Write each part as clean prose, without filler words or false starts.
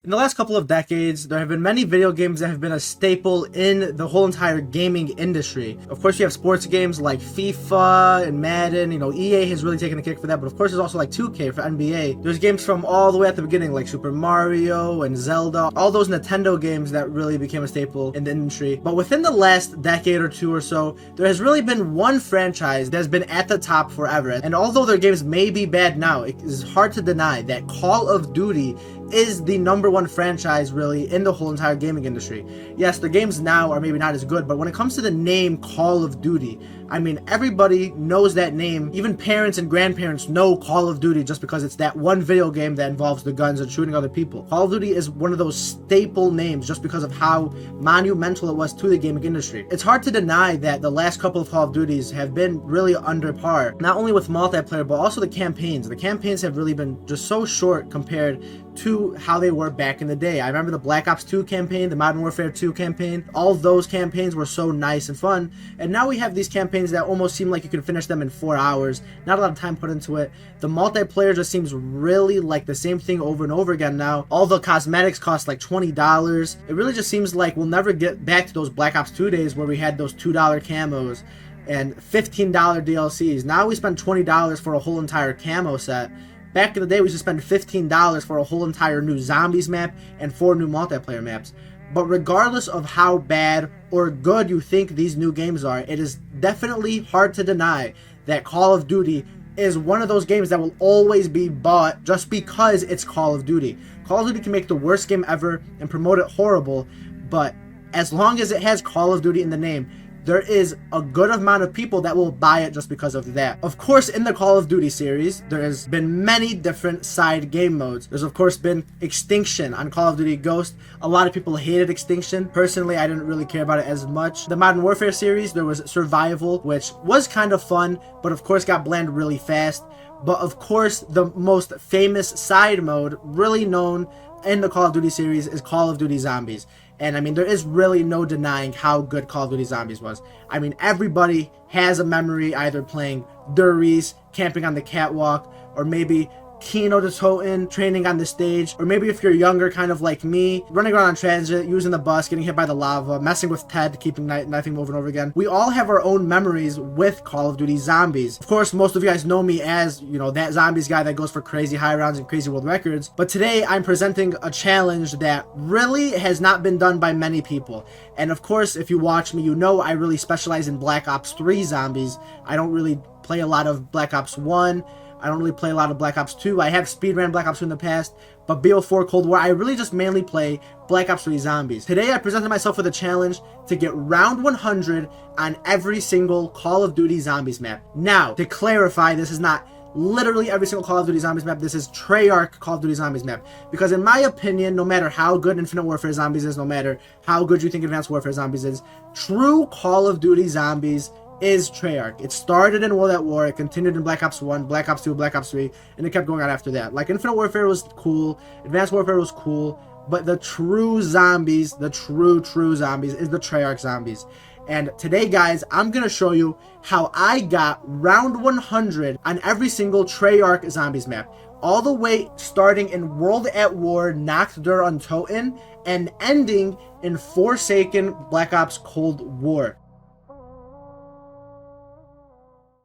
In the last couple of decades, there have been many video games that have been a staple in the whole entire gaming industry. Of course, you have sports games like FIFA and Madden. EA has really taken a kick for that, but of course, there's also like 2K for NBA. There's games from all the way at the beginning, like Super Mario and Zelda, all those Nintendo games that really became a staple in the industry. But within the last decade or two or so, there has really been one franchise that has been at the top forever. And although their games may be bad now, it is hard to deny that Call of Duty is the number one franchise really in the whole entire gaming industry. Yes, the games now are maybe not as good, but when it comes to the name Call of Duty, I mean, everybody knows that name. Even parents and grandparents know Call of Duty just because it's that one video game that involves the guns and shooting other people. Call of Duty is one of those staple names just because of how monumental it was to the gaming industry. It's hard to deny that the last couple of Call of Duties have been really under par, not only with multiplayer, but also the campaigns. The campaigns have really been just so short compared to how they were back in the day. I remember the Black Ops 2 campaign, the Modern Warfare 2 campaign. All those campaigns were so nice and fun, and now we have these campaigns that almost seem like you can finish them in 4 hours. Not a lot of time put into it. The multiplayer just seems really like the same thing over and over again now. All the cosmetics cost like $20. It really just seems like we'll never get back to those Black Ops 2 days where we had those $2 camos and $15 DLCs. Now we spend $20 for a whole entire camo set. Back in the day, we used to spend $15 for a whole entire new zombies map and 4 new multiplayer maps. But regardless of how bad or good you think these new games are, it is definitely hard to deny that Call of Duty is one of those games that will always be bought just because it's Call of Duty. Call of Duty can make the worst game ever and promote it horrible, but as long as it has Call of Duty in the name, there is a good amount of people that will buy it just because of that. Of course, in the Call of Duty series, there has been many different side game modes. There's of course been Extinction on Call of Duty Ghost. A lot of people hated Extinction. Personally, I didn't really care about it as much. The Modern Warfare series, there was Survival, which was kind of fun, but of course got bland really fast. But of course, the most famous side mode, really known in the Call of Duty series, is Call of Duty Zombies. And I mean, there is really no denying how good Call of Duty Zombies was. I mean, everybody has a memory either playing Der Riese, camping on the catwalk, or maybe Kino to Toten, training on the stage, or maybe if you're younger, kind of like me, running around on transit, using the bus, getting hit by the lava, messing with Ted, keeping knifing over and over again. We all have our own memories with Call of Duty Zombies. Of course, most of you guys know me as, that Zombies guy that goes for crazy high rounds and crazy world records, but today I'm presenting a challenge that really has not been done by many people. And of course, if you watch me, you know I really specialize in Black Ops 3 Zombies. I don't really play a lot of Black Ops 1. I don't really play a lot of Black Ops 2. I have speedran Black Ops 2 in the past, but BO4 Cold War, I really just mainly play Black Ops 3 Zombies. Today, I presented myself with a challenge to get round 100 on every single Call of Duty Zombies map. Now, to clarify, this is not literally every single Call of Duty Zombies map. This is Treyarch Call of Duty Zombies map. Because in my opinion, no matter how good Infinite Warfare Zombies is, no matter how good you think Advanced Warfare Zombies is, true Call of Duty Zombies is Treyarch. It started in World at War, it continued in Black Ops 1, Black Ops 2, Black Ops 3, and it kept going on after that. Like, Infinite Warfare was cool, Advanced Warfare was cool, but the true zombies, the true zombies, is the Treyarch Zombies. And today, guys, I'm going to show you how I got round 100 on every single Treyarch Zombies map. All the way starting in World at War, Nacht der Untoten, and ending in Forsaken Black Ops Cold War.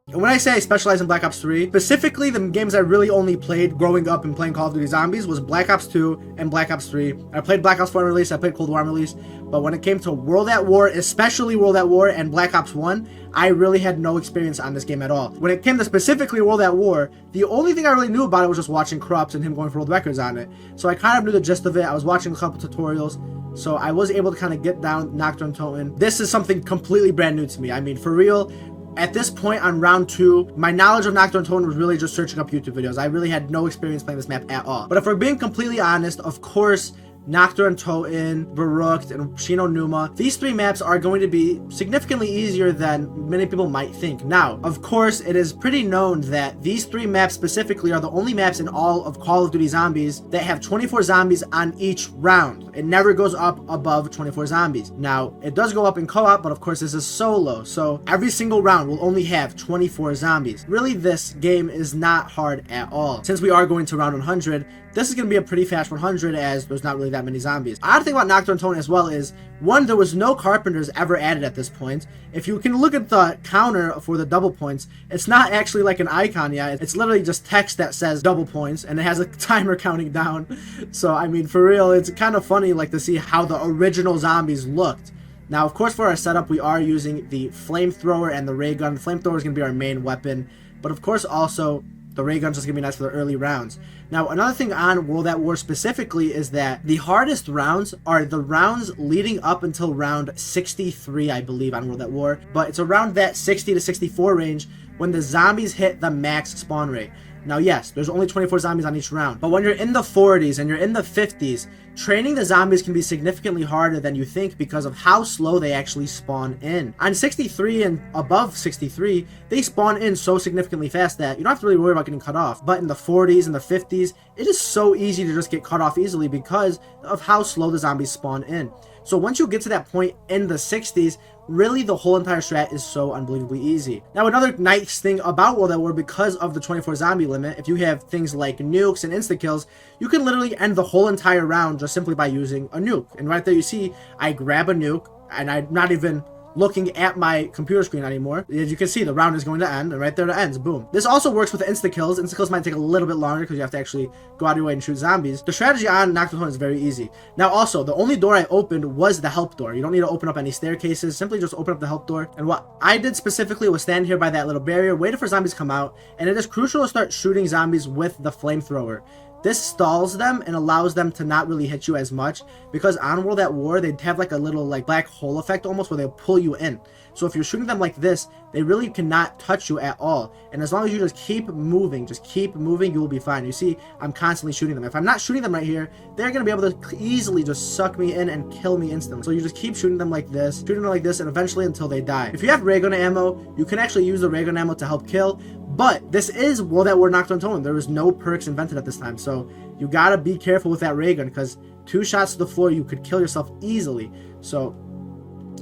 And when I say I specialize in Black Ops 3, specifically the games I really only played growing up and playing Call of Duty Zombies was Black Ops 2 and Black Ops 3. I played Black Ops 4 on release, I played Cold War on release, but when it came to World at War, especially World at War and Black Ops 1, I really had no experience on this game at all. When it came to specifically World at War, the only thing I really knew about it was just watching Corrupt and him going for world records on it. So I kind of knew the gist of it. I was watching a couple tutorials, so I was able to kind of get down Nacht der Untoten. This is something completely brand new to me. I mean, for real, at this point on round 2, my knowledge of Nacht der Untoten was really just searching up YouTube videos. I really had no experience playing this map at all. But if we're being completely honest, of course, Nacht der Untoten, Verrückt, and Shino Numa, these 3 maps are going to be significantly easier than many people might think. Now, of course, it is pretty known that these 3 maps specifically are the only maps in all of Call of Duty Zombies that have 24 zombies on each round. it never goes up above 24 zombies. Now, it does go up in co-op, but of course this is solo, so every single round will only have 24 zombies. Really, this game is not hard at all. Since we are going to round 100, this is going to be a pretty fast 100 as there's not really that many zombies. Odd thing about Nocturne Tone as well is, one, there was no carpenters ever added at this point. If you can look at the counter for the double points, it's not actually like an icon yet. It's literally just text that says double points, and it has a timer counting down. So, I mean, for real, it's kind of funny like to see how the original zombies looked. Now, of course, for our setup, we are using the flamethrower and the ray gun. The flamethrower is going to be our main weapon, but of course, also, the ray gun's just going to be nice for the early rounds. Now, another thing on World at War specifically is that the hardest rounds are the rounds leading up until round 63, I believe, on World at War. But it's around that 60 to 64 range when the zombies hit the max spawn rate. Now, yes, there's only 24 zombies on each round, but when you're in the 40s and you're in the 50s, training the zombies can be significantly harder than you think because of how slow they actually spawn in. On 63 and above 63, they spawn in so significantly fast that you don't have to really worry about getting cut off. But in the 40s and the 50s, it is so easy to just get cut off easily because of how slow the zombies spawn in. So once you get to that point in the 60s, really the whole entire strat is so unbelievably easy. Now, another nice thing about World at War, because of the 24 zombie limit, if you have things like nukes and insta-kills, you can literally end the whole entire round just simply by using a nuke. And right there you see, I grab a nuke, and I'm not even looking at my computer screen anymore. As you can see, the round is going to end, and right there it ends. Boom. This also works with insta-kills. Insta-kills might take a little bit longer because you have to actually go out of your way and shoot zombies. The strategy on Nocturne Tone is very easy. Now, also, the only door I opened was the help door. You don't need to open up any staircases. Simply just open up the help door. And what I did specifically was stand here by that little barrier, waited for zombies to come out, and it is crucial to start shooting zombies with the flamethrower. This stalls them and allows them to not really hit you as much, because on World at War, they'd have like a little like black hole effect almost where they'll pull you in. So if you're shooting them like this, they really cannot touch you at all. And as long as you just keep moving, you will be fine. You see, I'm constantly shooting them. If I'm not shooting them right here, they're going to be able to easily just suck me in and kill me instantly. So you just keep shooting them like this, and eventually until they die. If you have ray gun ammo, you can actually use the ray gun ammo to help kill. But this is World at War Nocturne Tone. There was no perks invented at this time. So you gotta be careful with that ray gun, because 2 shots to the floor, you could kill yourself easily. So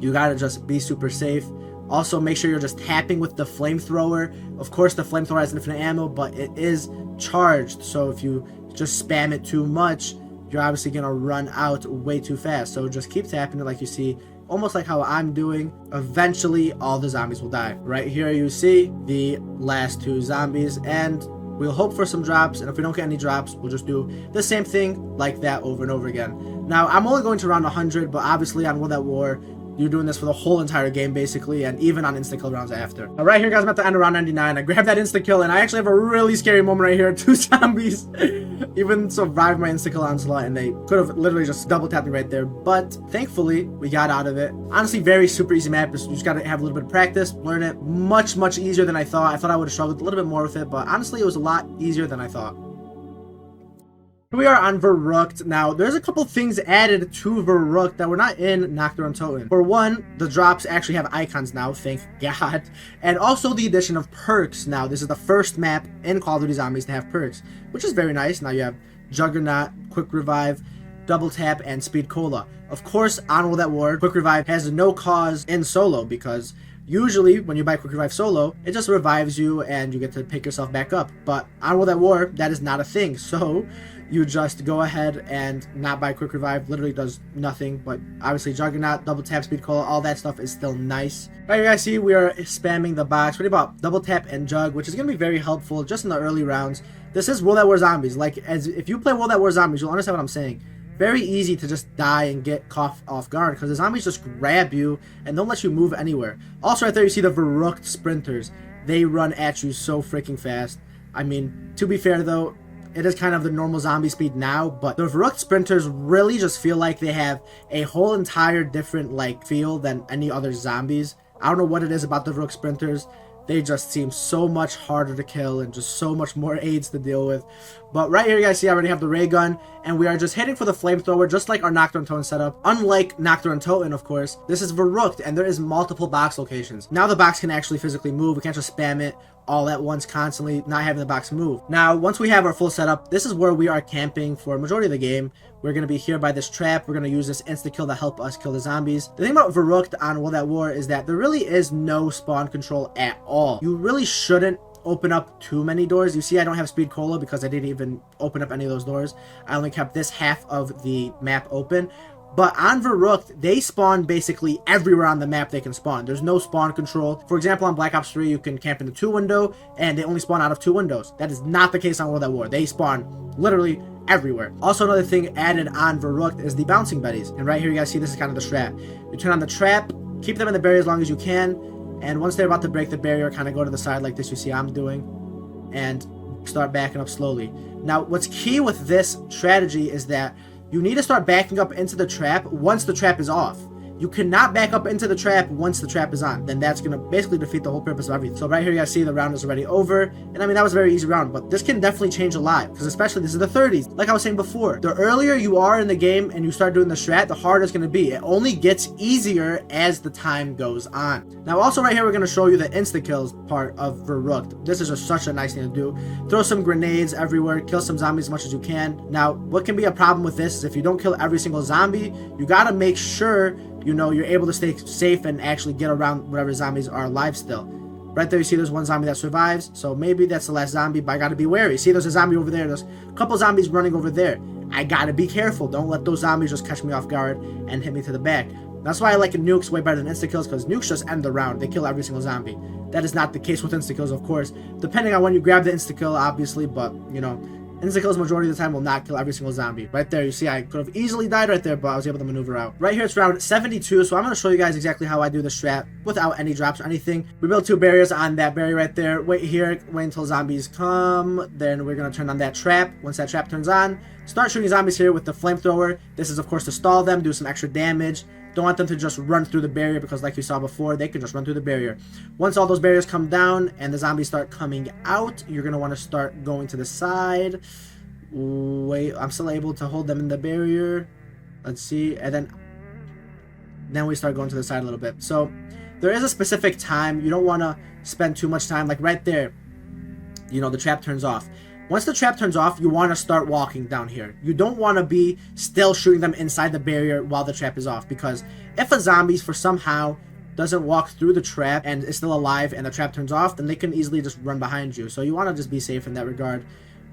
you gotta just be super safe. Also, make sure you're just tapping with the flamethrower. Of course, the flamethrower has infinite ammo, but it is charged. So if you just spam it too much, you're obviously gonna run out way too fast. So just keep tapping it like you see, almost like how I'm doing. Eventually, all the zombies will die. Right here, you see the last 2 zombies, and we'll hope for some drops, and if we don't get any drops, we'll just do the same thing like that over and over again. Now, I'm only going to round 100, but obviously on World at War, you're doing this for the whole entire game, basically, and even on insta-kill rounds after. All right, here, guys, I'm at the end of round 99. I grabbed that insta-kill, and I actually have a really scary moment right here. 2 zombies even survived my insta-kill onslaught, and they could have literally just double-tapped me right there, but thankfully, we got out of it. Honestly, very super easy map. You just gotta have a little bit of practice, learn it. Much, much easier than I thought. I thought I would have struggled a little bit more with it, but honestly, it was a lot easier than I thought. Here we are on Verrückt. Now, there's a couple things added to Verrückt that were not in Nocturne Tone. For one, the drops actually have icons now, thank God. And also the addition of perks. Now, this is the first map in Call of Duty Zombies to have perks, which is very nice. Now you have Juggernaut, Quick Revive, Double Tap, and Speed Cola. Of course, on World at War, Quick Revive has no cause in solo, because usually when you buy Quick Revive solo, it just revives you and you get to pick yourself back up. But on World at War, that is not a thing. So you just go ahead and not buy Quick Revive. Literally does nothing. But obviously Juggernaut, Double Tap, Speed Cola, all that stuff is still nice. Alright, you guys see we are spamming the box. What about Double Tap and Jug, which is going to be very helpful just in the early rounds. This is World at War Zombies. Like, as if you play World at War Zombies, you'll understand what I'm saying. Very easy to just die and get caught off guard, because the zombies just grab you and don't let you move anywhere. Also, right there you see the Verrückt sprinters. They run at you so freaking fast. I mean, to be fair though, it is kind of the normal zombie speed now, but the Verrückt sprinters really just feel like they have a whole entire different like feel than any other zombies. I don't know what it is about the Verrückt sprinters. They just seem so much harder to kill and just so much more aids to deal with. But right here, you guys see I already have the ray gun. and we are just hitting for the flamethrower, just like our Nocturne Totem setup. Unlike Nocturne Totem, of course, this is Verrucht, and there is multiple box locations. Now the box can actually physically move. We can't just spam it all at once constantly, not having the box move. Now, once we have our full setup, this is where we are camping for a majority of the game. We're going to be here by this trap. We're going to use this insta-kill to help us kill the zombies. The thing about Verrucht on World at War is that there really is no spawn control at all. You really shouldn't open up too many doors. You see, I don't have speed cola because I didn't even open up any of those doors. I only kept this half of the map open. But on Verrucht, they spawn basically everywhere on the map they can spawn. There's no spawn control. For example, on Black Ops 3, you can camp in the 2 window, and they only spawn out of 2 windows. That is not the case on World at War. They spawn literally everywhere. Also, another thing added on Verrucht is the bouncing betties. And right here, you guys see this is kind of the strat. You turn on the trap, keep them in the barrier as long as you can, and once they're about to break the barrier, kind of go to the side like this you see I'm doing, and start backing up slowly. Now, what's key with this strategy is that you need to start backing up into the trap once the trap is off. You cannot back up into the trap once the trap is on. Then that's going to basically defeat the whole purpose of everything. So right here you guys see the round is already over. And I mean, that was a very easy round, but this can definitely change a lot. Because especially this is the 30s. Like I was saying before, the earlier you are in the game and you start doing the strat, the harder it's going to be. It only gets easier as the time goes on. Now also right here we're going to show you the insta-kills part of Verrucht. This is just such a nice thing to do. Throw some grenades everywhere, kill some zombies as much as you can. Now what can be a problem with this is if you don't kill every single zombie, you got to make sure you know you're able to stay safe and actually get around whatever zombies are alive still. Right there you see there's one zombie that survives, so maybe that's the last zombie, but I gotta be wary. See, there's a zombie over there, there's a couple zombies running over there. I gotta be careful. Don't let those zombies just catch me off guard and hit me to the back. That's why I like nukes way better than insta-kills, because nukes just end the round. They kill every single zombie. That is not the case with insta-kills, of course, depending on when you grab the insta-kill, obviously, but you know, insta-kills majority of the time will not kill every single zombie. Right there, you see I could have easily died right there, but I was able to maneuver out. Right here, it's round 72, so I'm going to show you guys exactly how I do the strat without any drops or anything. We build 2 barriers on that barrier right there. Wait here, wait until zombies come. Then we're going to turn on that trap. Once that trap turns on, start shooting zombies here with the flamethrower. This is, of course, to stall them, do some extra damage. Don't want them to just run through the barrier because like you saw before, they can just run through the barrier. Once all those barriers come down and the zombies start coming out, you're going to want to start going to the side. Wait, I'm still able to hold them in the barrier. Let's see. And then we start going to the side a little bit. So there is a specific time. You don't want to spend too much time. Like right there, you know, the trap turns off. Once the trap turns off, you want to start walking down here. You don't want to be still shooting them inside the barrier while the trap is off, because if a zombie for somehow doesn't walk through the trap and is still alive and the trap turns off, then they can easily just run behind you. So you want to just be safe in that regard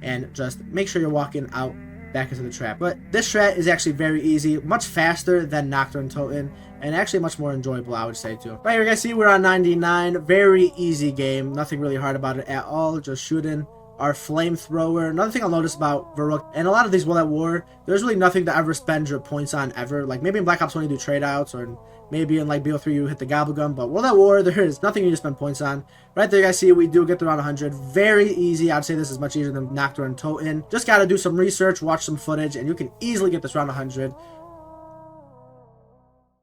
and just make sure you're walking out back into the trap. But this strat is actually very easy, much faster than Nocturne Totem, and actually much more enjoyable, I would say too. Right here, guys, see we're on 99. Very easy game, nothing really hard about it at all. Just shooting our flamethrower. Another thing I'll notice about Verrucht, and a lot of these World at War, there's really nothing to ever spend your points on ever. Like maybe in Black Ops 1 you do trade outs, or maybe in like BO3 you hit the gobble gun, but World at War there is nothing you need to spend points on. Right there you guys see we do get to round 100. Very easy. I'd say this is much easier than Nocturne Totem. Just gotta do some research, watch some footage, and you can easily get this round 100.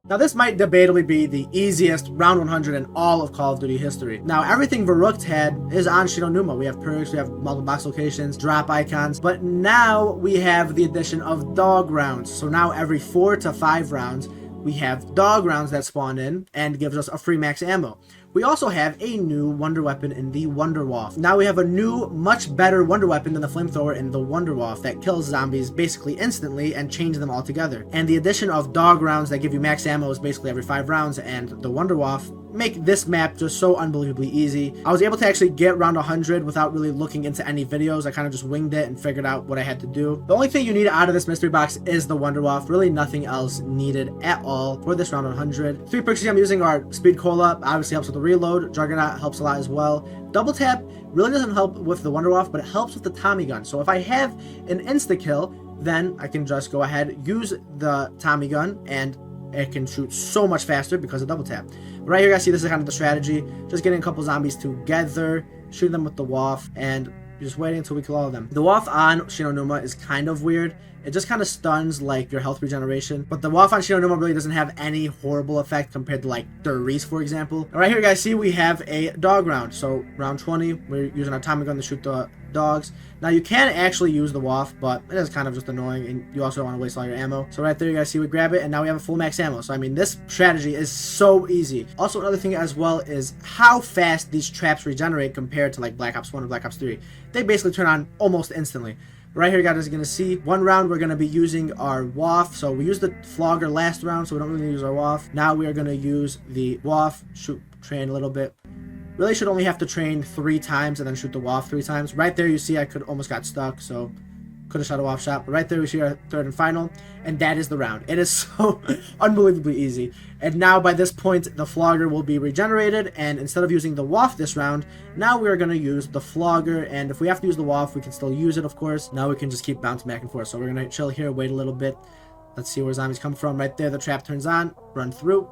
Now this might debatably be the easiest round 100 in all of Call of Duty history. Now everything Verrucht had is on Shinonuma. We have perks, we have multiple box locations, drop icons, but now we have the addition of dog rounds. So now every 4 to 5 rounds, we have dog rounds that spawn in and gives us a free max ammo. We also have a new wonder weapon in the Wunderwaffe. Now we have a new, much better wonder weapon than the flamethrower in the Wunderwaffe that kills zombies basically instantly and changes them all together. And the addition of dog rounds that give you max ammo is basically every 5 rounds, and the Wunderwaffe make this map just so unbelievably easy. I was able to actually get round 100 without really looking into any videos. I kind of just winged it and figured out what I had to do. The only thing you need out of this mystery box is the Wunderwaffe. Really nothing else needed at all for this round 100. 3 perks I'm using are Speed Cola, obviously helps with the reload. Juggernaut helps a lot as well. Double Tap really doesn't help with the Wunderwaffe, but it helps with the Tommy gun. So if I have an insta-kill, then I can just go ahead, use the Tommy gun, and it can shoot so much faster because of double tap. But right here, guys, see this is kind of the strategy. Just getting a couple zombies together, shooting them with the Waff, and just waiting until we kill all of them. The Waff on Shinonuma is kind of weird. It just kind of stuns like your health regeneration. But the Waff on Shinonuma really doesn't have any horrible effect compared to like Durice, for example. And right here, guys, see we have a dog round. So round 20, we're using our Tommy gun to shoot the dogs. Now you can actually use the Waff, but it is kind of just annoying, and you also don't want to waste all your ammo. So right there, you guys see we grab it, and now we have a full max ammo. So I mean, this strategy is so easy. Also, another thing as well is how fast these traps regenerate compared to like Black Ops 1 or Black Ops 3. They basically turn on almost instantly. Right here, guys, you're going to see one round we're going to be using our Waff. So we used the Flogger last round, so we don't really use our Waff. Now we are going to use the Waff, shoot, train a little bit. Really should only have to train 3 times and then shoot the Waff 3 times. Right there, you see I could almost got stuck, so could have shot a Waff shot. But right there, we see our third and final, and that is the round. It is so unbelievably easy. And now by this point, the Flogger will be regenerated, and instead of using the Waff this round, now we are going to use the Flogger. And if we have to use the Waff, we can still use it, of course. Now we can just keep bouncing back and forth. So we're going to chill here, wait a little bit. Let's see where zombies come from. Right there, the trap turns on, run through,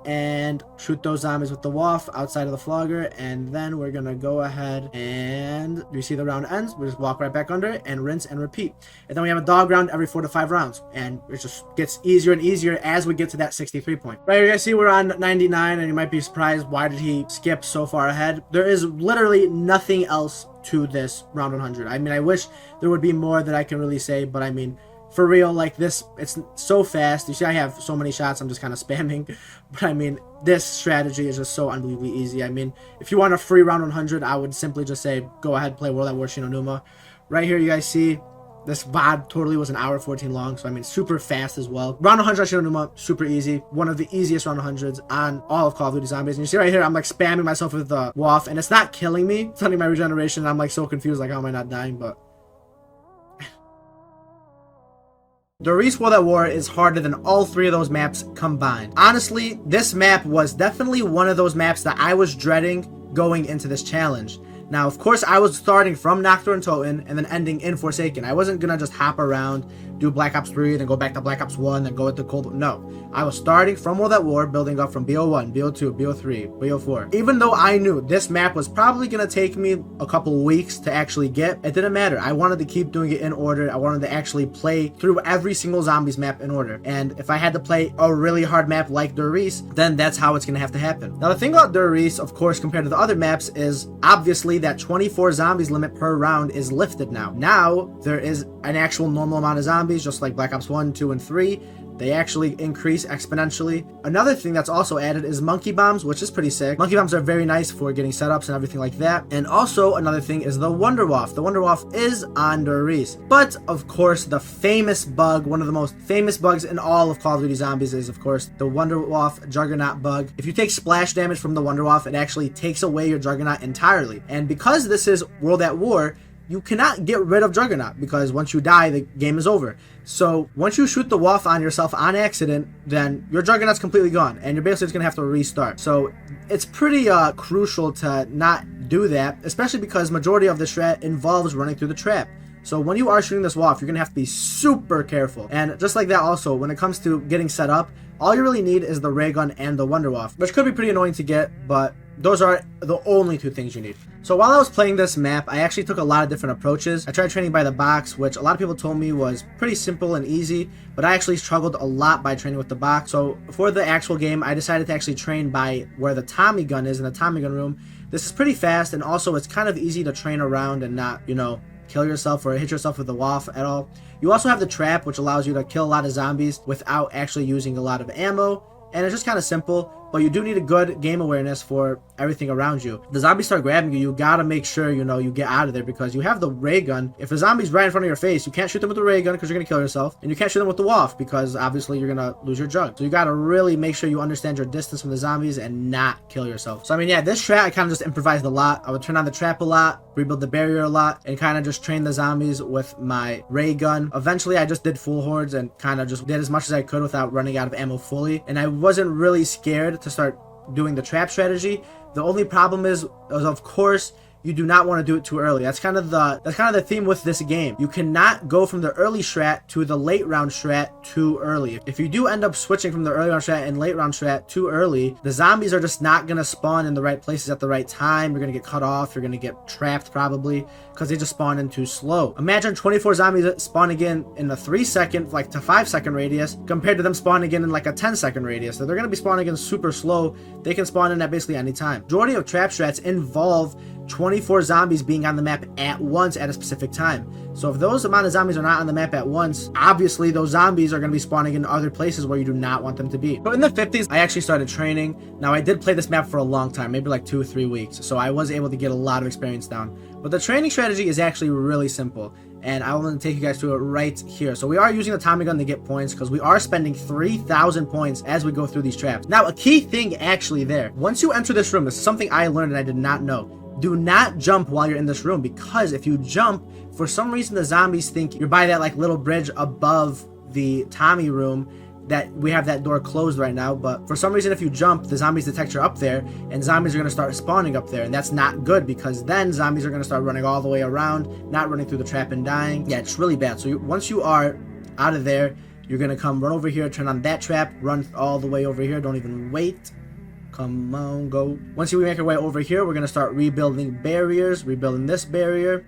and shoot those zombies with the Waff outside of the Flogger. And then we're gonna go ahead and you see the round ends, we just walk right back under it and rinse and repeat. And then we have a dog round every 4 to 5 rounds, and it just gets easier and easier as we get to that 63 point. Right here, you guys see we're on 99, and you might be surprised, why did he skip so far ahead? There is literally nothing else to this round 100. I mean, I wish there would be more that I can really say, but I mean, for real, like this, it's so fast. You see I have so many shots, I'm just kind of spamming. But I mean, this strategy is just so unbelievably easy. I mean, if you want a free round 100, I would simply just say, go ahead, play World at War Shinonuma. Right here, you guys see, this VOD totally was an hour 14 long, so I mean, super fast as well. Round 100 Shinonuma, super easy. One of the easiest round 100s on all of Call of Duty Zombies. And you see right here, I'm like spamming myself with the Waff, and it's not killing me. It's stunning my regeneration. I'm like so confused, like how am I not dying, but... Durice World at War is harder than all 3 of those maps combined. Honestly, this map was definitely one of those maps that I was dreading going into this challenge. Now, of course, I was starting from Nocturne Toten and then ending in Forsaken. I wasn't gonna just hop around, do Black Ops 3, then go back to Black Ops 1, then go into Cold War. No, I was starting from World at War, building up from BO1, BO2, BO3, BO4. Even though I knew this map was probably gonna take me a couple weeks to actually get, it didn't matter. I wanted to keep doing it in order. I wanted to actually play through every single Zombies map in order. And if I had to play a really hard map like Durice, then that's how it's gonna have to happen. Now, the thing about Durice, of course, compared to the other maps, is obviously that 24 zombies limit per round is lifted now. Now, there is an actual normal amount of zombies, just like Black Ops 1, 2, and 3. They actually increase exponentially. Another thing that's also added is monkey bombs, which is pretty sick. Monkey bombs are very nice for getting setups and everything like that. And also another thing is the Wonder Waff. The Wonder Waff is on Durice. But of course, the famous bug, one of the most famous bugs in all of Call of Duty Zombies is of course the Wonder Waff Juggernaut bug. If you take splash damage from the Wonder Waff, it actually takes away your Juggernaut entirely. And because this is World at War, you cannot get rid of Juggernaut, because once you die, the game is over. So once you shoot the Waff on yourself on accident, then your Juggernaut's completely gone, and you're basically just gonna have to restart. So it's pretty crucial to not do that, especially because majority of the strat involves running through the trap. So when you are shooting this Waff, you're gonna have to be super careful. And just like that also, when it comes to getting set up, all you really need is the ray gun and the Wonder Waff, which could be pretty annoying to get, but those are the only 2 things you need. So while I was playing this map, I actually took a lot of different approaches. I tried training by the box, which a lot of people told me was pretty simple and easy, but I actually struggled a lot by training with the box. So for the actual game, I decided to actually train by where the Tommy gun is, in the Tommy gun room. This is pretty fast, and also it's kind of easy to train around and not, you know, kill yourself or hit yourself with the Waff at all. You also have the trap, which allows you to kill a lot of zombies without actually using a lot of ammo. And it's just kind of simple, but you do need a good game awareness for everything around you. The zombies start grabbing you, you gotta make sure, you know, you get out of there, because you have the ray gun. If a zombie's right in front of your face, you can't shoot them with the ray gun because you're gonna kill yourself, and you can't shoot them with the Waff because obviously you're gonna lose your jug. So you gotta really make sure you understand your distance from the zombies and not kill yourself. So I mean, yeah, this strat I kind of just improvised a lot. I would turn on the trap a lot, rebuild the barrier a lot, and kind of just train the zombies with my ray gun. Eventually I just did full hordes and kind of just did as much as I could without running out of ammo fully, and I wasn't really scared to start doing the trap strategy. The only problem is of course, you do not want to do it too early. That's kind of the theme with this game. You cannot go from the early strat to the late round strat too early. If you do end up switching from the early round strat and late round strat too early, the zombies are just not going to spawn in the right places at the right time. You're going to get cut off. You're going to get trapped probably because they just spawn in too slow. Imagine 24 zombies spawning in a 3-second, like to 5-second radius compared to them spawning in like a 10-second radius. So they're going to be spawning in super slow. They can spawn in at basically any time. Majority of trap strats involve 24 zombies being on the map at once at a specific time. So if those amount of zombies are not on the map at once, obviously those zombies are going to be spawning in other places where you do not want them to be. So in the 50s, I actually started training. Now I did play this map for a long time, maybe like 2 or 3 weeks. So I was able to get a lot of experience down. But the training strategy is actually really simple. And I want to take you guys to it right here. So we are using the Tommy gun to get points because we are spending 3,000 points as we go through these traps. Now a key thing actually there, once you enter this room, this is something I learned and I did not know. Do not jump while you're in this room, because if you jump, for some reason the zombies think you're by that like little bridge above the Tommy room, that we have that door closed right now, but for some reason if you jump, the zombies detect you're up there and zombies are going to start spawning up there, and that's not good because then zombies are going to start running all the way around, not running through the trap and dying. Yeah, it's really bad. So once you are out of there, you're going to come run over here, turn on that trap, run all the way over here, don't even wait. Come on, go. Once we make our way over here, we're going to start rebuilding barriers, rebuilding this barrier.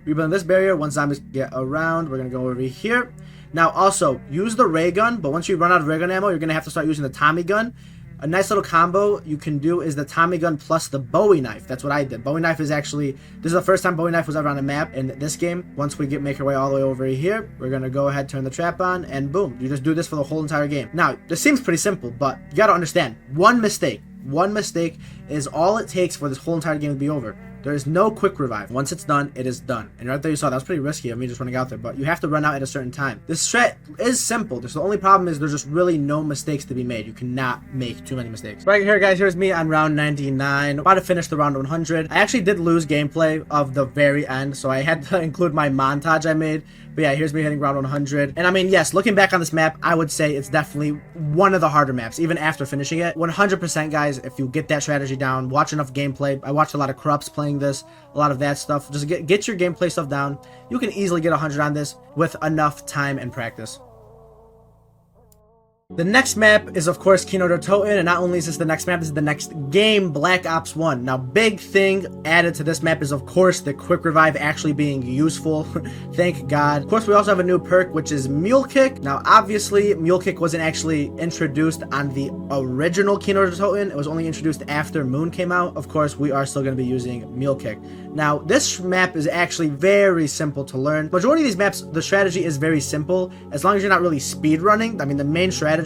Once zombies get around, we're going to go over here. Now, also, use the ray gun, but once you run out of ray gun ammo, you're going to have to start using the Tommy gun. A nice little combo you can do is the Tommy gun plus the Bowie knife. That's what I did. Bowie knife is actually, this is the first time Bowie knife was ever on a map in this game. Once we make our way all the way over here, we're going to go ahead, turn the trap on, and boom. You just do this for the whole entire game. Now, this seems pretty simple, but you got to understand, one mistake is all it takes for this whole entire game to be over. There is no quick revive. Once it's done, it is done. And right there you saw that was pretty risky of me just running out there, but you have to run out at a certain time. This strat is simple. The only problem is there's just really no mistakes to be made. You cannot make too many mistakes. Right here, guys, here's me on round 99. About to finish the round 100. I actually did lose gameplay of the very end, so I had to include my montage I made. But yeah, here's me hitting round 100. And I mean, yes, looking back on this map, I would say it's definitely one of the harder maps, even after finishing it. 100%, guys, if you get that strategy down, watch enough gameplay. I watched a lot of corrupts playing this, a lot of that stuff. Just get your gameplay stuff down. You can easily get 100 on this with enough time and practice. The next map is, of course, Kino der Toten, and not only is this the next map, this is the next game, Black Ops 1. Now, big thing added to this map is, of course, the quick revive actually being useful. Thank God. Of course, we also have a new perk, which is Mule Kick. Now, obviously, Mule Kick wasn't actually introduced on the original Kino der Toten. It was only introduced after Moon came out. Of course, we are still going to be using Mule Kick. Now, this map is actually very simple to learn. Majority of these maps, the strategy is very simple, as long as you're not really speed running. I mean, the main strategy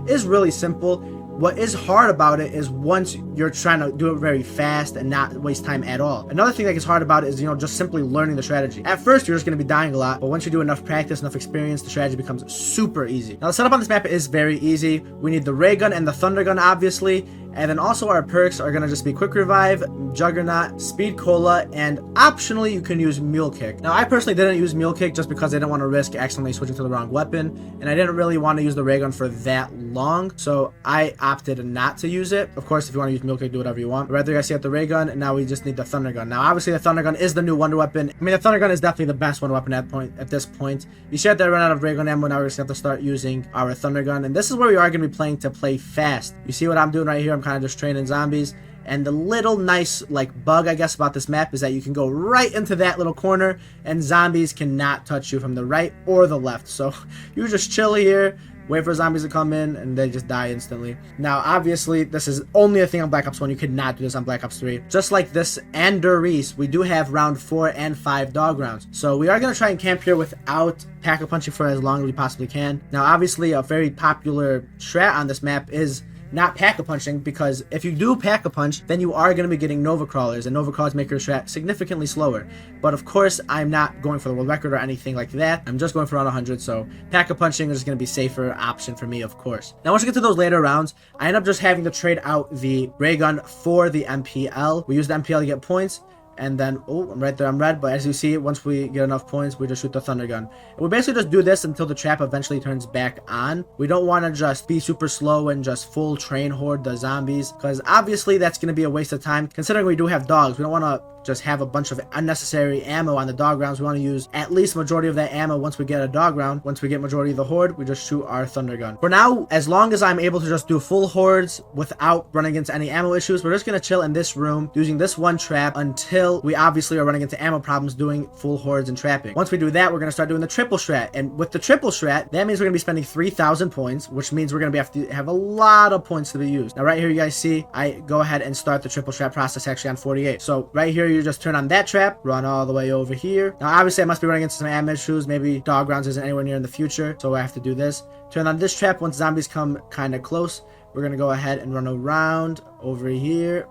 is really simple. What is hard about it is once you're trying to do it very fast and not waste time at all. Another thing that gets hard about it is, just simply learning the strategy. At first, you're just going to be dying a lot, but once you do enough practice, enough experience, the strategy becomes super easy. Now, the setup on this map is very easy. We need the ray gun and the thunder gun, obviously. And then also our perks are going to just be Quick Revive, Juggernaut, Speed Cola, and optionally you can use Mule Kick. Now I personally didn't use Mule Kick just because I didn't want to risk accidentally switching to the wrong weapon, and I didn't really want to use the ray gun for that long, so I opted not to use it. Of course, if you want to use Mule Kick, do whatever you want. But right there, you guys see the ray gun, and now we just need the thunder gun. Now obviously the thunder gun is the new wonder weapon. I mean, the thunder gun is definitely the best wonder weapon at this point. You see that I run out of ray gun ammo, now we're just going to have to start using our thunder gun, and this is where we are going to be playing to play fast. You see what I'm doing right here? I'm kind of just training zombies. And the little nice bug I guess about this map is that you can go right into that little corner and zombies cannot touch you from the right or the left. So you just chill here, wait for zombies to come in, and they just die instantly. Now obviously this is only a thing on Black Ops 1. You could not do this on Black Ops 3. Just like this and Doris, we do have round 4 and 5 dog rounds. So we are going to try and camp here without pack-a-punching for as long as we possibly can. Now obviously a very popular strat on this map is not pack-a-punching, because if you do pack-a-punch, then you are going to be getting Nova Crawlers, and Nova Crawlers make your strat significantly slower. But of course, I'm not going for the world record or anything like that. I'm just going for around 100, so pack-a-punching is going to be a safer option for me, of course. Now, once we get to those later rounds, I end up just having to trade out the ray gun for the MPL. We use the MPL to get points. And then, oh, I'm right there, I'm red, but as you see, once we get enough points, we just shoot the thunder gun. And we basically just do this until the trap eventually turns back on. We don't want to just be super slow and just full train horde the zombies, because obviously that's going to be a waste of time, considering we do have dogs. We don't want to just have a bunch of unnecessary ammo on the dog rounds. We want to use at least majority of that ammo once we get a dog round. Once we get majority of the horde, we just shoot our thunder gun. For now, as long as I'm able to just do full hordes without running into any ammo issues, we're just going to chill in this room using this one trap until we obviously are running into ammo problems doing full hordes and trapping. Once we do that, we're going to start doing the triple strat. And with the triple strat, that means we're going to be spending 3,000 points, which means we're going to have a lot of points to be used. Now right here, you guys see, I go ahead and start the triple strat process actually on 48. So right here, you just turn on that trap, run all the way over here. Now obviously I must be running into some ammo issues. Maybe dog rounds isn't anywhere near in the future, so I have to do this. Turn on this trap. Once zombies come kind of close, we're going to go ahead and run around over here.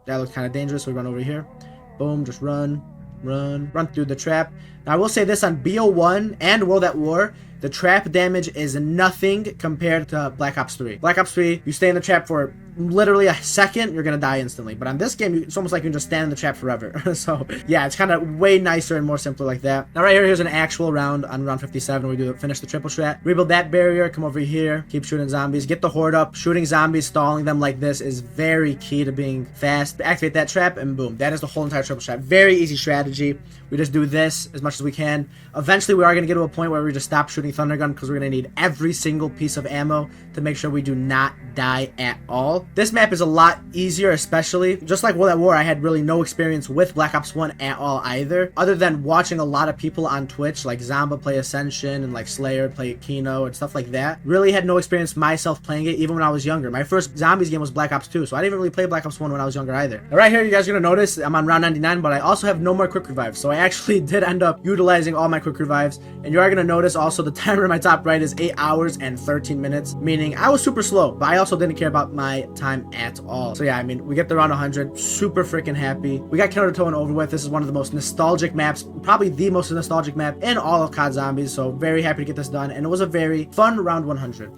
That looks kind of dangerous, so we run over here. Boom, just run through the trap. Now I will say this, on BO1 and World at War, the trap damage is nothing compared to Black Ops 3. Black Ops 3, you stay in the trap for literally a second, you're gonna die instantly. But on this game, it's almost like you can just stand in the trap forever. So yeah, it's kind of way nicer and more simpler like that. Now right here, here's an actual round on round 57. We finish the triple strat. Rebuild that barrier, come over here, keep shooting zombies, get the horde up. Shooting zombies, stalling them like this is very key to being fast. Activate that trap and boom, that is the whole entire triple strat. Very easy strategy. We just do this as much as we can. Eventually we are going to get to a point where we just stop shooting thunder gun because we're going to need every single piece of ammo to make sure we do not die at all. This map is a lot easier, especially just like World at War. I had really no experience with Black Ops 1 at all either, other than watching a lot of people on Twitch like Zomba play Ascension and like Slayer play Kino and stuff like that. Really had no experience myself playing it even when I was younger. My first zombies game was Black Ops 2, so I didn't really play Black Ops 1 when I was younger either. Now, right here, you guys are going to notice I'm on round 99, but I also have no more quick revives, so I actually did end up utilizing all my quick revives. And you are going to notice also the timer in my top right is 8 hours and 13 minutes, meaning I was super slow, but I also didn't care about my time at all. So yeah, I mean, we get the round 100, super freaking happy. We got Killer Toe and over with. This is one of the most nostalgic maps, probably the most nostalgic map in all of COD Zombies, so very happy to get this done, and it was a very fun round 100.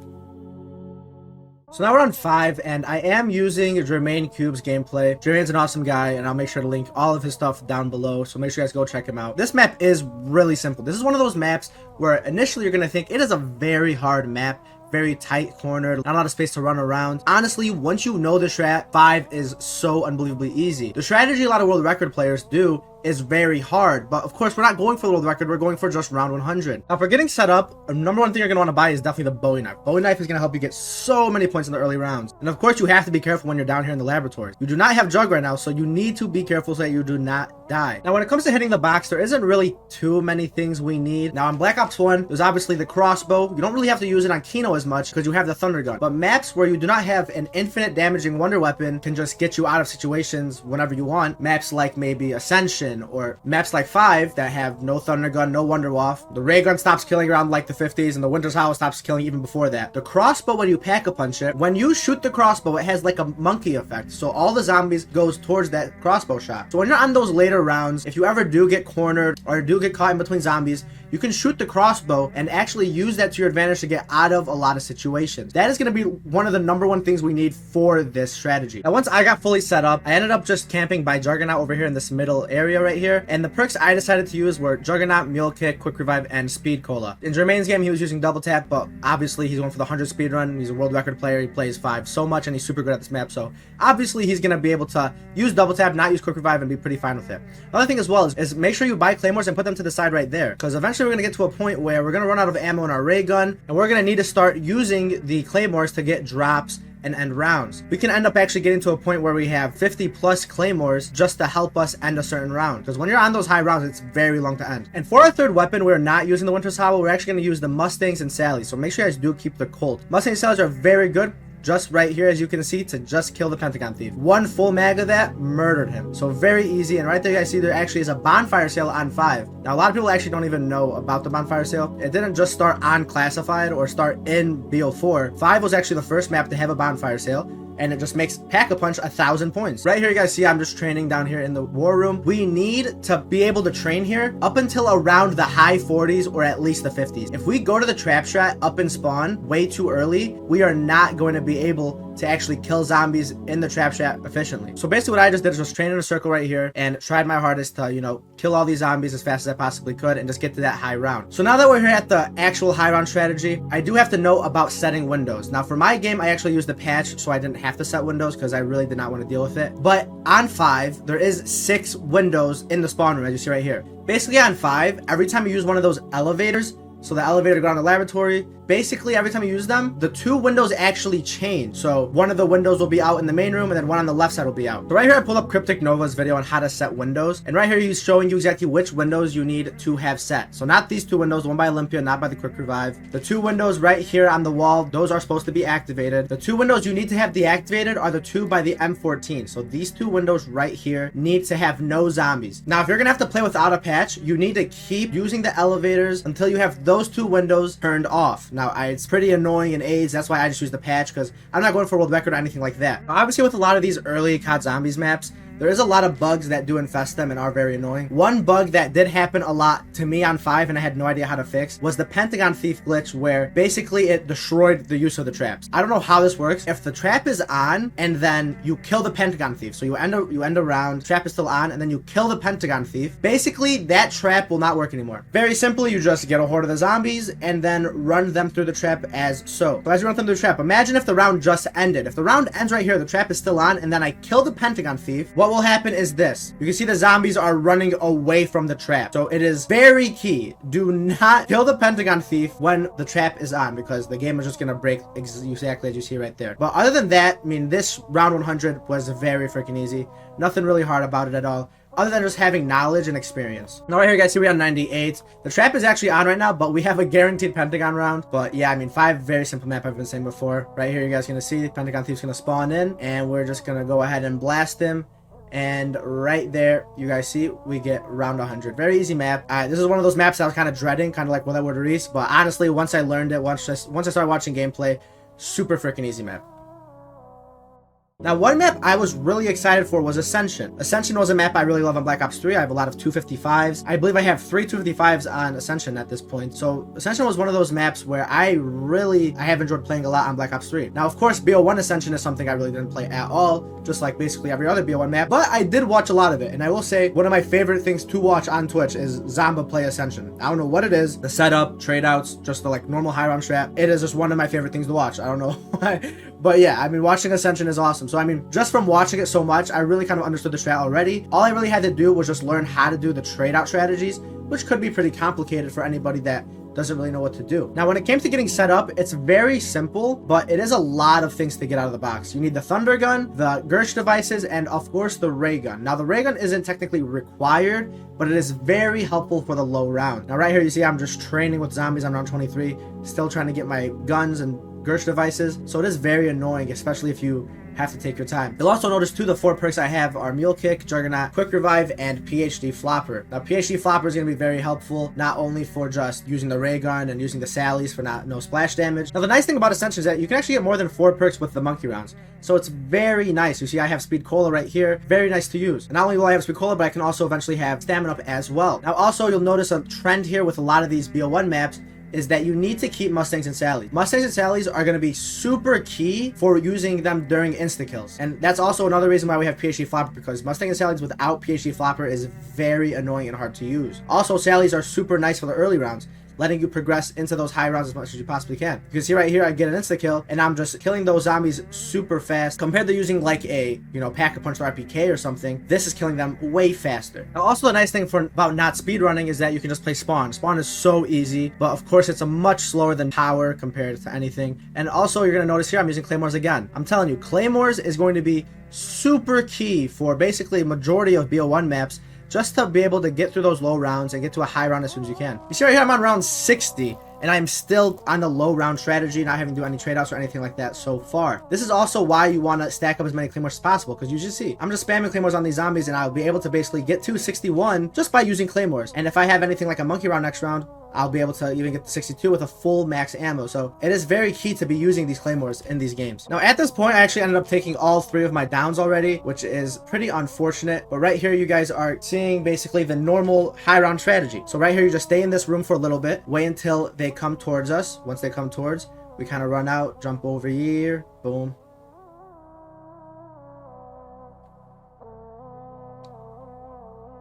So now we're on 5, and I am using Jermaine Cube's gameplay. Jermaine's an awesome guy, and I'll make sure to link all of his stuff down below, so make sure you guys go check him out. This map is really simple. This is one of those maps where initially you're going to think it is a very hard map, very tight cornered, not a lot of space to run around. Honestly, once you know the strat, 5 is so unbelievably easy. The strategy a lot of world record players do is very hard, but of course we're not going for the world record, we're going for just round 100. Now for getting set up, the number one thing you're going to want to buy is definitely the Bowie knife. Bowie knife is going to help you get so many points in the early rounds, and of course you have to be careful when you're down here in the laboratories. You do not have Jug right now, so you need to be careful so that you do not die. Now when it comes to hitting the box, there isn't really too many things we need. Now on Black Ops 1, there's obviously the crossbow. You don't really have to use it on Kino as much because you have the thunder gun, but maps where you do not have an infinite damaging wonder weapon can just get you out of situations whenever you want. Maps like maybe Ascension, or maps like 5 that have no thunder gun, no wonder waff. The ray gun stops killing around like the 50s, and the Winter's Howl stops killing even before that. The crossbow, when you pack a punch it, when you shoot the crossbow, it has like a monkey effect, so all the zombies goes towards that crossbow shot. So when you're on those later rounds, if you ever do get cornered or do get caught in between zombies, you can shoot the crossbow and actually use that to your advantage to get out of a lot of situations. That is going to be one of the #1 things we need for this strategy. Now once I got fully set up, I ended up just camping by Juggernaut over here in this middle area right here, and the perks I decided to use were Juggernaut, Mule Kick, Quick Revive, and Speed Cola. In Jermaine's game, he was using Double Tap, but obviously he's going for the 100 speed run. He's a world record player. He plays 5 so much, and he's super good at this map, so obviously he's going to be able to use Double Tap, not use Quick Revive, and be pretty fine with it. Another thing as well is make sure you buy Claymores and put them to the side right there, because eventually we're going to get to a point where we're going to run out of ammo in our ray gun, and we're going to need to start using the Claymores to get drops and end rounds. We can end up actually getting to a point where we have 50 plus Claymores just to help us end a certain round, because when you're on those high rounds, it's very long to end. And for our third weapon, we're not using the Winter's Howl. We're actually going to use the Mustangs and Sallies, so make sure you guys do keep the Colt. Mustangs and Sallies are very good just right here, as you can see, to just kill the Pentagon Thief. One full mag of that murdered him. So very easy. And right there you guys see there actually is a bonfire sale on 5. Now a lot of people actually don't even know about the bonfire sale. It didn't just start on Classified or start in BO4. 5 was actually the first map to have a bonfire sale, and it just makes Pack-a-Punch 1,000 points. Right here you guys see I'm just training down here in the war room. We need to be able to train here up until around the high 40s or at least the 50s. If we go to the trap strat up and spawn way too early, we are not going to be able to actually kill zombies in the trap strat efficiently. So basically what I just did is just train in a circle right here and tried my hardest to, you know, kill all these zombies as fast as I possibly could and just get to that high round. So now that we're here at the actual high round strategy, I do have to know about setting windows. Now for my game, I actually used the patch, so I didn't have to set windows because I really did not want to deal with it. But on 5, there is 6 windows in the spawn room, as you see right here. Basically on 5, every time you use one of those elevators, so the elevator to go down to the laboratory, basically every time you use them, the 2 windows actually change. So one of the windows will be out in the main room and then one on the left side will be out. So right here I pulled up Cryptic Nova's video on how to set windows. And right here he's showing you exactly which windows you need to have set. So not these 2 windows, one by Olympia, not by the Quick Revive. The 2 windows right here on the wall, those are supposed to be activated. The 2 windows you need to have deactivated are the 2 by the M14. So these 2 windows right here need to have no zombies. Now if you're gonna have to play without a patch, you need to keep using the elevators until you have those 2 windows turned off. Now it's pretty annoying in AIDS, that's why I just use the patch, because I'm not going for world record or anything like that. Obviously with a lot of these early COD Zombies maps, there is a lot of bugs that do infest them and are very annoying. One bug that did happen a lot to me on 5 and I had no idea how to fix was the Pentagon Thief glitch, where basically it destroyed the use of the traps. I don't know how this works. If the trap is on and then you kill the Pentagon Thief, so you end a round, trap is still on, and then you kill the Pentagon Thief, basically that trap will not work anymore. Very simply, you just get a horde of the zombies and then run them through the trap as so. So as you run them through the trap, imagine if the round just ended. If the round ends right here, the trap is still on, and then I kill the Pentagon Thief, what will happen is this. You can see the zombies are running away from the trap. So it is very key. Do not kill the Pentagon Thief when the trap is on, because the game is just going to break exactly as you see right there. But other than that, I mean, this round 100 was very freaking easy. Nothing really hard about it at all, other than just having knowledge and experience. Now right here, guys, see we on 98. The trap is actually on right now, but we have a guaranteed Pentagon round. But yeah, I mean, 5, very simple map I've been saying before. Right here, you guys gonna see Pentagon Thief's gonna spawn in, and we're just gonna go ahead and blast him. And right there, you guys see, we get round 100. Very easy map. This is one of those maps I was kind of dreading, kind of like Will I Would Reese. But honestly, once I learned it, once I started watching gameplay, super freaking easy map. Now, one map I was really excited for was Ascension. Ascension was a map I really love on Black Ops 3. I have a lot of 255s. I believe I have 3 255s on Ascension at this point. So Ascension was one of those maps where I have enjoyed playing a lot on Black Ops 3. Now, of course, BO1 Ascension is something I really didn't play at all, just like basically every other BO1 map, but I did watch a lot of it. And I will say, one of my favorite things to watch on Twitch is Zomba play Ascension. I don't know what it is, the setup, trade outs, just the like normal high round strat. It is just one of my favorite things to watch. I don't know why, but yeah, I mean, watching Ascension is awesome. So I mean, just from watching it so much, I really kind of understood the strat already. All I really had to do was just learn how to do the trade out strategies, which could be pretty complicated for anybody that doesn't really know what to do. Now, when it came to getting set up, it's very simple, but it is a lot of things to get out of the box. You need the Thunder Gun, the Gersh devices, and of course the Ray Gun. Now, the Ray Gun isn't technically required, but it is very helpful for the low round. Now, right here, you see I'm just training with zombies on round 23, still trying to get my guns and Gersh devices, so it is very annoying, especially if you have to take your time. You'll also notice too, the 4 perks I have are Mule Kick, Juggernaut, Quick Revive, and PhD Flopper. Now, PhD Flopper is going to be very helpful, not only for just using the ray gun and using the sallies for no splash damage. Now, the nice thing about Ascension is that you can actually get more than 4 perks with the monkey rounds, so it's very nice. You see I have Speed Cola right here, very nice to use. And not only will I have Speed Cola, but I can also eventually have Stamina Up as well. Now, also, you'll notice a trend here with a lot of these BO1 maps is that you need to keep Mustangs and Sallies. Mustangs and Sallies are going to be super key for using them during insta-kills. And that's also another reason why we have PhD Flopper, because Mustang and Sallies without PhD Flopper is very annoying and hard to use. Also, Sallies are super nice for the early rounds, letting you progress into those high rounds as much as you possibly can. You can see right here, I get an insta-kill, and I'm just killing those zombies super fast. Compared to using like a, Pack-a-Punch or RPK or something, this is killing them way faster. Now, also the nice thing about not speedrunning is that you can just play Spawn. Spawn is so easy, but of course it's a much slower than Power compared to anything. And also, you're gonna notice here, I'm using Claymores again. I'm telling you, Claymores is going to be super key for basically a majority of BO1 maps, just to be able to get through those low rounds and get to a high round as soon as you can. You see right here, I'm on round 60, and I'm still on the low round strategy, not having to do any trade outs or anything like that so far. This is also why you want to stack up as many Claymores as possible, because you should see, I'm just spamming Claymores on these zombies, and I'll be able to basically get to 61 just by using Claymores. And if I have anything like a monkey round next round, I'll be able to even get to 62 with a full max ammo. So it is very key to be using these Claymores in these games. Now, at this point, I actually ended up taking all 3 of my downs already, which is pretty unfortunate. But right here, you guys are seeing basically the normal high round strategy. So right here, you just stay in this room for a little bit, wait until they come towards us. Once they come towards, we kind of run out, jump over here, boom.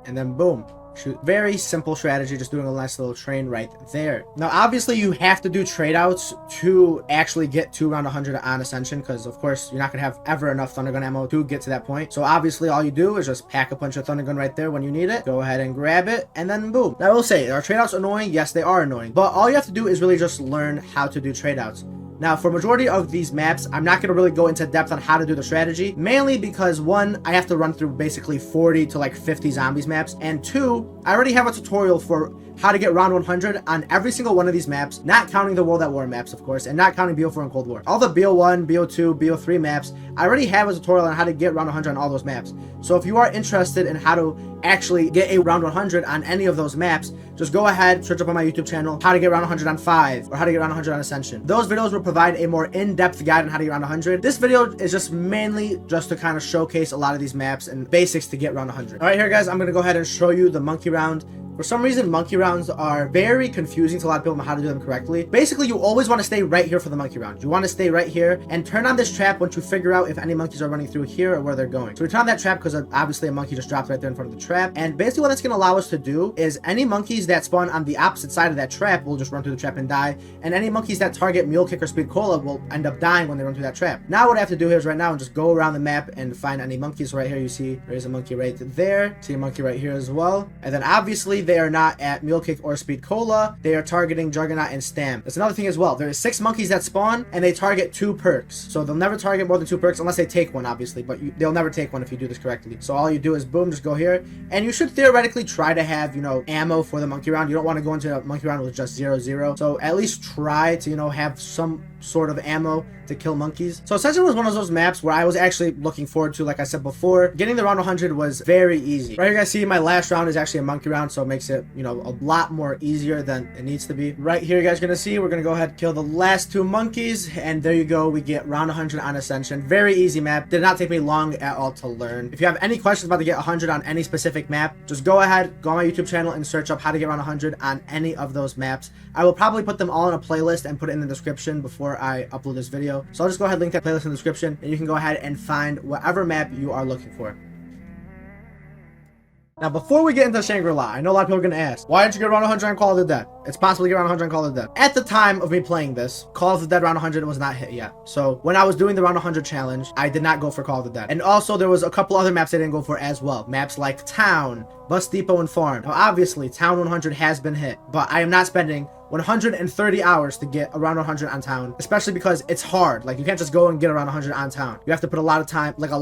And then boom. Shoot. Very simple strategy, just doing a nice little train right there. Now, obviously, you have to do trade outs to actually get to around 100 on Ascension, because, of course, you're not going to have ever enough Thunder Gun ammo to get to that point. So, obviously, all you do is just pack a bunch of Thunder Gun right there when you need it. Go ahead and grab it, and then boom. Now, I will say, are trade outs annoying? Yes, they are annoying. But all you have to do is really just learn how to do trade outs. Now, for majority of these maps, I'm not going to really go into depth on how to do the strategy, mainly because, one, I have to run through basically 40 to like 50 zombies maps, and two, I already have a tutorial for how to get round 100 on every single one of these maps, not counting the World at War maps, of course, and not counting BO4 and Cold War. All the BO1, BO2, BO3 maps, I already have a tutorial on how to get round 100 on all those maps. So if you are interested in how to actually get a round 100 on any of those maps, just go ahead, search up on my YouTube channel, how to get round 100 on 5, or how to get round 100 on Ascension. Those videos will provide a more in-depth guide on how to get round 100. This video is just mainly just to kind of showcase a lot of these maps and basics to get round 100. All right, here guys, I'm going to go ahead and show you the monkey round. For some reason, monkey rounds are very confusing to a lot of people on how to do them correctly. Basically, you always want to stay right here for the monkey round. You want to stay right here and turn on this trap once you figure out if any monkeys are running through here or where they're going. So we turn on that trap because obviously a monkey just dropped right there in front of the trap. And basically what that's going to allow us to do is any monkeys that spawn on the opposite side of that trap will just run through the trap and die. And any monkeys that target Mule Kick or Speed Cola will end up dying when they run through that trap. Now what I have to do here is right now and just go around the map and find any monkeys. So right here you see there's a monkey right there. See a monkey right here as well. And then obviously they are not at Mule Kick or Speed Cola. They are targeting Juggernaut and Stam. That's another thing as well. There is 6 monkeys that spawn and they target 2 perks. So they'll never target more than 2 perks unless they take one, obviously, but they'll never take one if you do this correctly. So all you do is boom, just go here, and you should theoretically try to have, you know, ammo for the monkey round. You don't want to go into a monkey round with just 0-0. So at least try to, you know, have some sort of ammo to kill monkeys. So Ascension was one of those maps where I was actually looking forward to, like I said before. Getting the round 100 was very easy. Right here, guys, see my last round is actually a monkey round, so it makes it, you know, a lot more easier than it needs to be. Right here, you guys are gonna see we're gonna go ahead and kill the last 2 monkeys, and there you go. We get round 100 on Ascension. Very easy map. Did not take me long at all to learn. If you have any questions about to get 100 on any specific map, just go ahead, go on my YouTube channel and search up how to get round 100 on any of those maps. I will probably put them all in a playlist and put it in the description before I upload this video. So I'll just go ahead and link that playlist in the description, and you can go ahead and find whatever map you are looking for. Now, before we get into Shangri-La, I know a lot of people are going to ask, why didn't you get around 100 on Call of the Dead? It's possible to get around 100 on Call of the Dead. At the time of me playing this, Call of the Dead round 100 was not hit yet. So when I was doing the round 100 challenge, I did not go for Call of the Dead. And also, there was a couple other maps I didn't go for as well. Maps like Town, Bus Depot, and Farm. Now, obviously, Town 100 has been hit, but I am not spending 130 hours to get around 100 on Town, especially because it's hard. Like, you can't just go and get around 100 on Town. You have to put a lot of time, like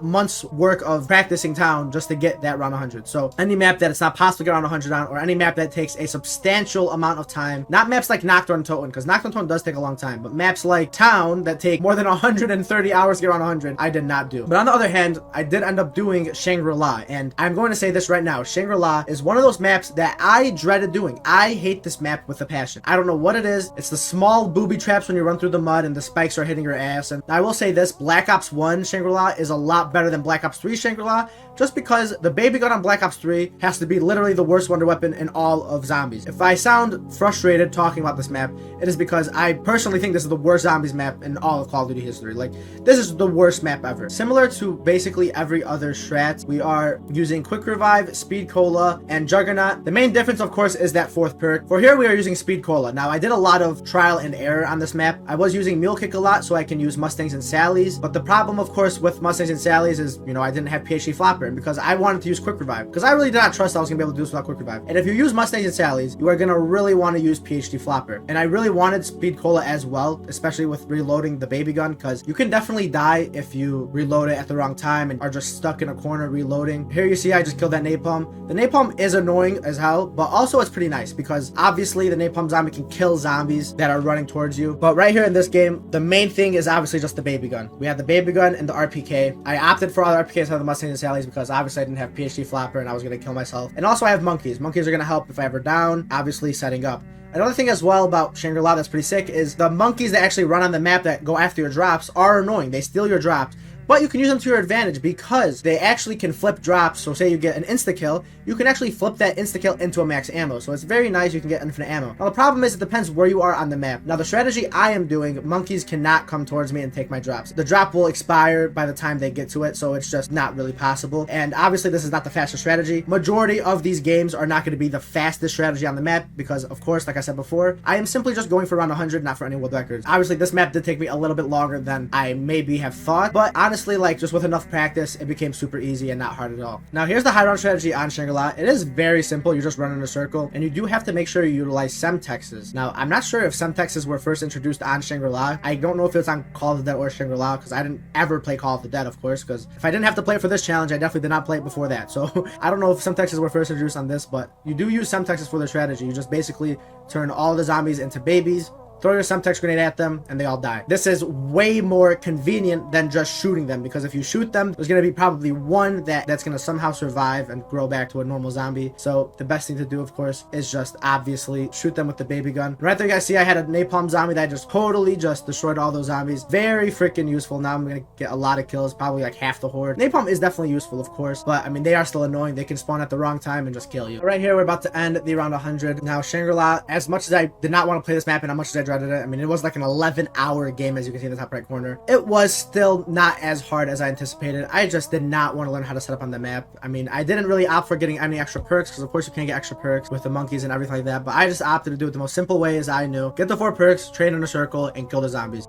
months work of practicing Town just to get that round 100. So any map that it's not possible to get around 100 on, or any map that takes a substantial amount of time, not maps like Nocturne and Toten, because Nocturne and Toten does take a long time, but maps like Town that take more than 130 hours to get around 100, I did not do. But on the other hand, I did end up doing Shangri-La, and I'm going to say this right now. Shangri-La is one of those maps that I dreaded doing. I hate this map with a passion. I don't know what it is. It's the small booby traps when you run through the mud and the spikes are hitting your ass. And I will say this, Black Ops 1 Shangri-La is a lot better than Black Ops 3 Shangri-La, just because the baby gun on Black Ops 3 has to be literally the worst wonder weapon in all of zombies. If I sound frustrated talking about this map, it is because I personally think this is the worst zombies map in all of Call of Duty history. Like, this is the worst map ever. Similar to basically every other strat, we are using Quick Revive, Speed Cola, and Juggernaut. The main difference, of course, is that 4th perk. For here, we are using Speed Cola. Now, I did a lot of trial and error on this map. I was using Mule Kick a lot so I can use Mustangs and Sallies, but the problem, of course, with Mustangs and Sallies is, you know, I didn't have PhD Flopper, and because I wanted to use Quick Revive, because I really did not trust I was going to be able to do this without Quick Revive. And if you use Mustangs and Sallies, you are going to really want to use PhD Flopper. And I really wanted Speed Cola as well, especially with reloading the baby gun, because you can definitely die if you reload it at the wrong time and are just stuck in a corner reloading. Here you see I just killed that napalm. The napalm is annoying as hell, but also it's pretty nice because obviously the napalm zombie can kill zombies that are running towards you. But right here in this game, the main thing is obviously just the baby gun. We have the baby gun and the RPK. I opted for all the RPKs instead of the Mustangs and Sallies because obviously I didn't have PhD Flopper and I was going to kill myself. And also I have monkeys. Monkeys are going to help if I ever down, obviously setting up. Another thing as well about Shangri-La that's pretty sick is the monkeys that actually run on the map that go after your drops are annoying. They steal your drops. but you can use them to your advantage because they actually can flip drops. So say you get an insta-kill, you can actually flip that insta-kill into a max ammo. So it's very nice, you can get infinite ammo. Now the problem is it depends where you are on the map. Now the strategy I am doing, monkeys cannot come towards me and take my drops. The drop will expire by the time they get to it, so it's just not really possible. And obviously this is not the fastest strategy. Majority of these games are not going to be the fastest strategy on the map because, of course, like I said before, I am simply just going for around 100, not for any world records. Obviously this map did take me a little bit longer than I maybe have thought, but honestly, like, just with enough practice, it became super easy and not hard at all. Now here's the high ground strategy on Shangri-La. It is very simple. You just run in a circle, and you do have to make sure you utilize semtexes. Now I'm not sure if semtexes were first introduced on Shangri-La. I don't know if it's on Call of the Dead or Shangri-La because I didn't ever play Call of the Dead, of course, because if I didn't have to play it for this challenge, I definitely did not play it before that. So I don't know if semtexes were first introduced on this, but you do use semtexes for the strategy. You just basically turn all the zombies into babies, throw your semtex grenade at them, and they all die. This is way more convenient than just shooting them, because if you shoot them, there's going to be probably one that's going to somehow survive and grow back to a normal zombie. So the best thing to do, of course, is just obviously shoot them with the baby gun. Right there, you guys see I had a napalm zombie that just totally just destroyed all those zombies. Very freaking useful. Now I'm going to get a lot of kills, probably like half the horde. Napalm is definitely useful, of course, but I mean, they are still annoying. They can spawn at the wrong time and just kill you. Right here, we're about to end the round 100. Now, Shangri-La, as much as I did not want to play this map and how much as I dreaded it, I mean, it was like an 11-hour game, as you can see in the top right corner. It was still not as hard as I anticipated. I just did not want to learn how to set up on the map. I mean, I didn't really opt for getting any extra perks, because of course you can't get extra perks with the monkeys and everything like that, but I just opted to do it the most simple way as I knew. Get the 4 perks, train in a circle, and kill the zombies.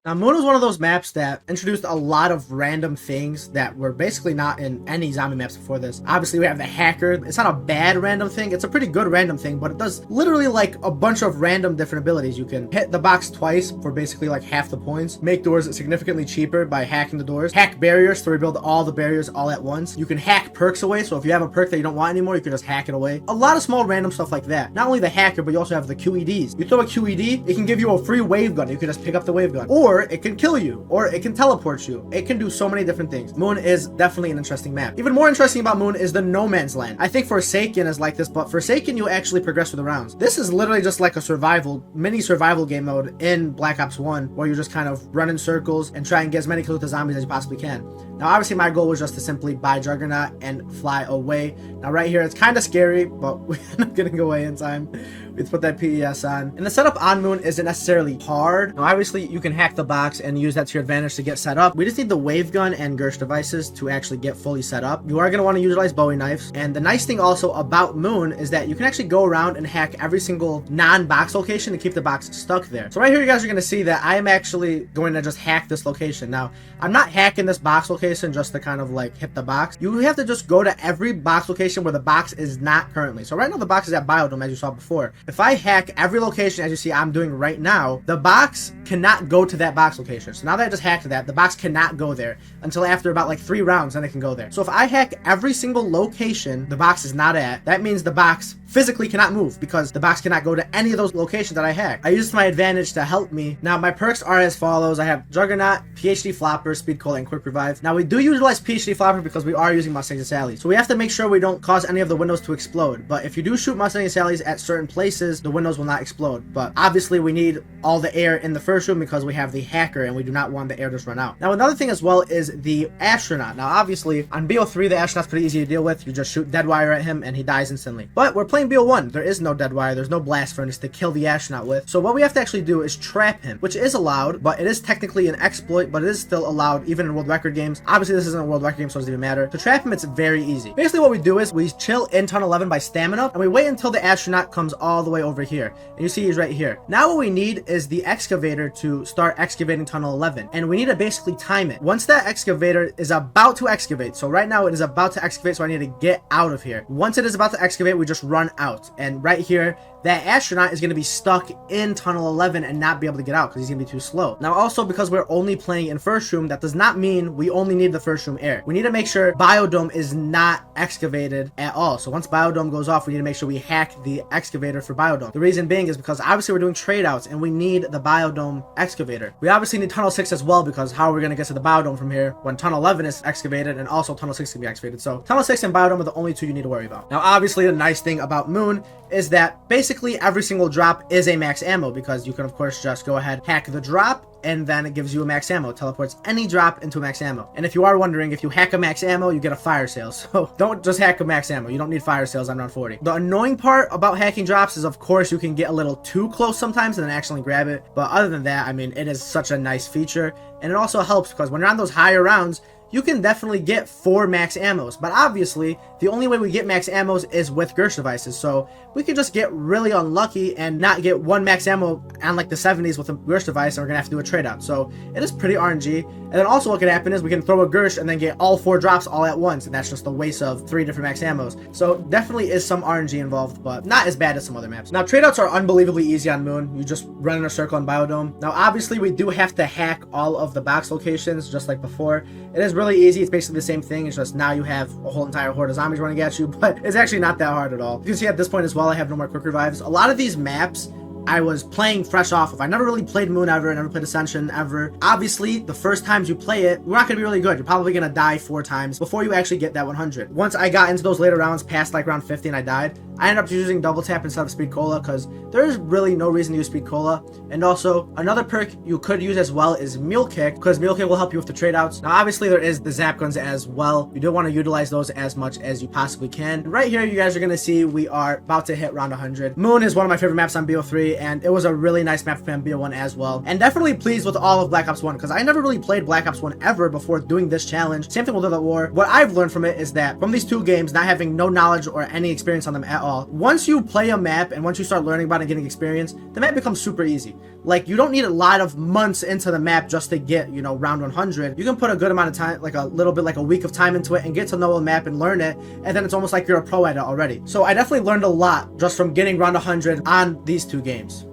Now, Moon was one of those maps that introduced a lot of random things that were basically not in any zombie maps before this. Obviously, we have the hacker. It's not a bad random thing. It's a pretty good random thing, but it does literally like a bunch of random different abilities. You can hit the box twice for basically like half the points. Make doors significantly cheaper by hacking the doors. Hack barriers to rebuild all the barriers all at once. You can hack perks away. So if you have a perk that you don't want anymore, you can just hack it away. A lot of small random stuff like that. Not only the hacker, but you also have the QEDs. You throw a QED, it can give you a free wave gun. You can just pick up the wave gun. Or it can kill you, or it can teleport you. It can do so many different things. Moon is definitely an interesting map. Even more interesting about Moon is the no man's land. I think Forsaken is like this, but Forsaken you actually progress through the rounds. This is literally just like a mini survival game mode in Black Ops 1, where you just kind of run in circles and try and get as many kills with the zombies as you possibly can. Now obviously my goal was just to simply buy Juggernaut and fly away. Now right here it's kind of scary, but we end up getting away in time. Let's put that PES on. And the setup on Moon isn't necessarily hard. Now obviously you can hack the box and use that to your advantage to get set up. We just need the wave gun and Gersh devices to actually get fully set up. You are going to want to utilize Bowie knives. And the nice thing also about Moon is that you can actually go around and hack every single non-box location to keep the box stuck there. So right here you guys are going to see that I am actually going to just hack this location. Now I'm not hacking this box location just to kind of like hit the box. You have to just go to every box location where the box is not currently. So right now the box is at Biodome, as you saw before. If I hack every location, as you see I'm doing right now, the box cannot go to that box location. So now that I just hacked that, the box cannot go there until after about like 3 rounds, then it can go there. So if I hack every single location the box is not at, that means the box physically cannot move because the box cannot go to any of those locations that I hacked. I used to my advantage to help me. Now my perks are as follows. I have Juggernaut, PhD Flopper, Speed Cola, and Quick Revive. Now we do utilize PhD Flopper because we are using Mustangs and Sallies. So we have to make sure we don't cause any of the windows to explode. But if you do shoot Mustangs and Sallies at certain places, the windows will not explode. But obviously we need all the air in the first room because we have the hacker and we do not want the air to just run out. Now another thing as well is the astronaut. Now obviously on BO3 the astronaut's pretty easy to deal with. You just shoot dead wire at him and he dies instantly. But we're playing BO1. There is no dead wire. There's no blast furnace to kill the astronaut with. So what we have to actually do is trap him, which is allowed, but it is technically an exploit, but it is still allowed even in world record games. Obviously this isn't a world record game, so it doesn't even matter. To trap him, it's very easy. Basically what we do is we chill in tunnel 11 by stamina and we wait until the astronaut comes all the way over here. And you see he's right here. Now what we need is the excavator to start excavating tunnel 11, and we need to basically time it. Once that excavator is about to excavate, so right now it is about to excavate, so I need to get out of here. Once it is about to excavate, we just run out, and right here that astronaut is going to be stuck in tunnel 11 and not be able to get out because he's going to be too slow. Now also, because we're only playing in first room, that does not mean we only need the first room air. We need to make sure Biodome is not excavated at all. So once Biodome goes off, we need to make sure we hack the excavator for Biodome. The reason being is because obviously we're doing trade outs and we need the Biodome excavator. We obviously need tunnel 6 as well, because how are we going to get to the Biodome from here when tunnel 11 is excavated and also tunnel 6 can be excavated? So tunnel 6 and Biodome are the only 2 you need to worry about. Now obviously the nice thing about Moon is that basically every single drop is a max ammo, because you can of course just go ahead, hack the drop, and then it gives you a max ammo. It teleports any drop into a max ammo. And if you are wondering, if you hack a max ammo, you get a fire sale. So don't just hack a max ammo. You don't need fire sales on round 40. The annoying part about hacking drops is, of course, you can get a little too close sometimes and then accidentally grab it. But other than that, I mean, it is such a nice feature. And it also helps because when you're on those higher rounds, you can definitely get 4 max ammos, but obviously the only way we get max ammos is with Gersh devices, so we could just get really unlucky and not get 1 max ammo on like the 70s with a Gersh device, and we're gonna have to do a trade out. So it is pretty RNG. And then also what could happen is we can throw a Gersh and then get all 4 drops all at once, and that's just a waste of 3 different max ammos. So definitely is some RNG involved, but not as bad as some other maps. Now trade outs are unbelievably easy on Moon. You just run in a circle on Biodome. Now obviously we do have to hack all of the box locations just like before. It is really easy. It's basically the same thing. It's just now you have a whole entire horde of zombies running at you, but it's actually not that hard at all. You can see at this point as well, I have no more quick revives. A lot of these maps I was playing fresh off of. I never really played Moon ever, I never played Ascension ever. Obviously, the first times you play it, you're not going to be really good. You're probably going to die 4 times before you actually get that 100. Once I got into those later rounds, past like round 50 and I died, I ended up using double tap instead of speed cola because there's really no reason to use speed cola. And also, another perk you could use as well is mule kick, because mule kick will help you with the trade outs. Now obviously there is the zap guns as well. You do want to utilize those as much as you possibly can. Right here you guys are going to see we are about to hit round 100. Moon is one of my favorite maps on BO3, and it was a really nice map for me on BO1 as well. And definitely pleased with all of Black Ops 1 because I never really played Black Ops 1 ever before doing this challenge. Same thing with Desert War. What I've learned from it is that from these 2 games, not having no knowledge or any experience on them at all, once you play a map and once you start learning about it and getting experience, the map becomes super easy. Like, you don't need a lot of months into the map just to get, you know, round 100. You can put a good amount of time, like a little bit, like a week of time into it and get to know the map and learn it, and then it's almost like you're a pro at it already. So I definitely learned a lot just from getting round 100 on these 2 games.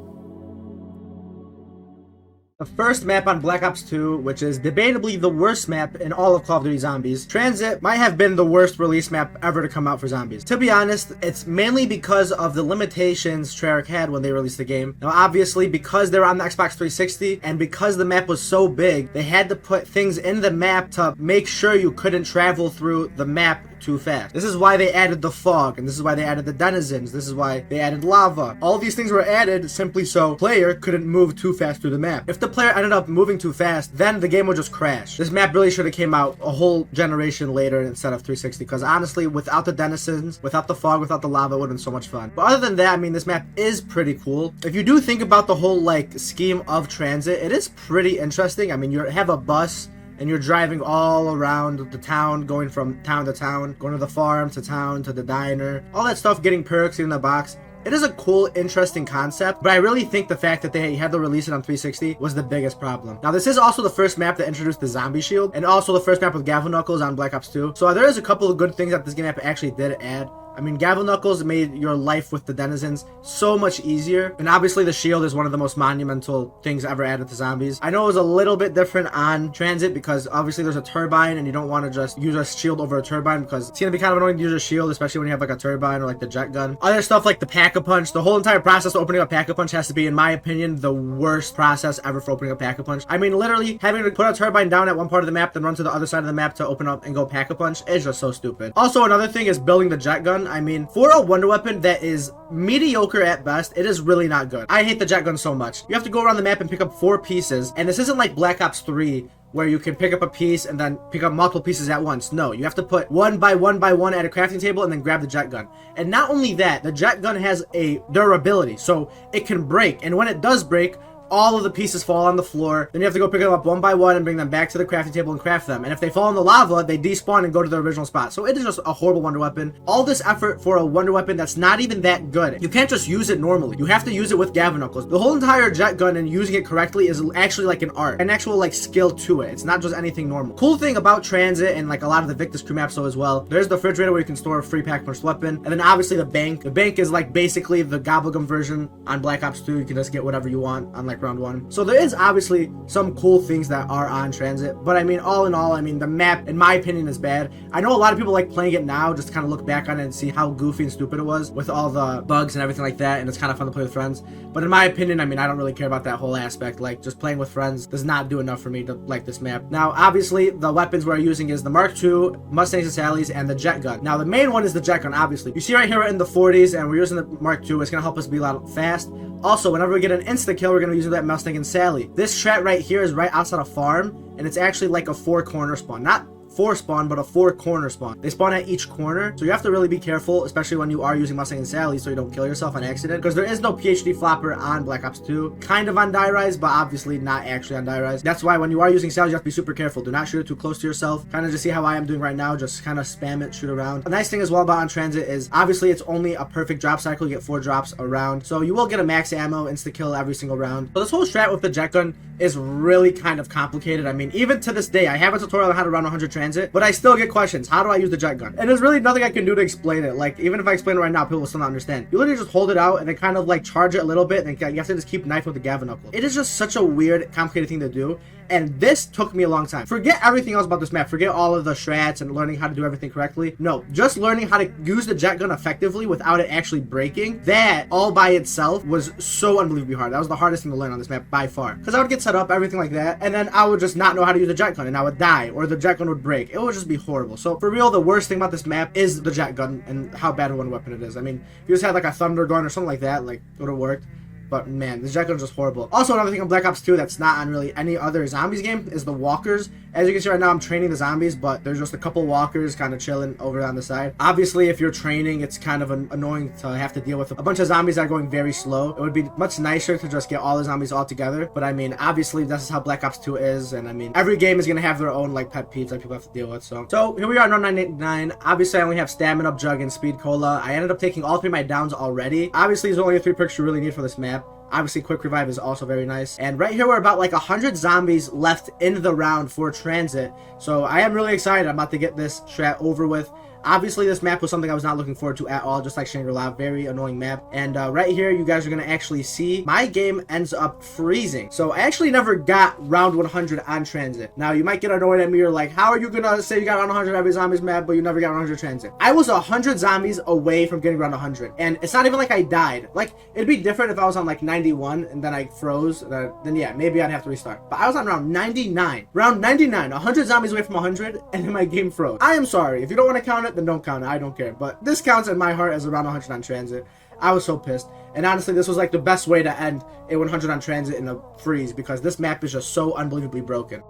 The first map on Black Ops 2, which is debatably the worst map in all of Call of Duty Zombies. Transit might have been the worst release map ever to come out for zombies. To be honest, it's mainly because of the limitations Treyarch had when they released the game. Now obviously, because they were on the Xbox 360 and because the map was so big, they had to put things in the map to make sure you couldn't travel through the map too fast. This is why they added the fog, and this is why they added the denizens, this is why they added lava. All these things were added simply so player couldn't move too fast through the map. If the player ended up moving too fast, then the game would just crash. This map really should have came out a whole generation later instead of 360, because honestly, without the denizens, without the fog, without the lava, it would have been so much fun. But other than that, I mean, this map is pretty cool. If you do think about the whole like scheme of transit, it is pretty interesting. I mean, you have a bus and you're driving all around the town, going from town to town, going to the farm to town to the diner, all that stuff, getting perks in the box. It is a cool, interesting concept, but I really think the fact that they had to release it on 360 was the biggest problem. Now, this is also the first map that introduced the zombie shield, and also the first map with Gavel Knuckles on Black Ops 2. So there is a couple of good things that this game map actually did add. I mean, Gavel Knuckles made your life with the denizens so much easier, and obviously the shield is one of the most monumental things ever added to zombies. I know it was a little bit different on Transit because obviously there's a turbine and you don't want to just use a shield over a turbine because it's going to be kind of annoying to use a shield, especially when you have like a turbine or like the jet gun. Other stuff like the Pack-a-Punch, the whole entire process of opening a Pack-a-Punch has to be, in my opinion, the worst process ever for opening a Pack-a-Punch. I mean, literally having to put a turbine down at one part of the map, then run to the other side of the map to open up and go Pack-a-Punch is just so stupid. Also, another thing is building the jet gun. I mean, for a wonder weapon that is mediocre at best, it is really not good. I hate the jet gun so much. You have to go around the map and pick up 4 pieces, and this isn't like Black Ops 3 where you can pick up a piece and then pick up multiple pieces at once. No, you have to put one by one at a crafting table and then grab the jet gun. And not only that, the jet gun has a durability, so it can break, and when it does break, all of the pieces fall on the floor. Then you have to go pick them up one by one and bring them back to the crafting table and craft them. And if they fall in the lava, they despawn and go to their original spot. So it is just a horrible wonder weapon. All this effort for a wonder weapon that's not even that good. You can't just use it normally. You have to use it with Gavel Knuckles. The whole entire jet gun and using it correctly is actually like an art, an actual like skill to it. It's not just anything normal. Cool thing about Transit and like a lot of the Victus crew maps so as well, there's the refrigerator where you can store a free Pack-a-Punch weapon. And then obviously the bank. The bank is like basically the Gobblegum version on Black Ops 2. You can just get whatever you want on like round 1. So there is obviously some cool things that are on Transit, but I mean, all in all, I mean, the map, in my opinion, is bad. I know a lot of people like playing it now just to kind of look back on it and see how goofy and stupid it was with all the bugs and everything like that, and it's kind of fun to play with friends. But in my opinion, I mean, I don't really care about that whole aspect. Like, just playing with friends does not do enough for me to like this map. Now, obviously, the weapons we're using is the Mark II, Mustangs and Sallies, and the jet gun. Now, the main one is the jet gun, obviously. You see right here we're in the 40s, and we're using the Mark II. It's going to help us be a lot fast. Also, whenever we get an insta kill, we're going to use that Mustang and Sally. This strat right here is right outside a farm, and it's actually like a 4-corner spawn. Not 4 spawn, but a 4-corner spawn. They spawn at each corner, so you have to really be careful, especially when you are using Mustang and Sally, so you don't kill yourself on accident, because there is no PhD flopper on Black Ops 2. Kind of on Die Rise, but obviously not actually on Die Rise. That's why when you are using Sally, you have to be super careful. Do not shoot it too close to yourself. Kind of just see how I am doing right now, just kind of spam it, shoot around. A nice thing as well about on Transit is, obviously it's only a perfect drop cycle. You get 4 drops around, so you will get a max ammo insta-kill every single round. So this whole strat with the jet gun is really kind of complicated. I mean, even to this day, I have a tutorial on how to run 100 Transit, but I still get questions. How do I use the jet gun? And there's really nothing I can do to explain it. Like, even if I explain it right now, people will still not understand. You literally just hold it out and then kind of like charge it a little bit, and then you have to just keep knifing with the Gavin knuckle. It is just such a weird, complicated thing to do, and this took me a long time. Forget everything else about this map. Forget all of the strats and learning how to do everything correctly. No, just learning how to use the jet gun effectively without it actually breaking. That all by itself was so unbelievably hard. That was the hardest thing to learn on this map by far. Because I would get set up, everything like that, and then I would just not know how to use the jet gun, and I would die, or the jet gun would break. It would just be horrible. So for real, the worst thing about this map is the jet gun and how bad of one weapon it is. I mean, if you just had like a thunder gun or something like that, like, it would have worked. But man, the jet gun is just horrible. Also, another thing on Black Ops 2 that's not on really any other zombies game is the walkers. As you can see right now, I'm training the zombies, but there's just a couple walkers kind of chilling over on the side. Obviously, if you're training, it's kind of annoying to have to deal with a bunch of zombies that are going very slow. It would be much nicer to just get all the zombies all together. But I mean, obviously, this is how Black Ops 2 is. And I mean, every game is going to have their own like pet peeves that people have to deal with. So here we are on 989. Obviously, I only have Stamina, Jug, and Speed Cola. I ended up taking all 3 of my downs already. Obviously, there's only 3 perks you really need for this map. Obviously, Quick Revive is also very nice. And right here, we're about like 100 zombies left in the round for Transit. So I am really excited. I'm about to get this strat over with. Obviously, this map was something I was not looking forward to at all, just like Shangri-La. Very annoying map. And right here, you guys are going to actually see my game ends up freezing. So I actually never got round 100 on Transit. Now, you might get annoyed at me. You're like, how are you going to say you got round 100 every zombies map, but you never got 100 Transit? I was 100 zombies away from getting round 100. And it's not even like I died. Like, it'd be different if I was on like 91 and then I froze. Then yeah, maybe I'd have to restart. But I was on round 99. Round 99, 100 zombies away from 100, and then my game froze. I am sorry. If you don't want to count it, then don't count it. I don't care. But this counts in my heart as around 100 on Transit. I was so pissed. And honestly, this was like the best way to end a 100 on Transit in a freeze, because this map is just so unbelievably broken.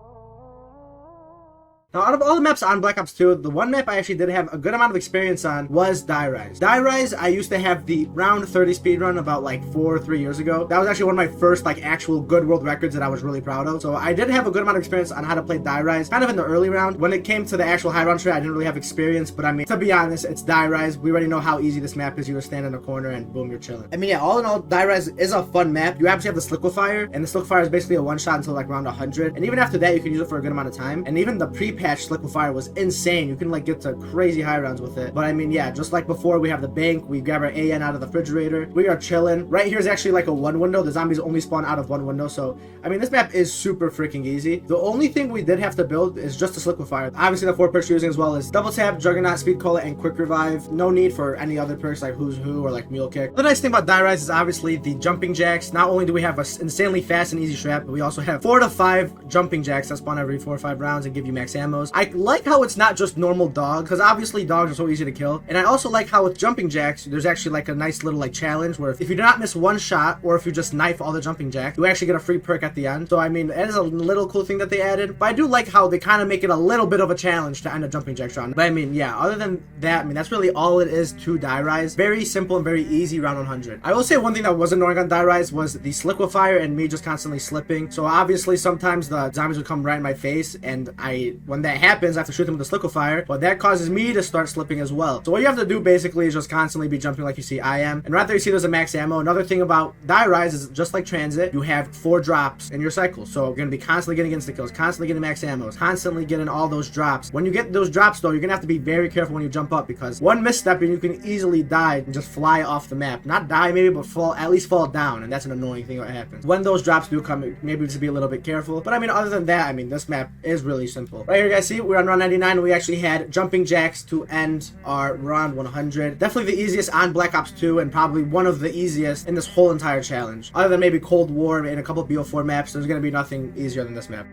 Now, out of all the maps on Black Ops 2, the one map I actually did have a good amount of experience on was Die Rise. Die Rise, I used to have the round 30 speedrun about like 4 or 3 years ago. That was actually one of my first like actual good world records that I was really proud of. So I did have a good amount of experience on how to play Die Rise, kind of in the early round. When it came to the actual high round strat, I didn't really have experience, but I mean, to be honest, it's Die Rise. We already know how easy this map is. You just stand in a corner and boom, you're chilling. I mean, yeah, all in all, Die Rise is a fun map. You actually have the Sliquifier, and the Sliquifier is basically a one-shot until like round 100. And even after that, you can use it for a good amount of time. And even the pre-patch Sliquifier was insane. You can like get to crazy high rounds with it. But I mean, yeah, just like before, we have the bank. We grab our AN out of the refrigerator. We are chilling. Right here is actually like a 1 window. The zombies only spawn out of 1 window. So I mean, this map is super freaking easy. The only thing we did have to build is just a Sliquifier. Obviously, the 4 perks you're using as well as Double Tap, Juggernaut, Speed Cola, and Quick Revive. No need for any other perks like Who's Who or like Mule Kick. The nice thing about Die Rise is obviously the jumping jacks. Not only do we have a insanely fast and easy strat, but we also have 4 to 5 jumping jacks that spawn every 4 or 5 rounds and give you max ammos. I like how it's not just normal dog, because obviously dogs are so easy to kill. And I also like how with jumping jacks, there's actually like a nice little like challenge where if you do not miss 1 shot, or if you just knife all the jumping jacks, you actually get a free perk at the end. So I mean, that is a little cool thing that they added. But I do like how they kind of make it a little bit of a challenge to end a jumping jack round. But I mean, yeah, other than that, I mean, that's really all it is to Die Rise. Very simple and very easy round 100. I will say one thing that was annoying on Die Rise was the Sliquifier and me just constantly slipping. So obviously sometimes the zombies would come right in my face, and when that happens, I have to shoot them with the Sliquifier. But that causes me to start slipping as well. So what you have to do basically is just constantly be jumping like you see I am. And right there you see there's a max ammo. Another thing about Die Rise is just like Transit, you have 4 drops in your cycle. So you're going to be constantly getting insta kills, constantly getting max ammos, constantly getting all those drops. When you get those drops though, you're going to have to be very careful when you jump up, because one misstep and you can easily die and just fly off the map. Not die maybe, but at least fall down. And that's an annoying thing that happens. When those drops do come, maybe just be a little bit careful. But I mean, other than that, I mean, this map is really simple. Right here guys, see, we're on round 99 and we actually had jumping jacks to end our round 100. Definitely the easiest on Black Ops 2 and probably one of the easiest in this whole entire challenge. Other than maybe Cold War and a couple BO4 maps, there's going to be nothing easier than this map.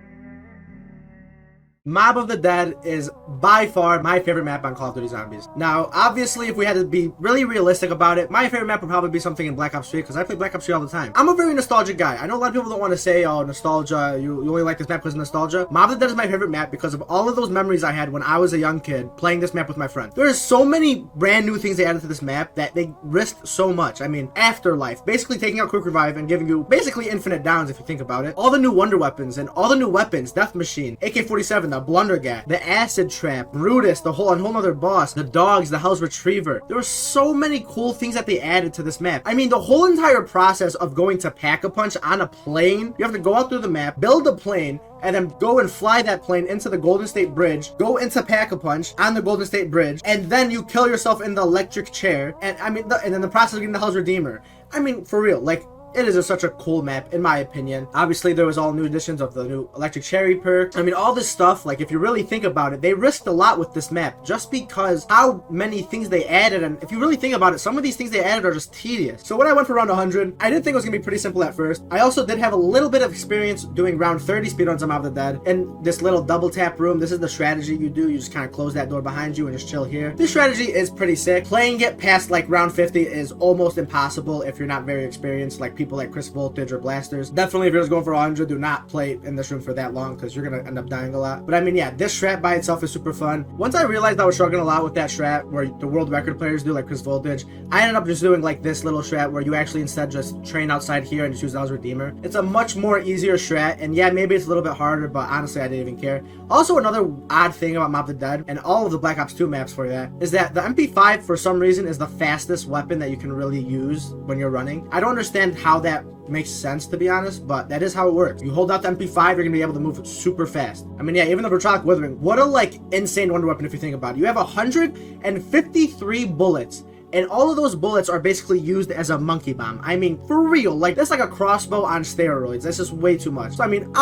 Mob of the Dead is by far my favorite map on Call of Duty Zombies. Now, obviously, if we had to be really realistic about it, my favorite map would probably be something in Black Ops 3 because I play Black Ops 3 all the time. I'm a very nostalgic guy. I know a lot of people don't want to say, oh, nostalgia, you only like this map because of nostalgia. Mob of the Dead is my favorite map because of all of those memories I had when I was a young kid playing this map with my friends. There are so many brand new things they added to this map that they risked so much. I mean, Afterlife, basically taking out Quick Revive and giving you basically infinite downs if you think about it. All the new Wonder Weapons and all the new weapons, Death Machine, AK-47, the Blundergat, the Acid Trap, Brutus, the whole nother boss, the dogs, the Hell's Retriever. There were so many cool things that they added to this map. I mean, the whole entire process of going to Pack-a-Punch on a plane, you have to go out through the map, build a plane, and then go and fly that plane into the Golden State Bridge, go into Pack-a-Punch on the Golden State Bridge, and then you kill yourself in the electric chair, and I mean, and then the process of getting the Hell's Redeemer. I mean, for real, like, it is such a cool map, in my opinion. Obviously, there was all new additions of the new Electric Cherry perk. I mean, all this stuff, like, if you really think about it, they risked a lot with this map just because how many things they added. And if you really think about it, some of these things they added are just tedious. So when I went for round 100, I did think it was going to be pretty simple at first. I also did have a little bit of experience doing round 30 speedruns on Mob of the Dead. In this little double tap room, this is the strategy you do. You just kind of close that door behind you and just chill here. This strategy is pretty sick. Playing it past, like, round 50 is almost impossible if you're not very experienced, like people like Chris Voltage or Blasters. Definitely, if you're just going for 100, do not play in this room for that long because you're going to end up dying a lot. But I mean, yeah, this strat by itself is super fun. Once I realized I was struggling a lot with that strat where the world record players do, like Chris Voltage, I ended up just doing like this little strat where you actually instead just train outside here and just use Hell's Redeemer. It's a much more easier strat, and yeah, maybe it's a little bit harder, but honestly, I didn't even care. Also, another odd thing about Mob of the Dead and all of the Black Ops 2 maps for that is that the MP5 for some reason is the fastest weapon that you can really use when you're running. I don't understand how that makes sense, to be honest, but that is how it works. You hold out the MP5, you're gonna be able to move super fast. I mean, yeah, even the Vitrolic Withering, what a like insane wonder weapon if you think about it. You have 153 bullets, and all of those bullets are basically used as a monkey bomb. I mean, for real, like that's like a crossbow on steroids. That's just way too much. So I mean,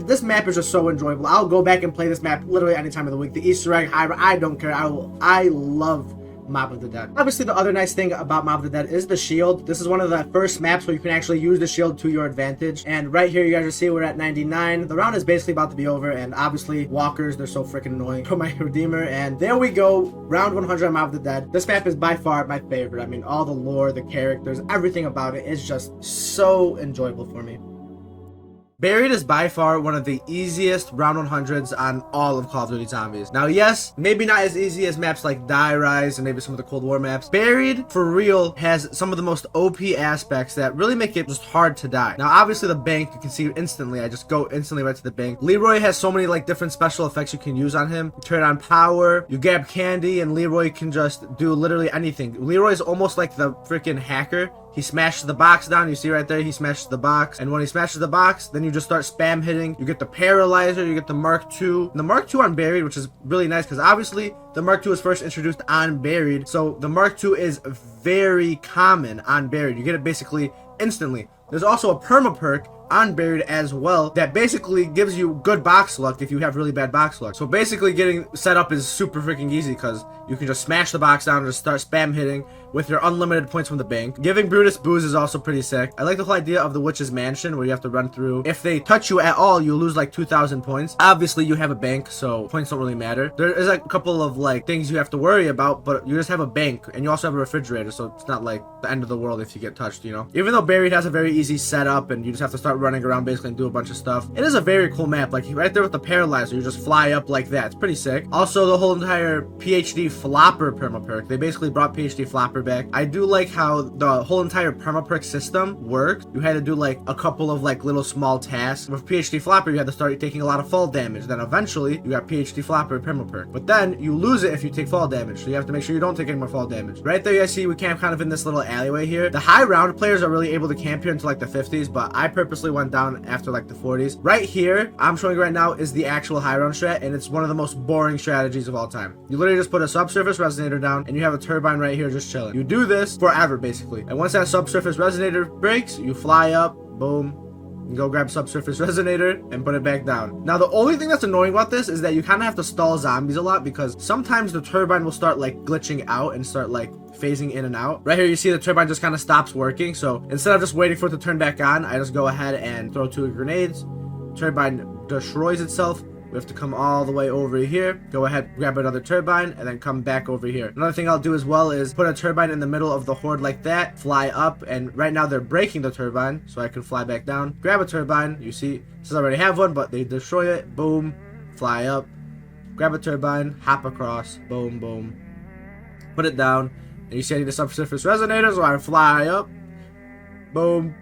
this map is just so enjoyable. I'll go back and play this map literally any time of the week. The Easter egg, I don't care. I love Mob of the Dead. Obviously, the other nice thing about Mob of the Dead is the shield. This is one of the first maps where you can actually use the shield to your advantage. And right here, you guys will see we're at 99. The round is basically about to be over, and obviously, walkers, they're so freaking annoying for my Redeemer. And there we go, round 100 on Mob of the Dead. This map is by far my favorite. I mean, all the lore, the characters, everything about it is just so enjoyable for me. Buried is by far one of the easiest round 100s on all of Call of Duty Zombies. Now, yes, maybe not as easy as maps like Die Rise and maybe some of the Cold War maps. Buried, for real, has some of the most OP aspects that really make it just hard to die. Now, obviously, the bank, you can see instantly. I just go instantly right to the bank. Leroy has so many like different special effects you can use on him. You turn on power, you grab candy, and Leroy can just do literally anything. Leroy is almost like the freaking hacker. He smashes the box down. You see right there, he smashes the box. And when he smashes the box, then you just start spam hitting. You get the Paralyzer, you get the Mark II. And the Mark II on Buried, which is really nice because obviously the Mark II was first introduced on Buried. So the Mark II is very common on Buried. You get it basically instantly. There's also a perma perk on Buried as well that basically gives you good box luck if you have really bad box luck. So basically getting set up is super freaking easy because you can just smash the box down and just start spam hitting with your unlimited points from the bank. Giving Brutus booze is also pretty sick. I like the whole idea of the Witch's Mansion where you have to run through. If they touch you at all, you lose like 2,000 points. Obviously, you have a bank, so points don't really matter. There is like a couple of like things you have to worry about, but you just have a bank and you also have a refrigerator, so it's not like the end of the world if you get touched, you know? Even though Buried has a very easy setup and you just have to start running around basically and do a bunch of stuff, it is a very cool map. Like right there with the Paralyzer, you just fly up like that. It's pretty sick. Also, the whole entire PhD Flopper perma perk. They basically brought PhD Flopper back. I do like how the whole entire perma perk system worked. You had to do like a couple of like little small tasks. With PhD Flopper, you had to start taking a lot of fall damage. Then eventually, you got PhD Flopper perma perk. But then you lose it if you take fall damage. So you have to make sure you don't take any more fall damage. Right there, you guys see we camp kind of in this little alleyway here. The high round players are really able to camp here until like the 50s, but I purposely went down after like the 40s. Right here, I'm showing you right now is the actual high round strat, and it's one of the most boring strategies of all time. You literally just put a subsurface resonator down, and you have a turbine right here just chilling. You do this forever, basically. And once that subsurface resonator breaks, you fly up, boom, and go grab subsurface resonator and put it back down. Now, the only thing that's annoying about this is that you kind of have to stall zombies a lot because sometimes the turbine will start like glitching out and start like phasing in and out. Right here, you see the turbine just kind of stops working. So instead of just waiting for it to turn back on, I just go ahead and throw 2 grenades. Turbine destroys itself. we have to come all the way over here, go ahead, grab another turbine, and then come back over here. Another thing I'll do as well is put a turbine in the middle of the horde like that, fly up, and right now they're breaking the turbine, so I can fly back down, grab a turbine, you see, since I already have one, but they destroy it, boom, fly up, grab a turbine, hop across, boom, boom, put it down, and you see I need a subsurface resonator, so I fly up, boom,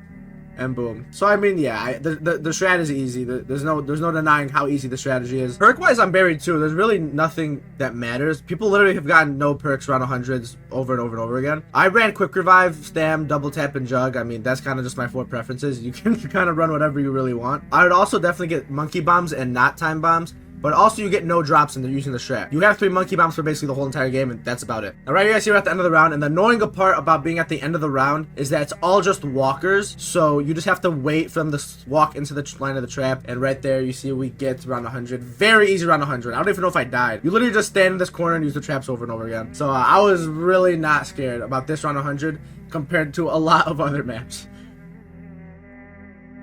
and boom. So I mean, yeah, the strat is easy. There's no denying how easy the strategy is. Perk wise, I'm buried too. There's really nothing that matters. People literally have gotten no perks around 100s over and over and over again. I ran quick revive, stam, double tap, and jug. I mean, that's kind of just my 4 preferences. You can kind of run whatever you really want. I would also definitely get monkey bombs and not time bombs. But also you get no drops in using the strat. You have 3 monkey bombs for basically the whole entire game, and that's about it. Now right here, I see we're at the end of the round, and the annoying part about being at the end of the round is that it's all just walkers, so you just have to wait for them to walk into the line of the trap, and right there, you see we get to round 100. Very easy round 100. I don't even know if I died. You literally just stand in this corner and use the traps over and over again. So I was really not scared about this round 100 compared to a lot of other maps.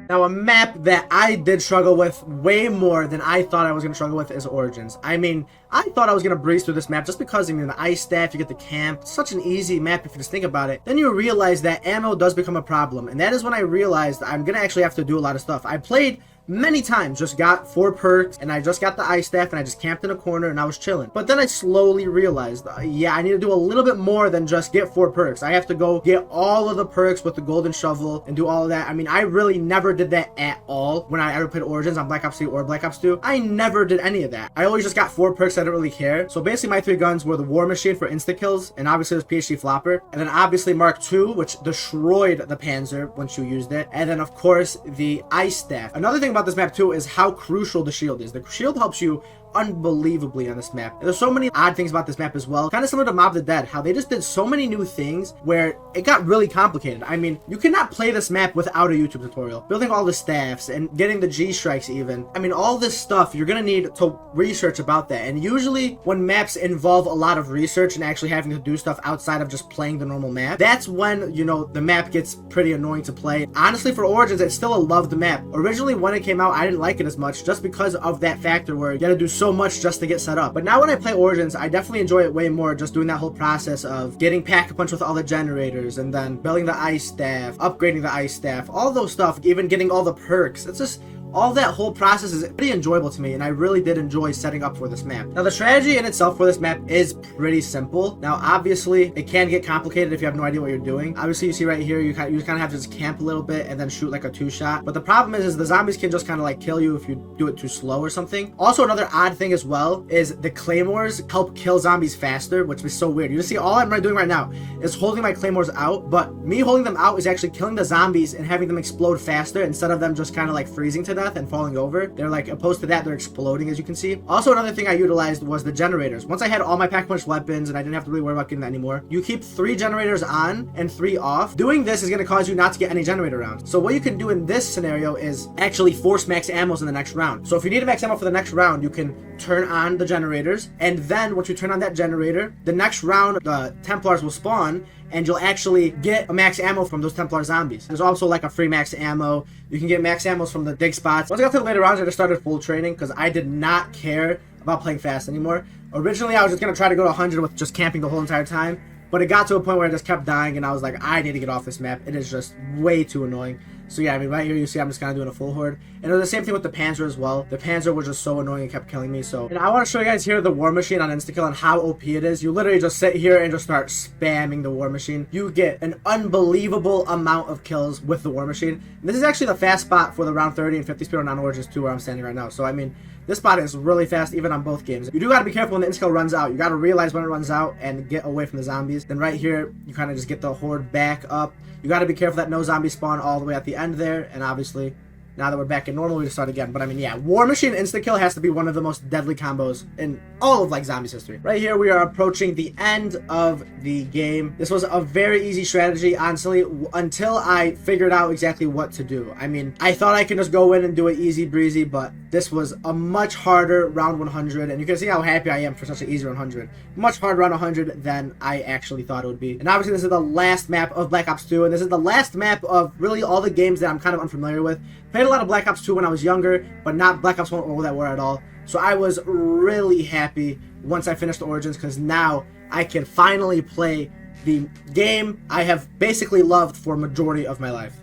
Now, a map that I did struggle with way more than I thought I was going to struggle with is Origins. I mean, I thought I was going to breeze through this map just because, I mean, the ice staff, you get the camp. It's such an easy map if you just think about it. Then you realize that ammo does become a problem. And that is when I realized I'm going to actually have to do a lot of stuff. I played many times, just got 4 perks, and I just got the ice staff, and I just camped in a corner, and I was chilling. But then I slowly realized, yeah, I need to do a little bit more than just get 4 perks. I have to go get all of the perks with the golden shovel and do all of that. I mean, I really never did that at all when I ever played Origins on Black Ops 3 or Black Ops 2. I never did any of that. I always just got 4 perks. I didn't really care. So basically, my 3 guns were the War Machine for insta-kills, and obviously there's PhD Flopper, and then obviously Mark II, which destroyed the Panzer once you used it, and then of course the ice staff. Another thing about this map too is how crucial the shield is. The shield helps you unbelievably on this map. And there's so many odd things about this map as well. Kind of similar to Mob of the Dead, how they just did so many new things where it got really complicated. I mean, you cannot play this map without a YouTube tutorial. Building all the staffs and getting the G strikes even. I mean, all this stuff, you're gonna need to research about that. And usually when maps involve a lot of research and actually having to do stuff outside of just playing the normal map, that's when, you know, the map gets pretty annoying to play. Honestly, for Origins, it's still a loved map. Originally, when it came out, I didn't like it as much just because of that factor where you gotta do so much just to get set up. But now when I play Origins, I definitely enjoy it way more, just doing that whole process of getting pack-a-punch with all the generators and then building the ice staff, upgrading the ice staff, all those stuff, even getting all the perks. It's just all that whole process is pretty enjoyable to me, and I really did enjoy setting up for this map. Now, the strategy in itself for this map is pretty simple. Now, obviously, it can get complicated if you have no idea what you're doing. Obviously, you see right here, you kind of have to just camp a little bit and then shoot like a 2-shot. But the problem is the zombies can just kind of like kill you if you do it too slow or something. Also, another odd thing as well is the claymores help kill zombies faster, which is so weird. You just see all I'm doing right now is holding my claymores out, but me holding them out is actually killing the zombies and having them explode faster instead of them just kind of like freezing to death and falling over. They're like, opposed to that, they're exploding, as you can see. Also, another thing I utilized was the generators. Once I had all my pack-a-punch weapons and I didn't have to really worry about getting that anymore, you keep 3 generators on and 3 off. Doing this is going to cause you not to get any generator rounds. So what you can do in this scenario is actually force max ammos in the next round. So if you need a max ammo for the next round, you can turn on the generators, and then once you turn on that generator, the next round the Templars will spawn, and you'll actually get a max ammo from those Templar zombies. There's also like a free max ammo. You can get max ammos from the dig spots. Once I got to the later rounds, I just started full training because I did not care about playing fast anymore. Originally, I was just going to try to go to 100 with just camping the whole entire time, but it got to a point where I just kept dying, and I was like, I need to get off this map. It is just way too annoying. So yeah, I mean, right here you see I'm just kind of doing a full horde. And it was the same thing with the Panzer as well. The Panzer was just so annoying and kept killing me. So, and I want to show you guys here the War Machine on Instakill and how OP it is. You literally just sit here and just start spamming the War Machine. You get an unbelievable amount of kills with the War Machine. And this is actually the fast spot for the round 30 and 50 speed on Origins 2 where I'm standing right now. So I mean, this spot is really fast even on both games. You do got to be careful when the Instakill runs out. You got to realize when it runs out and get away from the zombies. Then right here, you kind of just get the horde back up. You got to be careful that no zombies spawn all the way at the end there. And obviously, now that we're back in normal, we just start again. But I mean, yeah, War Machine insta-kill has to be one of the most deadly combos in all of like Zombies history. Right here, we are approaching the end of the game. This was a very easy strategy, honestly, until I figured out exactly what to do. I mean, I thought I could just go in and do it easy breezy, but this was a much harder round 100, and you can see how happy I am for such an easy 100. Much harder round 100 than I actually thought it would be. And obviously, this is the last map of Black Ops 2, and this is the last map of really all the games that I'm kind of unfamiliar with. Played played a lot of Black Ops 2 when I was younger, but not Black Ops 1 or World at War at all. So I was really happy once I finished the Origins, because now I can finally play the game I have basically loved for a majority of my life.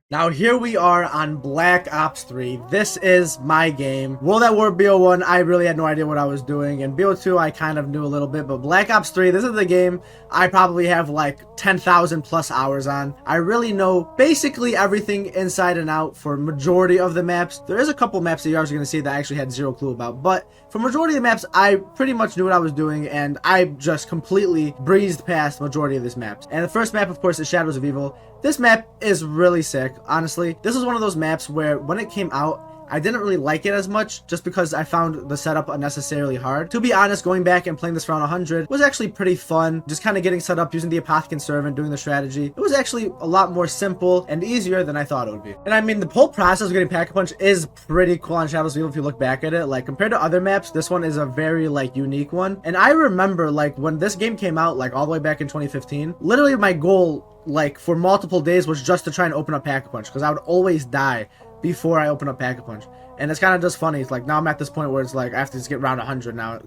Now here we are on Black Ops 3. This is my game. World at War BO1, I really had no idea what I was doing. And BO2, I kind of knew a little bit. But Black Ops 3, this is the game I probably have like 10,000 plus hours on. I really know basically everything inside and out for majority of the maps. There is a couple maps that you guys are going to see that I actually had zero clue about. But for majority of the maps, I pretty much knew what I was doing. And I just completely breezed past majority of these maps. And the first map, of course, is Shadows of Evil. This map is really sick, honestly. This is one of those maps where when it came out, I didn't really like it as much just because I found the setup unnecessarily hard. To be honest, going back and playing this around 100 was actually pretty fun. Just kind of getting set up using the Apothicon Servant, doing the strategy. It was actually a lot more simple and easier than I thought it would be. And I mean, the whole process of getting Pack-a-Punch is pretty cool on Shadows of Evil if you look back at it. Like, compared to other maps, this one is a very, like, unique one. And I remember, like, when this game came out, like, all the way back in 2015, literally my goal, like, for multiple days was just to try and open up Pack-a-Punch, because I would always die before I open up Pack-a-Punch. And it's kind of just funny. It's like, now I'm at this point where it's like, I have to just get round 100 now.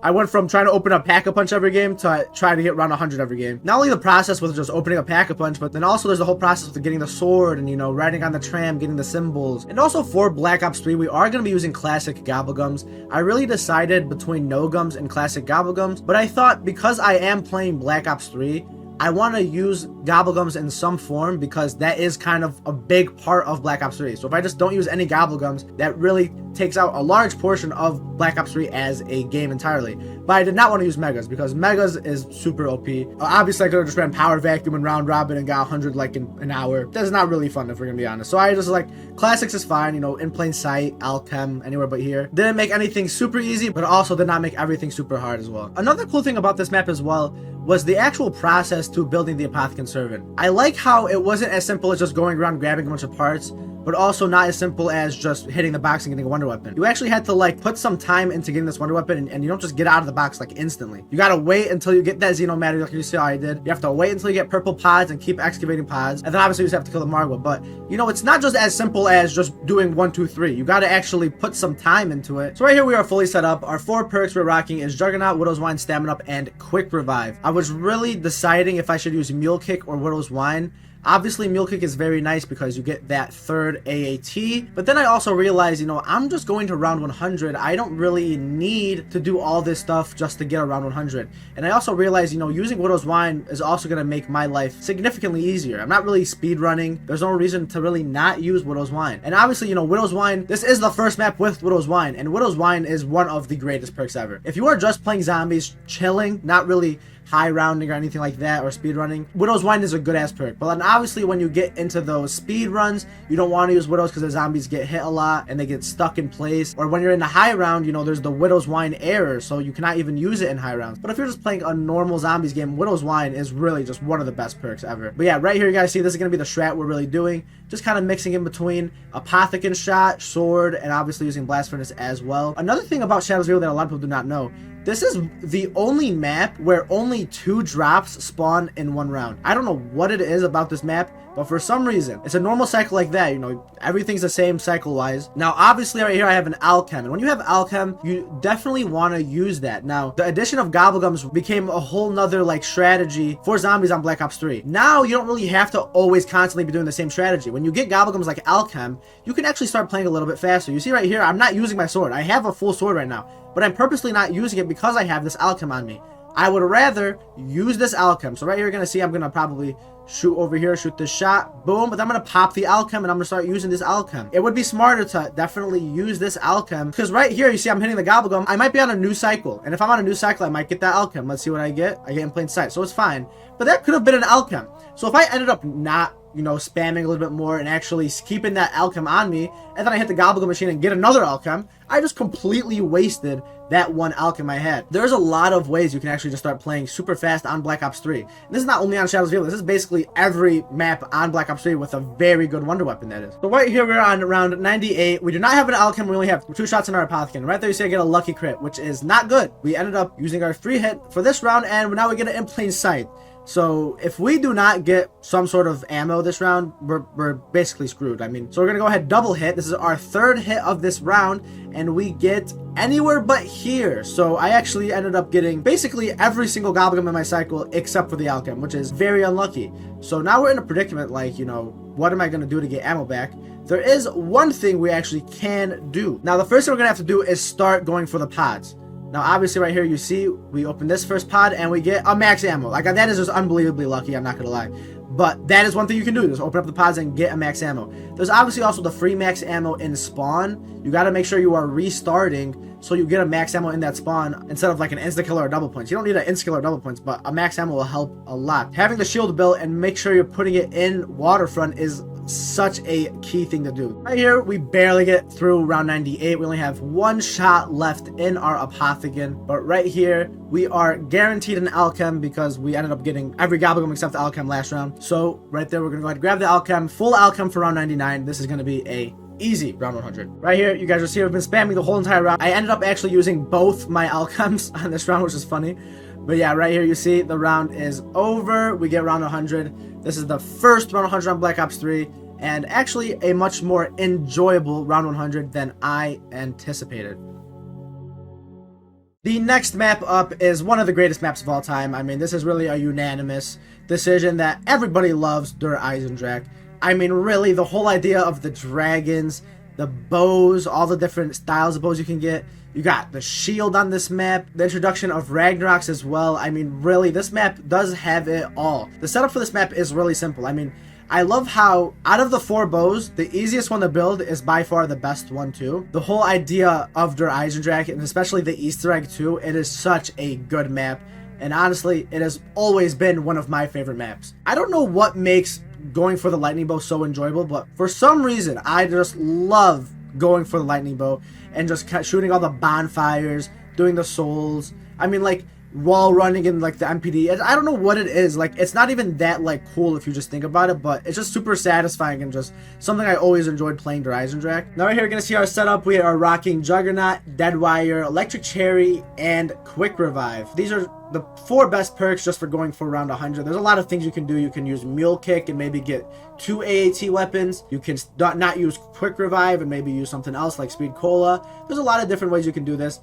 I went from trying to open up Pack-a-Punch every game to trying to get round 100 every game. Not only the process with just opening up Pack-a-Punch, but then also there's the whole process with getting the sword and, you know, riding on the tram, getting the symbols. And also for Black Ops 3, we are going to be using classic Gobblegums. I really decided between No Gums and classic Gobblegums, but I thought because I am playing Black Ops 3, I want to use Gobblegums in some form because that is kind of a big part of Black Ops 3. So if I just don't use any Gobblegums, that really takes out a large portion of Black Ops 3 as a game entirely. But I did not want to use Megas because Megas is super OP. Obviously, I could have just ran Power Vacuum and Round Robin and got 100 like in an hour. That's not really fun if we're going to be honest. So I just like, Classics is fine, you know, In Plain Sight, Alchem, anywhere but here. Didn't make anything super easy, but also did not make everything super hard as well. Another cool thing about this map as well was the actual process to building the Apothicon Servant. I like how it wasn't as simple as just going around grabbing a bunch of parts, but also not as simple as just hitting the box and getting a wonder weapon. You actually had to like put some time into getting this wonder weapon, and you don't just get out of the box like instantly. You gotta wait until you get that Xenomatter like you see how I did. You have to wait until you get purple pods and keep excavating pods, and then obviously you just have to kill the Margwa. But you know, it's not just as simple as just doing 1, 2, 3. You gotta actually put some time into it. So right here we are fully set up. Our 4 perks we're rocking is Juggernaut, Widow's Wine, Stamina Up, and Quick Revive. I was really deciding if I should use Mule Kick or Widow's Wine. Obviously, Mule Kick is very nice because you get that 3rd AAT, but then I also realized, you know, I'm just going to round 100. I don't really need to do all this stuff just to get around 100. And I also realized, you know, using Widow's Wine is also going to make my life significantly easier. I'm not really speed running. There's no reason to really not use Widow's Wine. And obviously, you know, Widow's Wine, this is the first map with Widow's Wine, and Widow's Wine is one of the greatest perks ever. If you are just playing zombies, chilling, not really high rounding or anything like that, or speed running, Widow's Wine is a good ass perk. But then obviously when you get into those speed runs, you don't want to use Widows because the zombies get hit a lot and they get stuck in place. Or when you're in the high round, you know, there's the Widow's Wine error, so you cannot even use it in high rounds. But if you're just playing a normal zombies game, Widow's Wine is really just one of the best perks ever. But yeah, right here you guys see this is going to be the strat we're really doing. Just kind of mixing in between Apothicon Shot, Sword, and obviously using Blast Furnace as well. Another thing about Shadows of Evil that a lot of people do not know, this is the only map where only 2 drops spawn in 1 round. I don't know what it is about this map, but for some reason, it's a normal cycle like that, you know, everything's the same cycle-wise. Now, obviously, right here, I have an Alchem, and when you have Alchem, you definitely want to use that. Now, the addition of Gobblegums became a whole nother, like, strategy for zombies on Black Ops 3. Now, you don't really have to always constantly be doing the same strategy. When you get Gobblegums like Alchem, you can actually start playing a little bit faster. You see right here, I'm not using my sword. I have a full sword right now, but I'm purposely not using it because I have this Alchem on me. I would rather use this Alchem. So right here, you're going to see I'm going to probably shoot over here, shoot this shot, boom, but then I'm going to pop the Alchem and I'm going to start using this Alchem. It would be smarter to definitely use this Alchem because right here, you see I'm hitting the Gobblegum. I might be on a new cycle, and if I'm on a new cycle, I might get that Alchem. Let's see what I get. I get In Plain Sight, so it's fine. But that could have been an Alchem. So if I ended up not, you know, spamming a little bit more and actually keeping that Alchem on me, and then I hit the Gobblegum machine and get another Alchem, I just completely wasted that 1 Alchem I had. There's a lot of ways you can actually just start playing super fast on Black Ops 3. And this is not only on Shadows of Evil, this is basically every map on Black Ops 3 with a very good wonder weapon, that is. So right here we're on round 98. We do not have an Alchem, we only have 2 shots in our Apothicon. Right there you see I get a lucky crit, which is not good. We ended up using our 3 hit for this round, and now we get an In Plain Sight. So if we do not get some sort of ammo this round, we're basically screwed. I mean, so we're gonna go ahead double hit. This is our third hit of this round, and we get anywhere but here. So I actually ended up getting basically every single goblin in my cycle except for the alchem, which is very unlucky. So now we're in a predicament, like, you know, what am I gonna do to get ammo back? There is one thing we actually can do. Now the first thing we're gonna have to do is start going for the pods. Now, obviously, right here, you see, we open this first pod, and we get a max ammo. Like, that is just unbelievably lucky, I'm not going to lie. But that is one thing you can do, just open up the pods and get a max ammo. There's obviously also the free max ammo in spawn. You got to make sure you are restarting, so you get a max ammo in that spawn, instead of like an insta-kill or double points. You don't need an insta-kill or double points, but a max ammo will help a lot. Having the shield built and make sure you're putting it in waterfront is such a key thing to do. Right here, we barely get through round 98. We only have one shot left in our apothecon, but right here we are guaranteed an alchem because we ended up getting every goblin except the alchem last round. So right there, we're gonna go ahead and grab the alchem, full alchem for round 99. This is gonna be a easy round 100. Right here, you guys will see I've been spamming the whole entire round. I ended up actually using both my alchems on this round, which is funny. But yeah, right here you see the round is over. We get round 100. This is the first round 100 on Black Ops 3, and actually a much more enjoyable round 100 than I anticipated. The next map up is one of the greatest maps of all time. I mean, this is really a unanimous decision that everybody loves Der Eisendrache. I mean, really, the whole idea of the dragons, the bows, all the different styles of bows you can get. You got the shield on this map, the introduction of Ragnaroks as well. I mean, really, this map does have it all. The setup for this map is really simple. I mean, I love how, out of the 4 bows, the easiest one to build is by far the best one too. The whole idea of Der Eisendrache, and especially the Easter egg too, it is such a good map. And honestly, it has always been one of my favorite maps. I don't know what makes going for the lightning bow so enjoyable, but for some reason, I just love going for the lightning bow and just shooting all the bonfires, doing the souls. I mean, like, wall running in like the MPD. I don't know what it is. Like, it's not even that like cool if you just think about it, but it's just super satisfying and just something I always enjoyed playing Der Eisendrache. Now right here, you're gonna see our setup. We are rocking Juggernaut, Deadwire, Electric Cherry, and Quick Revive. These are the 4 best perks just for going for around 100. There's a lot of things you can do. You can use Mule Kick and maybe get 2 AAT weapons. You can not use Quick Revive and maybe use something else like Speed Cola. There's a lot of different ways you can do this.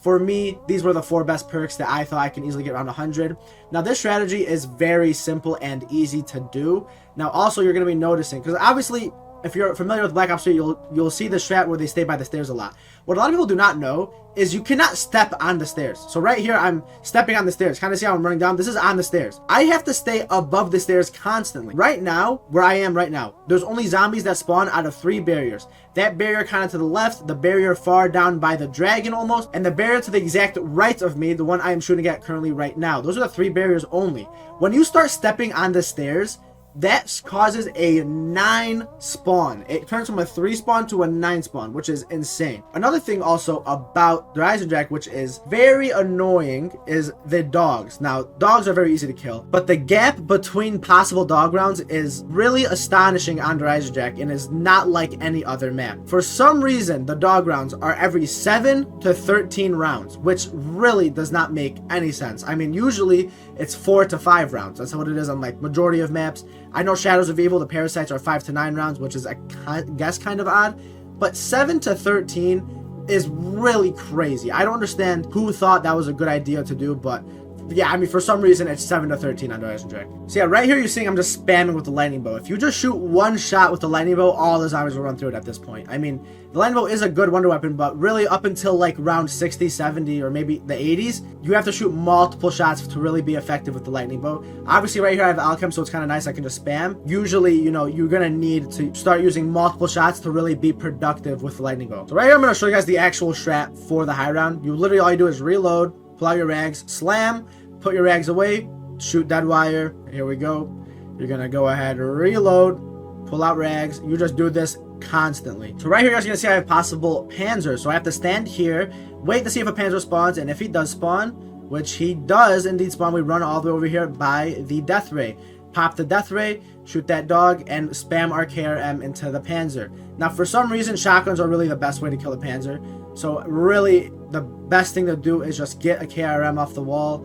For me, these were the 4 best perks that I thought I can easily get around 100. Now, this strategy is very simple and easy to do. Now, also, you're going to be noticing, because obviously, if you're familiar with Black Ops 3, you'll see the strat where they stay by the stairs a lot. What a lot of people do not know is you cannot step on the stairs. So right here, I'm stepping on the stairs. Kind of see how I'm running down? This is on the stairs. I have to stay above the stairs constantly. Right now, where I am right now, there's only zombies that spawn out of 3 barriers. That barrier kind of to the left, the barrier far down by the dragon almost, and the barrier to the exact right of me, the one I am shooting at currently right now. Those are the 3 barriers only. When you start stepping on the stairs, that causes a 9 spawn. It turns from a 3 spawn to a 9 spawn, which is insane. Another thing also about Der Eisendrache, which is very annoying, is the dogs. Now, dogs are very easy to kill, but the gap between possible dog rounds is really astonishing on Der Eisendrache and is not like any other map. For some reason, the dog rounds are every 7 to 13 rounds, which really does not make any sense. I mean, usually it's 4 to 5 rounds. That's what it is on like majority of maps. I know Shadows of Evil, the parasites are 5 to 9 rounds, which is, I guess, kind of odd. But 7 to 13 is really crazy. I don't understand who thought that was a good idea to do, but yeah, I mean, for some reason, it's 7 to 13 on Der Eisendrache. So yeah, right here you're seeing I'm just spamming with the lightning bow. If you just shoot 1 shot with the lightning bow, all the zombies will run through it at this point. I mean, the lightning bow is a good wonder weapon, but really up until like round 60, 70, or maybe the 80s, you have to shoot multiple shots to really be effective with the lightning bow. Obviously, right here I have alchem, so it's kind of nice. I can just spam. Usually, you know, you're gonna need to start using multiple shots to really be productive with the lightning bow. So right here, I'm gonna show you guys the actual strat for the high round. You literally, all you do is reload, pull out your rags, slam, put your rags away, shoot Deadwire. Here we go. You're gonna go ahead, reload, pull out rags. You just do this constantly. So right here, you're gonna see I have possible Panzer. So I have to stand here, wait to see if a Panzer spawns, and if he does spawn, which he does indeed spawn, we run all the way over here by the Death Ray. Pop the Death Ray, shoot that dog, and spam our KRM into the Panzer. Now, for some reason, shotguns are really the best way to kill a Panzer. So really, the best thing to do is just get a KRM off the wall,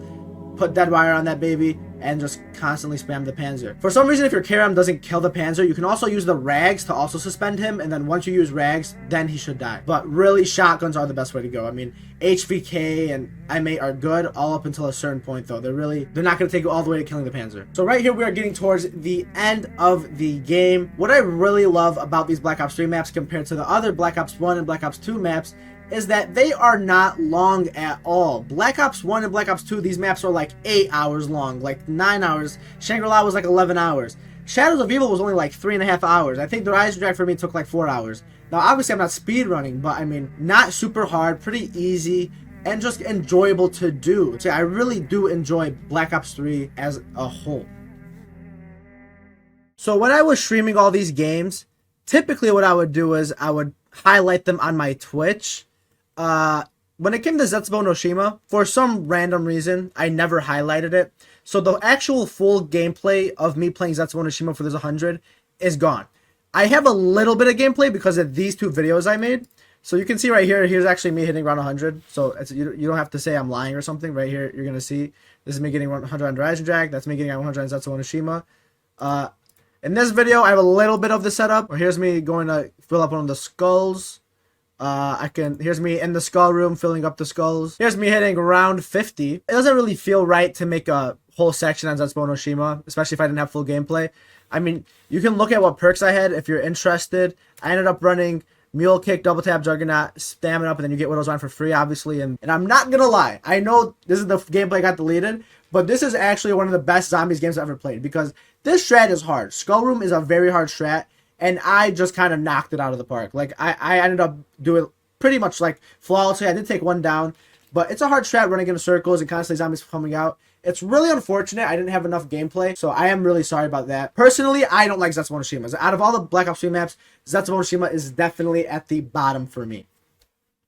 put Deadwire on that baby, and just constantly spam the Panzer. For some reason, if your Karam doesn't kill the Panzer, you can also use the rags to also suspend him, and then once you use rags, then he should die. But really, shotguns are the best way to go. I mean, HVK and M8 are good all up until a certain point, though. They're not going to take you all the way to killing the Panzer. So right here, we are getting towards the end of the game. What I really love about these Black Ops 3 maps compared to the other Black Ops 1 and Black Ops 2 maps is that they are not long at all. Black Ops 1 and Black Ops 2, these maps are like 8 hours long, like 9 hours. Shangri-La was like 11 hours. Shadows of Evil was only like 3.5 hours. I think the Rise Drag for me took like 4 hours. Now, obviously, I'm not speed running, but I mean, not super hard, pretty easy, and just enjoyable to do. So I really do enjoy Black Ops 3 as a whole. So when I was streaming all these games, typically what I would do is I would highlight them on my Twitch. When it came to Zetsubo no Shima, for some random reason, I never highlighted it. So the actual full gameplay of me playing Zetsubo no Shima for this 100 is gone. I have a little bit of gameplay because of these 2 videos I made. So you can see right here, here's actually me hitting round 100. So you don't have to say I'm lying or something. Right here, you're going to see this is me getting 100 on Rise Drag. That's me getting 100 on Zetsubo no Shima. In this video, I have a little bit of the setup. Here's me going to fill up one of the skulls. Here's me in the skull room filling up the skulls. Here's me hitting round 50. It doesn't really feel right to make a whole section on Zetsubo no Shima, especially if I didn't have full gameplay. I mean, you can look at what perks I had if you're interested. I ended up running Mule Kick, Double Tap, Juggernaut, Stamina Up, and then you get Widow's Wine for free, obviously. And I'm not gonna lie, I know this is the gameplay got deleted, but this is actually one of the best zombies games I've ever played because this strat is hard. Skull Room is a very hard strat. And I just kind of knocked it out of the park. Like, I ended up doing pretty much, like, flawlessly. I did take one down. But it's a hard strat running in circles and constantly zombies coming out. It's really unfortunate I didn't have enough gameplay. So I am really sorry about that. Personally, I don't like Zetsubo no Shima. Out of all the Black Ops 3 maps, Zetsubo no Shima is definitely at the bottom for me.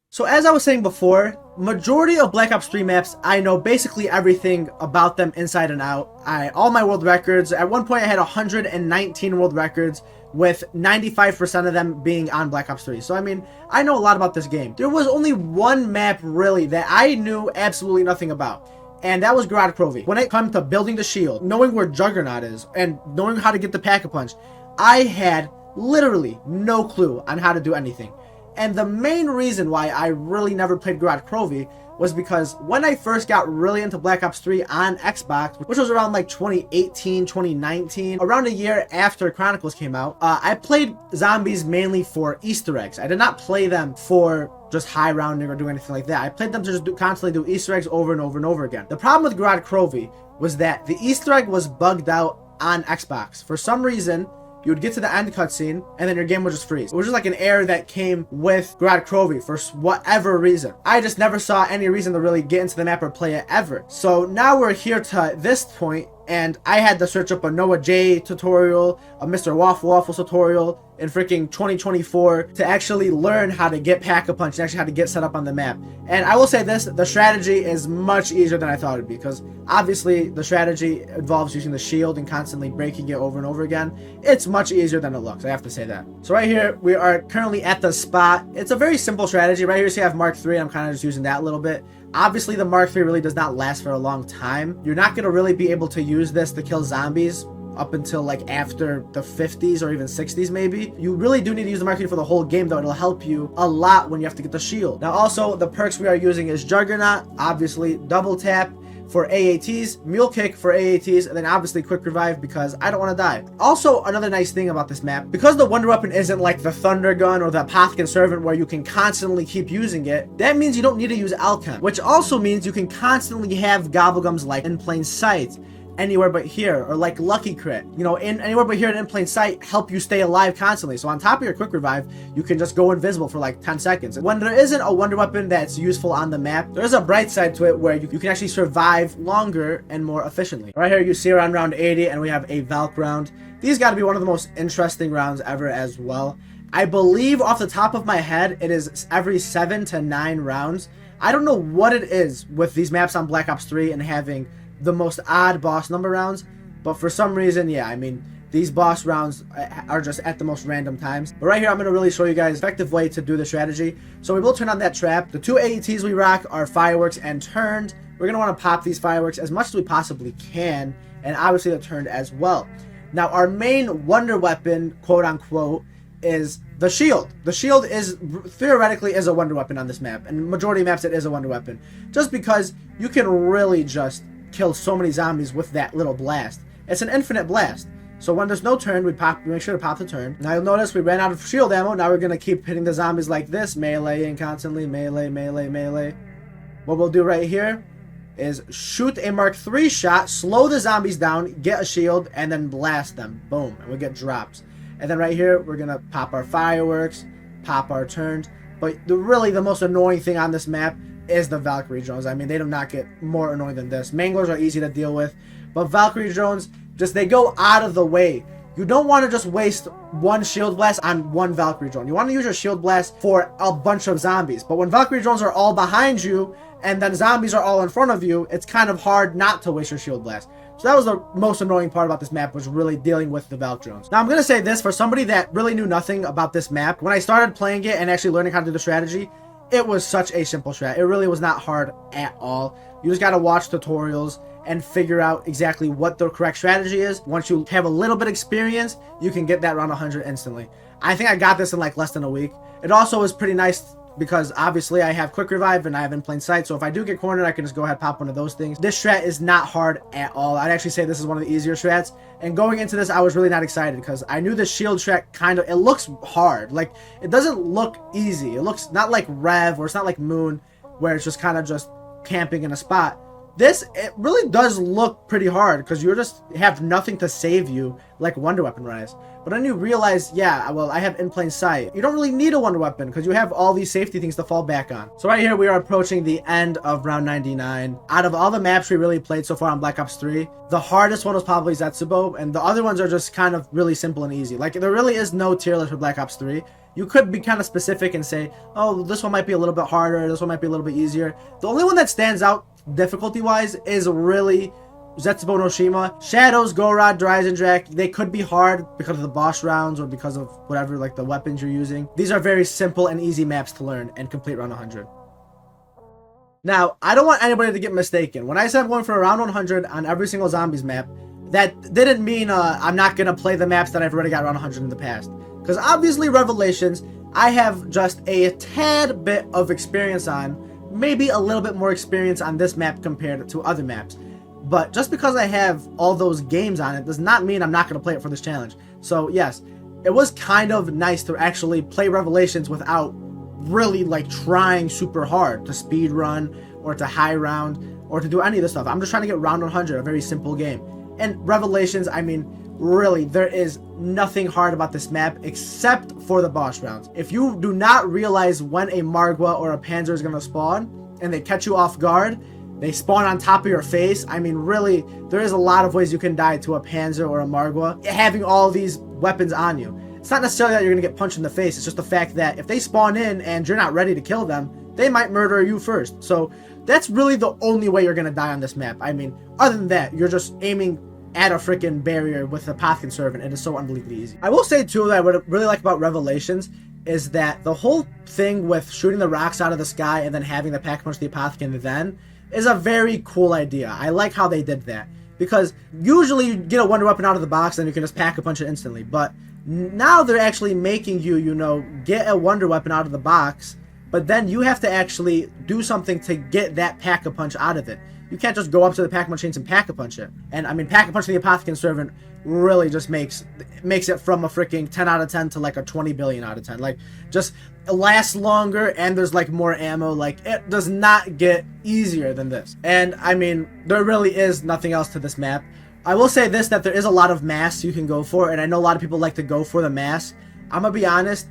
So as I was saying before, majority of Black Ops 3 maps, I know basically everything about them inside and out. All my world records, at one point I had 119 world records, with 95% of them being on Black Ops 3. So, I mean, I know a lot about this game. There was only one map, really, that I knew absolutely nothing about. And that was Grad Krovi. When it comes to building the shield, knowing where Juggernaut is, and knowing how to get the Pack-a-Punch, I had literally no clue on how to do anything. And the main reason why I really never played Grad Krovi was because when I first got really into Black Ops 3 on Xbox, which was around like 2018, 2019, around a year after Chronicles came out, I played zombies mainly for Easter eggs. I did not play them for just high rounding or do anything like that. I played them to just constantly do Easter eggs over and over and over again. The problem with Grad Krovi was that the Easter egg was bugged out on Xbox. For some reason, you would get to the end cutscene, and then your game would just freeze. It was just like an error that came with Grad Krovi for whatever reason. I just never saw any reason to really get into the map or play it ever. So now we're here to this point, and I had to search up a Noah J tutorial, a Mr. Waffle Waffles tutorial in freaking 2024 to actually learn how to get Pack-a-Punch and actually how to get set up on the map. And I will say this, the strategy is much easier than I thought it would be, because obviously the strategy involves using the shield and constantly breaking it over and over again. It's much easier than it looks, I have to say that. So right here, we are currently at the spot. It's a very simple strategy. Right here, see I have Mark III, I'm kind of just using that a little bit. Obviously, the Mark III really does not last for a long time. You're not going to really be able to use this to kill zombies up until like after the 50s or even 60s maybe. You really do need to use the Mark III for the whole game though. It'll help you a lot when you have to get the shield. Now also, the perks we are using is Juggernaut, obviously Double Tap for AATs, Mule Kick for AATs, and then obviously Quick Revive because I don't want to die. Also, another nice thing about this map, because the Wonder Weapon isn't like the Thunder Gun or the Apothicon Servant where you can constantly keep using it, that means you don't need to use Alchem, which also means you can constantly have Gobblegums like in plain sight, anywhere but here, or like Lucky Crit, you know, in anywhere but here and in plain sight help you stay alive constantly. So on top of your Quick Revive, you can just go invisible for like 10 seconds. When there isn't a Wonder Weapon that's useful on the map, there's a bright side to it where you can actually survive longer and more efficiently. Right here you see around round 80 and we have a Valk round. These got to be one of the most interesting rounds ever as well. I believe off the top of my head it is every 7 to 9 rounds. I don't know what it is with these maps on Black Ops 3 and having the most odd boss number rounds, but for some reason, yeah, I mean, these boss rounds are just at the most random times. But right here, I'm going to really show you guys an effective way to do the strategy. So we will turn on that trap. The 2 AETs we rock are Fireworks and Turned. We're going to want to pop these Fireworks as much as we possibly can and obviously the turn as well. Now, our main wonder weapon, quote unquote, is the shield. The shield is theoretically is a wonder weapon on this map, and majority of maps it is a wonder weapon, just because you can really just kill so many zombies with that little blast. It's an infinite blast. So when there's no turn, we make sure to pop the turn. Now you'll notice we ran out of shield ammo. Now we're gonna keep hitting the zombies like this, meleeing constantly, melee, melee, melee. What we'll do right here is shoot a Mark III shot, slow the zombies down, get a shield, and then blast them. Boom, and we get drops. And then right here, we're gonna pop our fireworks, pop our turns. But really the most annoying thing on this map is the Valkyrie drones. I mean, they do not get more annoying than this. Manglers are easy to deal with, but Valkyrie drones, they go out of the way. You don't want to just waste one shield blast on one Valkyrie drone. You want to use your shield blast for a bunch of zombies. But when Valkyrie drones are all behind you, and then zombies are all in front of you, it's kind of hard not to waste your shield blast. So that was the most annoying part about this map, was really dealing with the Valk drones. Now I'm going to say this, for somebody that really knew nothing about this map, when I started playing it and actually learning how to do the strategy, it was such a simple strat. It really was not hard at all. You just got to watch tutorials and figure out exactly what the correct strategy is. Once you have a little bit of experience, you can get that round 100 instantly. I think I got this in like less than a week. It also was pretty nice because obviously I have quick revive and I have in plain sight, so if I do get cornered, I can just go ahead and pop one of those things. This strat is not hard at all. I'd actually say this is one of the easier strats, and going into this I was really not excited because I knew the shield strat it looks hard. Like, it doesn't look easy. It looks not like Rev, or it's not like Moon, where it's just kind of just camping in a spot. This, it really does look pretty hard because you just have nothing to save you like Wonder Weapon Rise. But then you realize, yeah, well, I have in plain sight. You don't really need a Wonder Weapon because you have all these safety things to fall back on. So right here, we are approaching the end of round 99. Out of all the maps we really played so far on Black Ops 3, the hardest one was probably Zetsubo, and the other ones are just kind of really simple and easy. Like, there really is no tier list for Black Ops 3. You could be kind of specific and say, oh, this one might be a little bit harder, this one might be a little bit easier. The only one that stands out difficulty-wise is really Zetsubo no Shima. Shadows, Gorod, Dreisendrach, they could be hard because of the boss rounds or because of whatever, like the weapons you're using. These are very simple and easy maps to learn and complete round 100. Now, I don't want anybody to get mistaken. When I said I'm going for a round 100 on every single zombies map, that didn't mean I'm not going to play the maps that I've already got round 100 in the past. Because obviously Revelations, I have just a tad bit of experience on, maybe a little bit more experience on this map compared to other maps. But just because I have all those games on it does not mean I'm not going to play it for this challenge. So yes, it was kind of nice to actually play Revelations without really like trying super hard to speed run or to high round or to do any of this stuff. I'm just trying to get round 100, a very simple game. And Revelations, I mean, really, there is nothing hard about this map except for the boss rounds. If you do not realize when a Margwa or a Panzer is going to spawn and they catch you off guard, they spawn on top of your face. I mean, really, there is a lot of ways you can die to a Panzer or a Margwa having all these weapons on you. It's not necessarily that you're going to get punched in the face. It's just the fact that if they spawn in and you're not ready to kill them, they might murder you first. So that's really the only way you're going to die on this map. I mean, other than that, you're just aiming at a freaking barrier with a Pathkin Servant. It is so unbelievably easy. I will say too that what I really like about Revelations is that the whole thing with shooting the rocks out of the sky and then having the pack punch the Apothicon then is a very cool idea. I like how they did that, because usually you get a wonder weapon out of the box and you can just pack a punch it instantly, but now they're actually making you, you know, get a wonder weapon out of the box, but then you have to actually do something to get that pack a punch out of it. You can't just go up to the Pack-a-Punch and pack-a-punch it. And I mean, pack-a-punch the Apothicon Servant really just makes it from a freaking 10 out of 10 to like a 20 billion out of 10. Like, just it lasts longer and there's like more ammo. Like, it does not get easier than this. And I mean, there really is nothing else to this map. I will say this, that there is a lot of masks you can go for, and I know a lot of people like to go for the mask. I'm gonna be honest,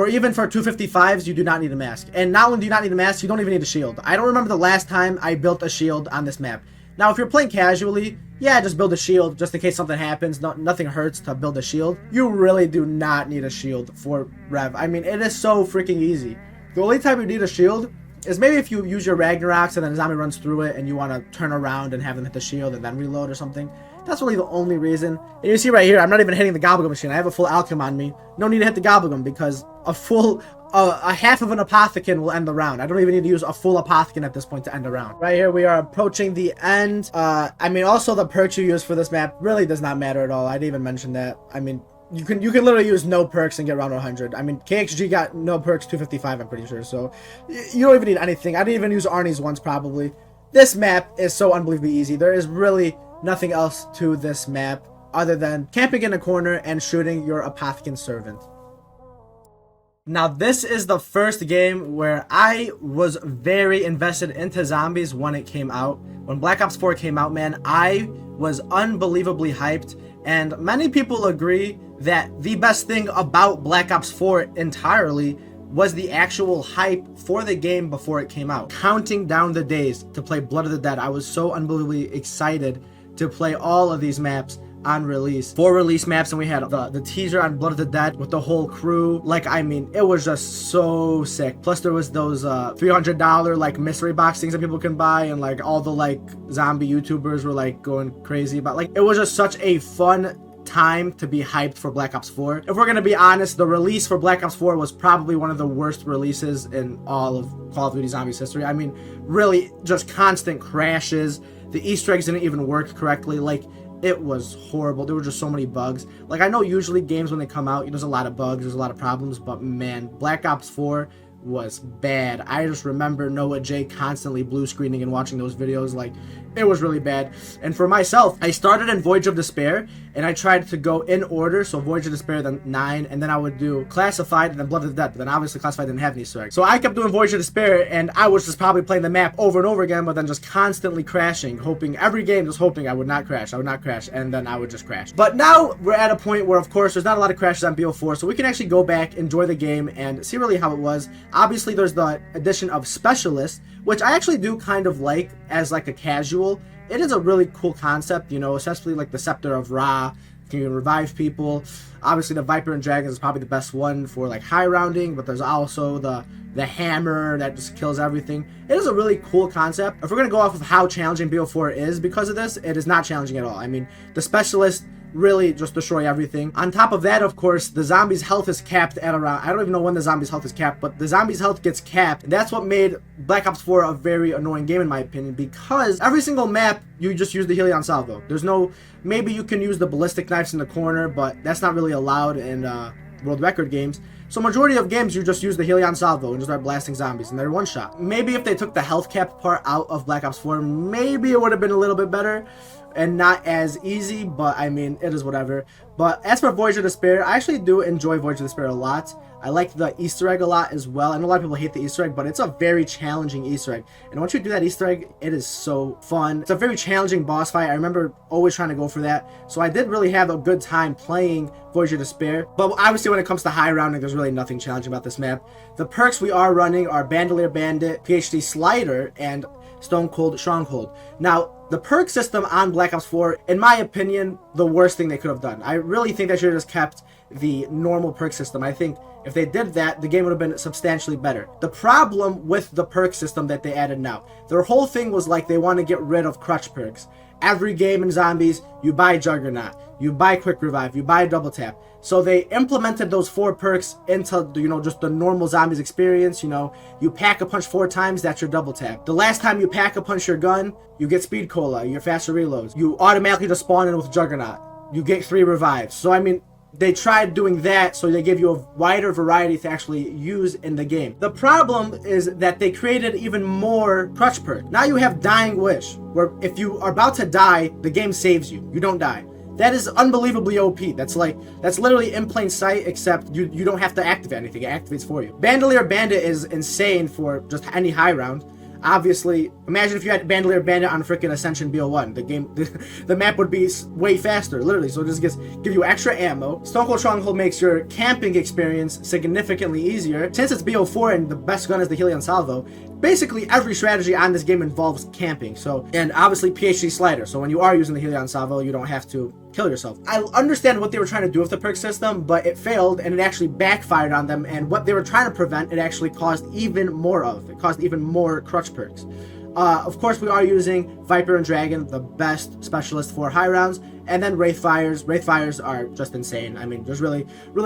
even for 255s, you do not need a mask. And not only do you not need a mask, you don't even need a shield. I don't remember the last time I built a shield on this map. Now, if you're playing casually, yeah, just build a shield just in case something happens. Nothing hurts to build a shield. You really do not need a shield for Rev. I mean, it is so freaking easy. The only time you need a shield is maybe if you use your Ragnaroks and then a zombie runs through it and you want to turn around and have them hit the shield and then reload or something. That's really the only reason. And you see right here, I'm not even hitting the Gobblegum machine. I have a full Alchem on me. No need to hit the Gobblegum because a half of an Apothecant will end the round. I don't even need to use a full Apothecant at this point to end the round. Right here, we are approaching the end. I mean, also the perks you use for this map really does not matter at all. I didn't even mention that. I mean, you can literally use no perks and get around 100. I mean, KXG got no perks 255, I'm pretty sure. So you don't even need anything. I didn't even use Arnie's once probably. This map is so unbelievably easy. There is really nothing else to this map other than camping in a corner and shooting your Apothecant Servant. Now, this is the first game where I was very invested into zombies when it came out. When Black Ops 4 came out, man, I was unbelievably hyped. And many people agree that the best thing about Black Ops 4 entirely was the actual hype for the game before it came out. Counting down the days to play Blood of the Dead, I was so unbelievably excited to play all of these maps on release. 4 release maps, and we had the teaser on Blood of the Dead with the whole crew. Like, I mean, it was just so sick. Plus there was those $300 like mystery box things that people can buy, and like all the like zombie YouTubers were like going crazy about. Like, it was just such a fun time to be hyped for Black Ops 4. If we're gonna be honest, the release for Black Ops 4 was probably one of the worst releases in all of Call of Duty Zombies history. I mean, really just constant crashes. The Easter eggs didn't even work correctly. Like, it was horrible. There were just so many bugs. Like, I know usually games when they come out, there's a lot of bugs, there's a lot of problems, but man, Black Ops 4 was bad. I just remember Noah J constantly blue screening and watching those videos. Like, it was really bad. And for myself, I started in Voyage of Despair, and I tried to go in order. So Voyage of Despair, then 9, and then I would do Classified, and then Blood of the Dead. But then obviously Classified didn't have any Easter eggs. So I kept doing Voyage of Despair, and I was just probably playing the map over and over again, but then just constantly crashing, hoping every game, just hoping I would not crash, and then I would just crash. But now we're at a point where, of course, there's not a lot of crashes on BO4, so we can actually go back, enjoy the game, and see really how it was. Obviously, there's the addition of Specialist, which I actually do kind of like as like a casual. It is a really cool concept, you know, especially like the Scepter of Ra. You can revive people. Obviously, the Viper and Dragons is probably the best one for like high rounding, but there's also the hammer that just kills everything. It is a really cool concept. If we're going to go off of how challenging BO4 is because of this, it is not challenging at all. I mean, the Specialist really just destroy everything. On top of that, of course, the zombies' health is capped at around, I don't even know when the zombies' health is capped, but the zombies' health gets capped. And that's what made Black Ops 4 a very annoying game in my opinion, because every single map, you just use the Helion Salvo. There's no, maybe you can use the ballistic knives in the corner, but that's not really allowed in world record games. So majority of games, you just use the Helion Salvo and just start blasting zombies, and they're one shot. Maybe if they took the health cap part out of Black Ops 4, maybe it would have been a little bit better and not as easy, but I mean, it is whatever. But as for Voyage of Despair, I actually do enjoy Voyage of Despair a lot. I like the Easter egg a lot as well. I know a lot of people hate the Easter egg, but it's a very challenging Easter egg. And once you do that Easter egg, it is so fun. It's a very challenging boss fight. I remember always trying to go for that. So I did really have a good time playing Voyage of Despair. But obviously when it comes to high rounding, there's really nothing challenging about this map. The perks we are running are Bandolier Bandit, PhD Slider, and Stone Cold Stronghold. Now, the perk system on Black Ops 4, in my opinion, the worst thing they could have done. I really think they should have just kept the normal perk system. I think if they did that, the game would have been substantially better. The problem with the perk system that they added now, their whole thing was like they want to get rid of crutch perks. Every game in Zombies, you buy Juggernaut, you buy Quick Revive, you buy Double Tap. So they implemented those 4 perks into, you know, just the normal Zombies experience. You know, you pack a punch 4 times, that's your Double Tap. The last time you pack a punch your gun, you get Speed Cola, your faster reloads. You automatically just spawn in with Juggernaut. You get 3 revives. So I mean, they tried doing that, so they give you a wider variety to actually use in the game. The problem is that they created even more crutch perk. Now you have Dying Wish, where if you are about to die, the game saves you. You don't die. That is unbelievably OP. That's literally in plain sight, except you don't have to activate anything. It activates for you. Bandolier Bandit is insane for just any high round. Obviously, imagine if you had Bandolier Bandit on freaking Ascension BO1. The game, the map would be way faster, literally. So it just give you extra ammo. Stone Cold Stronghold makes your camping experience significantly easier. Since it's BO4 and the best gun is the Helion Salvo, basically every strategy on this game involves camping. So, and obviously PhD Slider. So when you are using the Helion Salvo, you don't have to kill yourself. I understand what they were trying to do with the perk system, but it failed and it actually backfired on them, and what they were trying to prevent, it actually caused even more of. It caused even more crutch perks. Of course, we are using Viper and Dragon, the best specialist for high rounds, and then Wraithfires. Wraithfires are just insane. I mean, there's really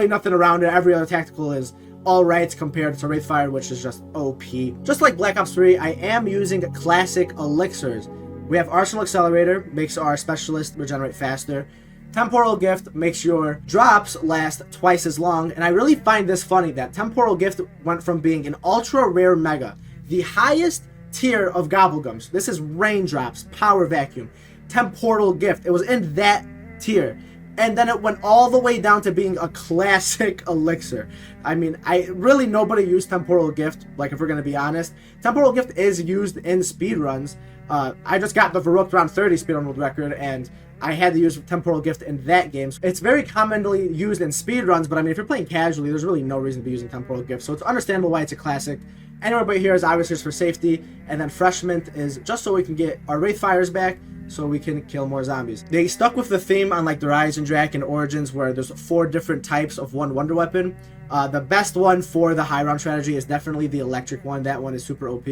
nothing around it. Every other tactical is all right compared to Wraithfire, which is just OP. Just like Black Ops 3, I am using classic elixirs. We have Arsenal Accelerator, makes our specialist regenerate faster. Temporal Gift makes your drops last twice as long, and I really find this funny that Temporal Gift went from being an ultra rare mega, the highest tier of Gobblegums. This is Raindrops, Power Vacuum, Temporal Gift. It was in that tier. And then it went all the way down to being a classic elixir. I mean, nobody used Temporal Gift, like if we're going to be honest. Temporal Gift is used in speedruns. I just got the Varrocked Round 30 speedrun world record, and I had to use Temporal Gift in that game. So it's very commonly used in speedruns, but I mean, if you're playing casually, there's really no reason to be using Temporal Gift. So it's understandable why it's a classic. Anywhere but here is obviously just for safety, and then Fresh Mint is just so we can get our Wraithfires back, so we can kill more zombies. They stuck with the theme on like the Rise and Drac and Origins, where there's 4 different types of one wonder weapon. The best one for the high round strategy is definitely the electric one. That one is super OP.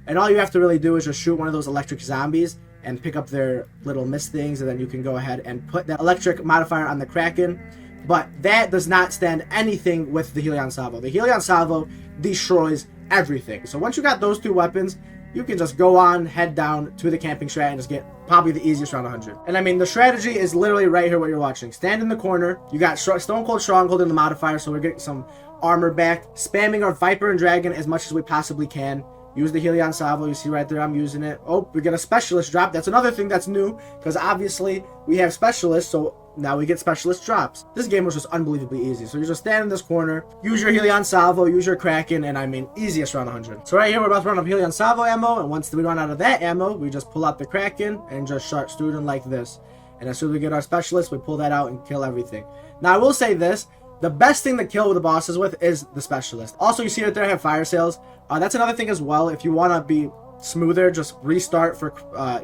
And all you have to really do is just shoot one of those electric zombies and pick up their little mist things, and then you can go ahead and put that electric modifier on the Kraken. But that does not stand anything with the Helion Salvo. The Helion Salvo destroys everything. So once you got those 2 weapons, you can just go on, head down to the camping strat, and just get probably the easiest round 100. And I mean, the strategy is literally right here what you're watching. Stand in the corner. You got Stone Cold Stronghold in the modifier, so we're getting some armor back. Spamming our Viper and Dragon as much as we possibly can. Use the Helion Salvo. You see right there, I'm using it. Oh, we get a Specialist drop. That's another thing that's new, because obviously we have Specialists, so now we get Specialist drops. This game was just unbelievably easy. So you just stand in this corner, use your Helion Salvo, use your Kraken, and I mean, easiest round 100. So right here, we're about to run up Helion Salvo ammo, and once we run out of that ammo, we just pull out the Kraken and just start shooting like this. And as soon as we get our Specialist, we pull that out and kill everything. Now, I will say this. The best thing to kill the bosses with is the Specialist. Also, you see right there, I have fire sales. That's another thing as well. If you want to be smoother, just restart for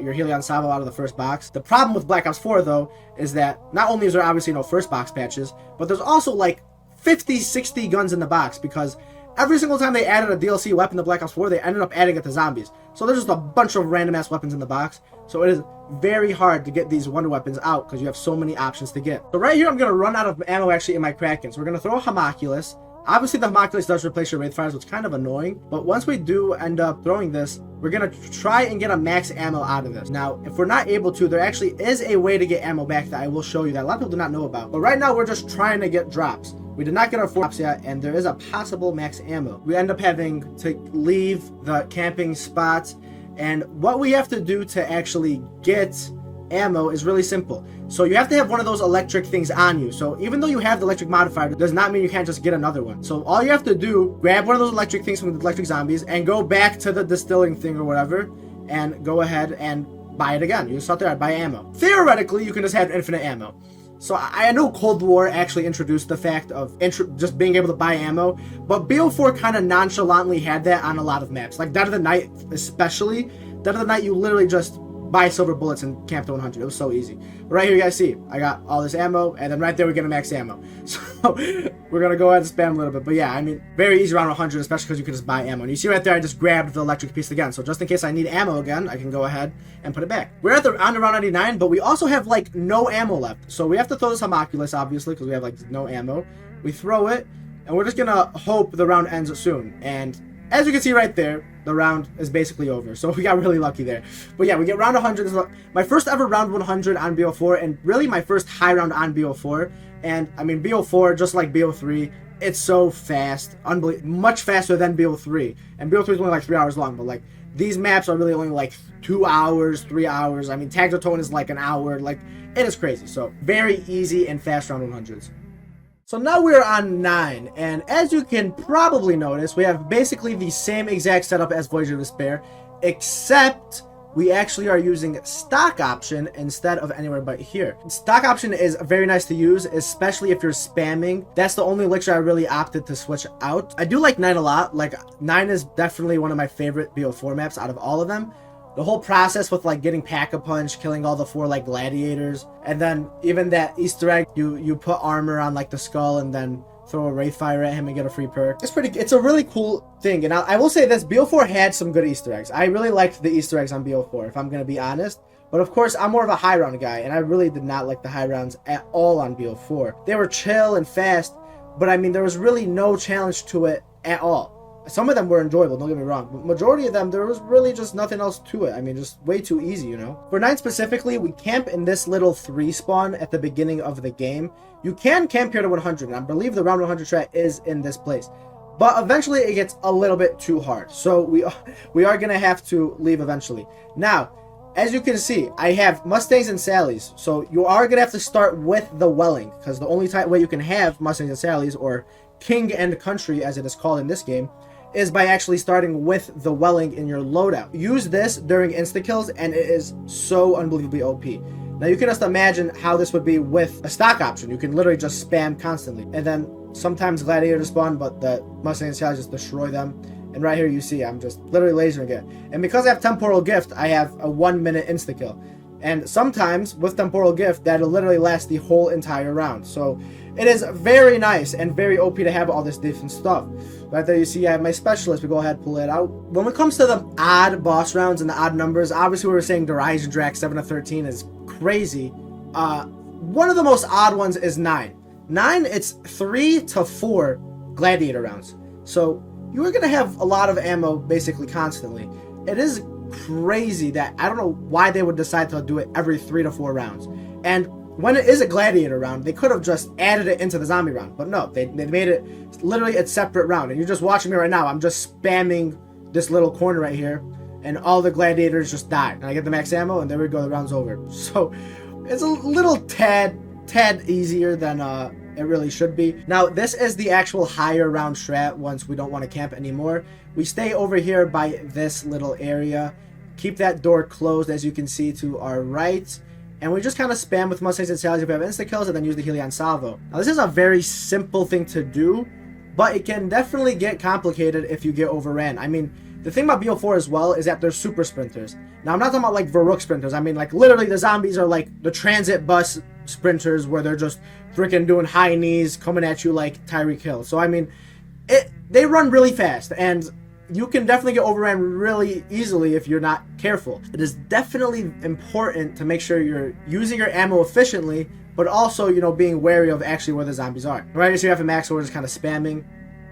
your Helion Salvo out of the first box. The problem with Black Ops 4 though is that not only is there obviously no first box patches, but there's also like 50-60 guns in the box, because every single time they added a DLC weapon to Black Ops 4, they ended up adding it to zombies. So there's just a bunch of random ass weapons in the box. So it is very hard to get these wonder weapons out because you have so many options to get. So right here, I'm going to run out of ammo actually in my Kraken. So we're going to throw a Homunculus. Obviously, the Homunculus does replace your Wraithfires, which is kind of annoying. But once we do end up throwing this, we're going to try and get a max ammo out of this. Now, if we're not able to, there actually is a way to get ammo back that I will show you that a lot of people do not know about. But right now, we're just trying to get drops. We did not get our 4 drops yet, and there is a possible max ammo. We end up having to leave the camping spots, and what we have to do to actually get ammo is really simple. So you have to have one of those electric things on you. So even though you have the electric modifier, it does not mean you can't just get another one. So all you have to do, grab one of those electric things from the electric zombies and go back to the distilling thing or whatever, and go ahead and buy it again. You just start there and buy ammo. Theoretically, you can just have infinite ammo. So I know Cold War actually introduced the fact of just being able to buy ammo, but BO4 kind of nonchalantly had that on a lot of maps. Like Dead of the Night especially. Dead of the Night, you literally just buy silver bullets and camp to 100. It was so easy. But right here, you guys see, I got all this ammo, and then right there, we get a max ammo. So we're going to go ahead and spam a little bit. But yeah, I mean, very easy around 100, especially because you can just buy ammo. And you see right there, I just grabbed the electric piece again. So just in case I need ammo again, I can go ahead and put it back. We're on round 99, but we also have like no ammo left. So we have to throw this Homunculus, obviously, because we have like no ammo. We throw it, and we're just going to hope the round ends soon. And as you can see right there, the round is basically over. So we got really lucky there. But yeah, we get round 100. This is my first ever round 100 on BO4, and really my first high round on BO4. And I mean, BO4, just like BO3, it's so fast. Much faster than BO3. And BO3 is only like 3 hours long, but like these maps are really only like 2 hours, 3 hours. I mean, Tagzatone is like an hour. Like, it is crazy. So very easy and fast round 100s. So now we're on 9, and as you can probably notice, we have basically the same exact setup as Voyager of Despair, except we actually are using stock option instead of anywhere but here. Stock option is very nice to use, especially if you're spamming. That's the only elixir I really opted to switch out. I do like 9 a lot. Like, 9 is definitely one of my favorite BO4 maps out of all of them. The whole process with like getting Pack-a-Punch, killing all the 4 like gladiators, and then even that Easter egg, you put armor on like the skull and then throw a Wraithfire at him and get a free perk. It's a really cool thing. And I will say this, BO4 had some good Easter eggs. I really liked the Easter eggs on BO4, if I'm going to be honest. But of course, I'm more of a high round guy, and I really did not like the high rounds at all on BO4. They were chill and fast, but I mean, there was really no challenge to it at all. Some of them were enjoyable, don't get me wrong, but majority of them, there was really just nothing else to it. I mean, just way too easy, you know? For 9 specifically, we camp in this little 3 spawn at the beginning of the game. You can camp here to 100, and I believe the round 100 strat is in this place. But eventually, it gets a little bit too hard, so we are going to have to leave eventually. Now, as you can see, I have Mustangs and Sallys, so you are going to have to start with the Welling, because the only way you can have Mustangs and Sallys, or King and Country as it is called in this game, is by actually starting with the Welling in your loadout. Use this during insta-kills, and it is so unbelievably OP. Now, you can just imagine how this would be with a stock option. You can literally just spam constantly. And then sometimes Gladiators spawn, but the Mustangs and Sallys just destroy them. And right here you see, I'm just literally lasering it. And because I have Temporal Gift, I have a 1-minute insta-kill. And sometimes, with Temporal Gift, that'll literally last the whole entire round. So, it is very nice and very OP to have all this different stuff. Right there you see I have my Specialist. We go ahead and pull it out. When it comes to the odd boss rounds and the odd numbers, obviously we were saying Horizon Drac 7 to 13 is crazy. One of the most odd ones is 9. 9, it's 3 to 4 Gladiator rounds. So, you are going to have a lot of ammo basically constantly. It is crazy that I don't know why they would decide to do it every 3 to 4 rounds. And when it is a Gladiator round, they could have just added it into the zombie round. But no, they made it literally a separate round. And you're just watching me right now. I'm just spamming this little corner right here. And all the Gladiators just die. And I get the max ammo, and there we go, the round's over. So it's a little tad easier than it really should be. Now, this is the actual higher round strat once we don't want to camp anymore. We stay over here by this little area. Keep that door closed, as you can see to our right. And we just kind of spam with Mustangs and Sallys if we have insta-kills, and then use the Helion Salvo. Now, this is a very simple thing to do, but it can definitely get complicated if you get overran. I mean, the thing about BO4 as well is that they're super sprinters. Now, I'm not talking about like Varrook sprinters. I mean, like, literally the zombies are like the transit bus sprinters where they're just freaking doing high knees coming at you like Tyreek Hill. So, I mean, they run really fast, and you can definitely get overran really easily if you're not careful. It is definitely important to make sure you're using your ammo efficiently, but also, you know, being wary of actually where the zombies are. Right, so you have a max, so we're just kind of spamming.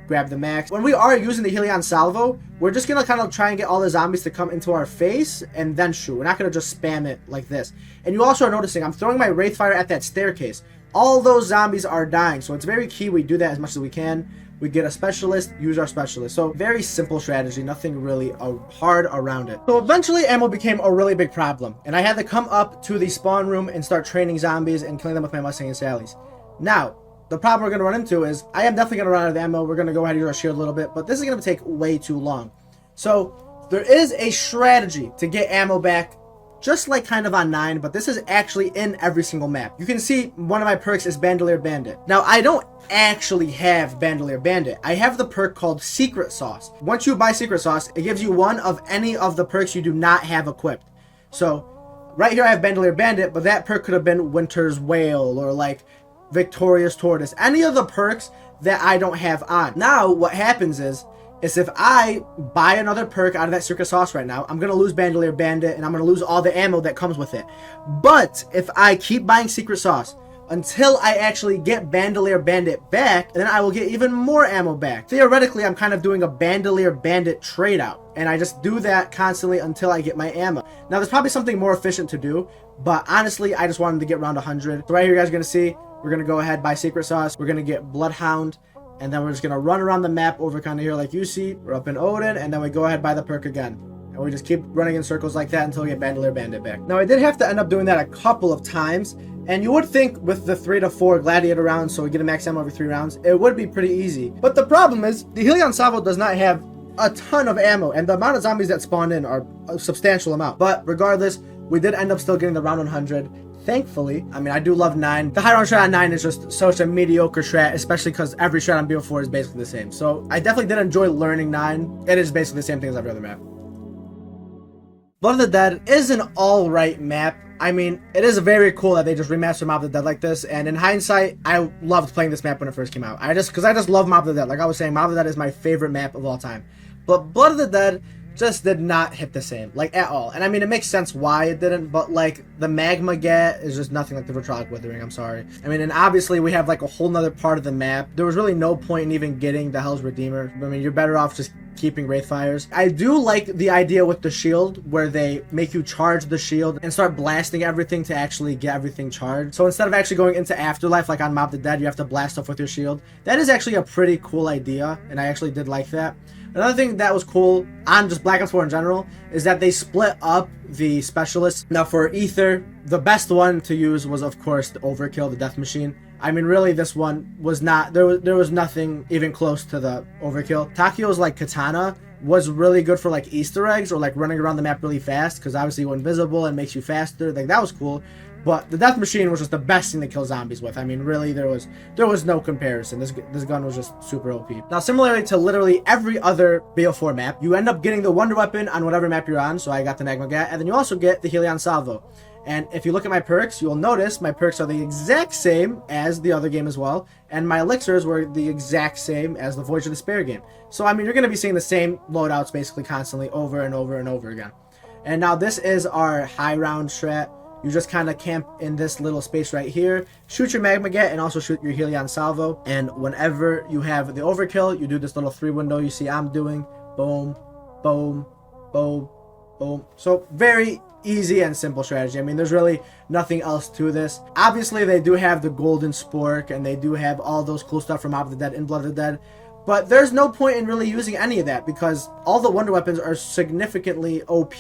Grab the max. When we are using the Helion Salvo, we're just going to kind of try and get all the zombies to come into our face and then shoot. We're not going to just spam it like this. And you also are noticing I'm throwing my Wraithfire at that staircase. All those zombies are dying, so it's very key we do that as much as we can. We get a Specialist, use our Specialist. So very simple strategy, nothing really hard around it. So eventually ammo became a really big problem, and I had to come up to the spawn room and start training zombies and killing them with my Mustang and Sallys. Now, the problem we're going to run into is I am definitely going to run out of ammo. We're going to go ahead and use our shield a little bit, but this is going to take way too long. So there is a strategy to get ammo back, just like kind of on 9, but this is actually in every single map. You can see one of my perks is Bandolier Bandit. Now, I don't actually have Bandolier Bandit. I have the perk called Secret Sauce. Once you buy Secret Sauce, it gives you one of any of the perks you do not have equipped. So, right here I have Bandolier Bandit, but that perk could have been Winter's Whale or like Victorious Tortoise. Any of the perks that I don't have on. Now, what happens is if I buy another perk out of that Secret Sauce right now, I'm going to lose Bandolier Bandit, and I'm going to lose all the ammo that comes with it. But if I keep buying Secret Sauce until I actually get Bandolier Bandit back, then I will get even more ammo back. Theoretically, I'm kind of doing a Bandolier Bandit trade out, and I just do that constantly until I get my ammo. Now, there's probably something more efficient to do, but honestly, I just wanted to get around 100. So right here, you guys are going to see, we're going to go ahead, buy Secret Sauce. We're going to get Bloodhound. And then we're just going to run around the map over kind of here like you see. We're up in Odin, and then we go ahead buy the perk again. And we just keep running in circles like that until we get Bandolier Bandit back. Now, I did have to end up doing that a couple of times. And you would think with the 3 to 4 Gladiator rounds, so we get a max ammo every 3 rounds, it would be pretty easy. But the problem is, the Helion Salvo does not have a ton of ammo. And the amount of zombies that spawn in are a substantial amount. But regardless, we did end up still getting the round 100. Thankfully, I mean, I do love 9. The high round strat on 9 is just such a mediocre strat, especially because every strat on BO4 is basically the same. So I definitely did enjoy learning 9. It is basically the same thing as every other map. Blood of the Dead is an alright map. I mean, it is very cool that they just remastered Mob of the Dead like this, and in hindsight, I loved playing this map when it first came out. Because I just love Mob of the Dead. Like I was saying, Mob of the Dead is my favorite map of all time. But Blood of the Dead just did not hit the same, like, at all. And I mean, it makes sense why it didn't, but like the magma gat is just nothing like the vitriolic withering. I'm sorry. I mean, and obviously we have like a whole nother part of the map. There was really no point in even getting the Hell's Redeemer. I mean, you're better off just keeping Wraithfires. I do like the idea with the shield where they make you charge the shield and start blasting everything to actually get everything charged. So instead of actually going into Afterlife like on Mob of the Dead, you have to blast stuff with your shield. That is actually a pretty cool idea, and I actually did like that. Another thing that was cool on just Black Ops 4 in general is that they split up the specialists. Now for Ether, the best one to use was of course the Overkill, the Death Machine. I mean, really, this one was not, there was nothing even close to the Overkill. Takio's like Katana was really good for like Easter eggs or like running around the map really fast, because obviously you go invisible and makes you faster. Like that was cool. But the Death Machine was just the best thing to kill zombies with. I mean, really, there was no comparison. This gun was just super OP. Now, similarly to literally every other BO4 map, you end up getting the Wonder Weapon on whatever map you're on. So I got the Magma Gat, and then you also get the Helion Salvo. And if you look at my perks, you'll notice my perks are the exact same as the other game as well. And my elixirs were the exact same as the Voyage of Despair game. So, I mean, you're going to be seeing the same loadouts basically constantly over and over and over again. And now this is our high round strat. You just kind of camp in this little space right here, shoot your Magma Gat, and also shoot your Helion Salvo. And whenever you have the Overkill, you do this little 3 window you see I'm doing. Boom, boom, boom, boom. So very easy and simple strategy. I mean, there's really nothing else to this. Obviously, they do have the Golden Spork, and they do have all those cool stuff from Mob of the Dead and Blood of the Dead. But there's no point in really using any of that, because all the Wonder Weapons are significantly OP,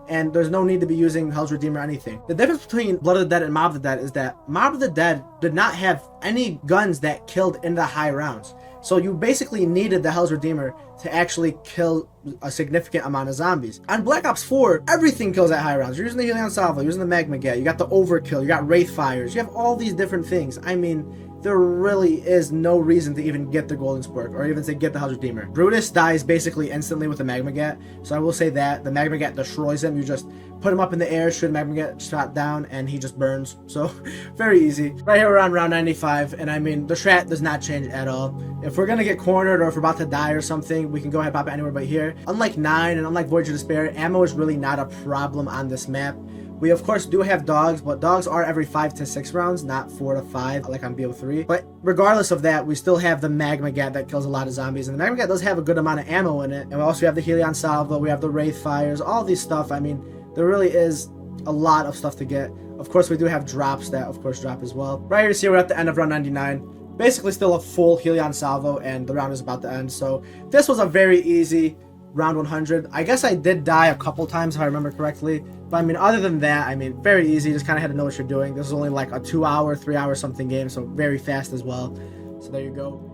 and there's no need to be using Hell's Redeemer or anything. The difference between Blood of the Dead and Mob of the Dead is that Mob of the Dead did not have any guns that killed in the high rounds. So you basically needed the Hell's Redeemer to actually kill a significant amount of zombies. On Black Ops 4, everything kills at high rounds. You're using the Helion Salvo, you're using the Magma Gat, you got the Overkill, you got Wraithfires, you have all these different things. I mean, there really is no reason to even get the Golden Spork or even to get the Hell's Redeemer. Brutus dies basically instantly with the Magma Gat, so I will say that. The Magma Gat destroys him. You just put him up in the air, shoot Magma Gat, shot down, and he just burns. So, very easy. Right here we're on round 95, and I mean, the strat does not change at all. If we're gonna get cornered or if we're about to die or something, we can go ahead and pop it anywhere but here. Unlike 9 and unlike Voyage of Despair, ammo is really not a problem on this map. We of course do have dogs, but dogs are every 5 to 6 rounds, not 4 to 5 like on BO3. But regardless of that, we still have the Magma Gat that kills a lot of zombies, and the Magma Gat does have a good amount of ammo in it. And we also have the Helion Salvo, we have the Wraithfires, all these stuff. I mean, there really is a lot of stuff to get. Of course, we do have drops that of course drop as well. Right here you see we're at the end of round 99. Basically still a full Helion Salvo, and the round is about to end. So this was a very easy round 100. I guess I did die a couple times if I remember correctly, but I mean, other than that, I mean, very easy. Just kind of had to know what you're doing. This is only like a 2 hour, 3 hour something game, so very fast as well. So there you go.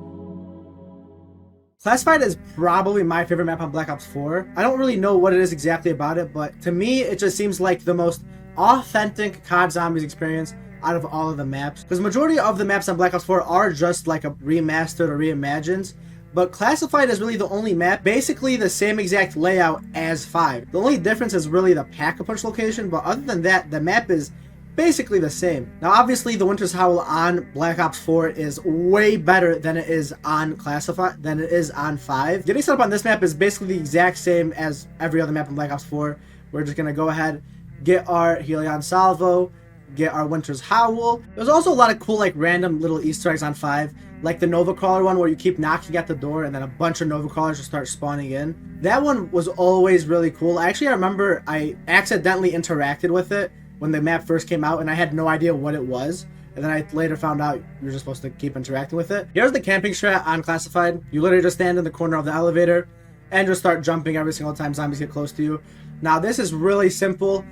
Classified is probably my favorite map on Black Ops 4. I don't really know what it is exactly about it, but to me, it just seems like the most authentic COD Zombies experience out of all of the maps. Because majority of the maps on Black Ops 4 are just like a remastered or reimagined. But Classified is really the only map, basically the same exact layout as 5. The only difference is really the Pack-a-Punch location, but other than that, the map is basically the same. Now obviously the Winter's Howl on Black Ops 4 is way better than it is on Classified, than it is on 5. Getting set up on this map is basically the exact same as every other map in Black Ops 4. We're just gonna go ahead, get our Helion Salvo, get our Winter's Howl. There's also a lot of cool like random little Easter eggs on 5, like the Nova Crawler one where you keep knocking at the door and then a bunch of Nova Crawlers just start spawning in. That one was always really cool. I remember I accidentally interacted with it when the map first came out and I had no idea what it was. And then I later found out you're just supposed to keep interacting with it. Here's the camping strat on Classified. You literally just stand in the corner of the elevator and just start jumping every single time zombies get close to you. Now this is really simple.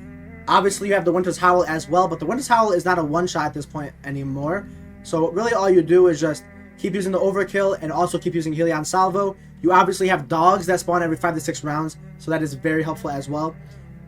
Obviously you have the Winter's Howl as well, but the Winter's Howl is not a one-shot at this point anymore. So really all you do is just keep using the Overkill and also keep using Helion Salvo. You obviously have dogs that spawn every 5 to 6 rounds, so that is very helpful as well.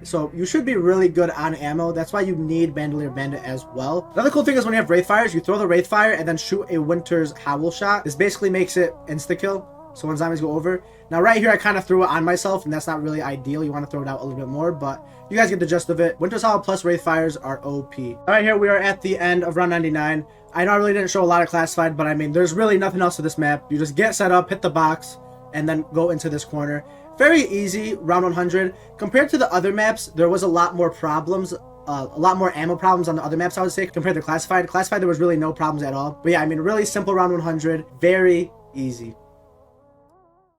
So you should be really good on ammo. That's why you need Bandolier Bandit as well. Another cool thing is when you have Wraithfires, you throw the Wraithfire and then shoot a Winter's Howl shot. This basically makes it insta-kill. So when zombies go over. Now right here I kind of threw it on myself, and that's not really ideal. You want to throw it out a little bit more, but you guys get the gist of it. Winter Solid plus Wraith Fires are OP. Alright, here we are at the end of round 99. I know I really didn't show a lot of classified, but I mean, there's really nothing else to this map. You just get set up, hit the box, and then go into this corner. Very easy, round 100. Compared to the other maps, there was a lot more problems. A lot more ammo problems on the other maps, I would say, compared to classified. Classified, there was really no problems at all. But yeah, I mean, really simple round 100. Very easy.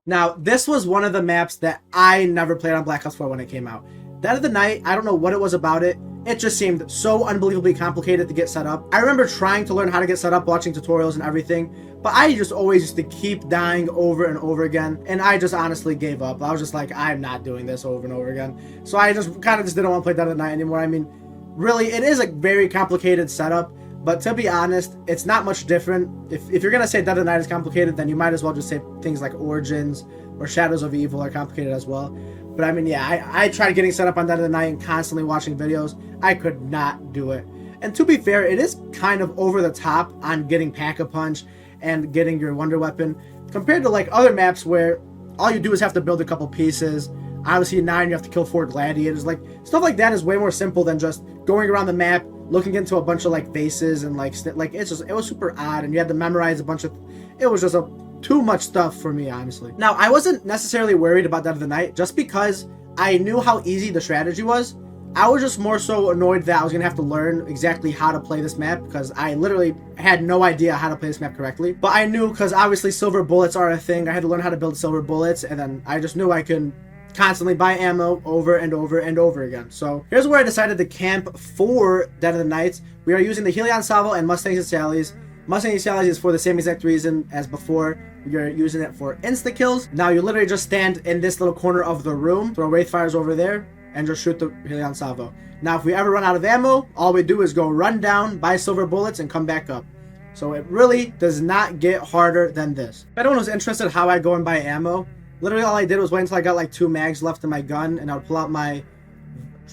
Now, this was one of the maps that I never played on Black Ops 4 when it came out. Dead of the Night, I don't know what it was about it. It just seemed so unbelievably complicated to get set up. I remember trying to learn how to get set up, watching tutorials and everything, but I just always used to keep dying over and over again, and I just honestly gave up. I was just like, I'm not doing this over and over again. So I just kind of just didn't want to play Dead of the Night anymore. I mean, really, it is a very complicated setup, but to be honest, it's not much different. If you're going to say Dead of the Night is complicated, then you might as well just say things like Origins or Shadows of Evil are complicated as well. But I mean, yeah, I tried getting set up on Dead of the Night and constantly watching videos. I could not do it. And to be fair, it is kind of over the top on getting Pack-a-Punch and getting your Wonder Weapon compared to like other maps where all you do is have to build a couple pieces. Obviously, in 9, you have to kill 4 gladiators. Like, stuff like that is way more simple than just going around the map, looking into a bunch of like vases and like it was super odd, and you had to memorize a bunch of. It was just too much stuff for me, honestly. Now, I wasn't necessarily worried about Dead of the Night just because I knew how easy the strategy was. I was just more so annoyed that I was gonna have to learn exactly how to play this map because I literally had no idea how to play this map correctly. But I knew, because obviously silver bullets are a thing. I had to learn how to build silver bullets, and then I just knew I could constantly buy ammo over and over and over again. So here's where I decided to camp for Dead of the Night. We are using the Helion Salvo and Mustangs and Sallies. Mustangs and Sallies is for the same exact reason as before. You're using it for insta-kills. Now you literally just stand in this little corner of the room, throw Wraith Fires over there, and just shoot the Helion Salvo. Now if we ever run out of ammo, all we do is go run down, buy silver bullets, and come back up. So it really does not get harder than this. If anyone was interested how I go and buy ammo, literally all I did was wait until I got like 2 mags left in my gun, and I would pull out my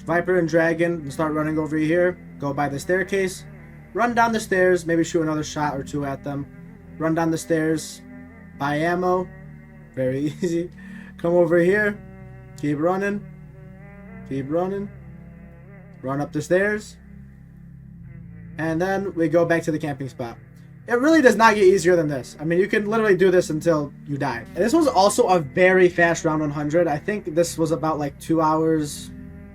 Viper and Dragon and start running over here, go by the staircase, run down the stairs, maybe shoot another shot or 2 at them, run down the stairs, buy ammo, very easy, come over here, keep running, run up the stairs, and then we go back to the camping spot. It really does not get easier than this. I mean, you can literally do this until you die. And this was also a very fast round 100. I think this was about like 2 hours.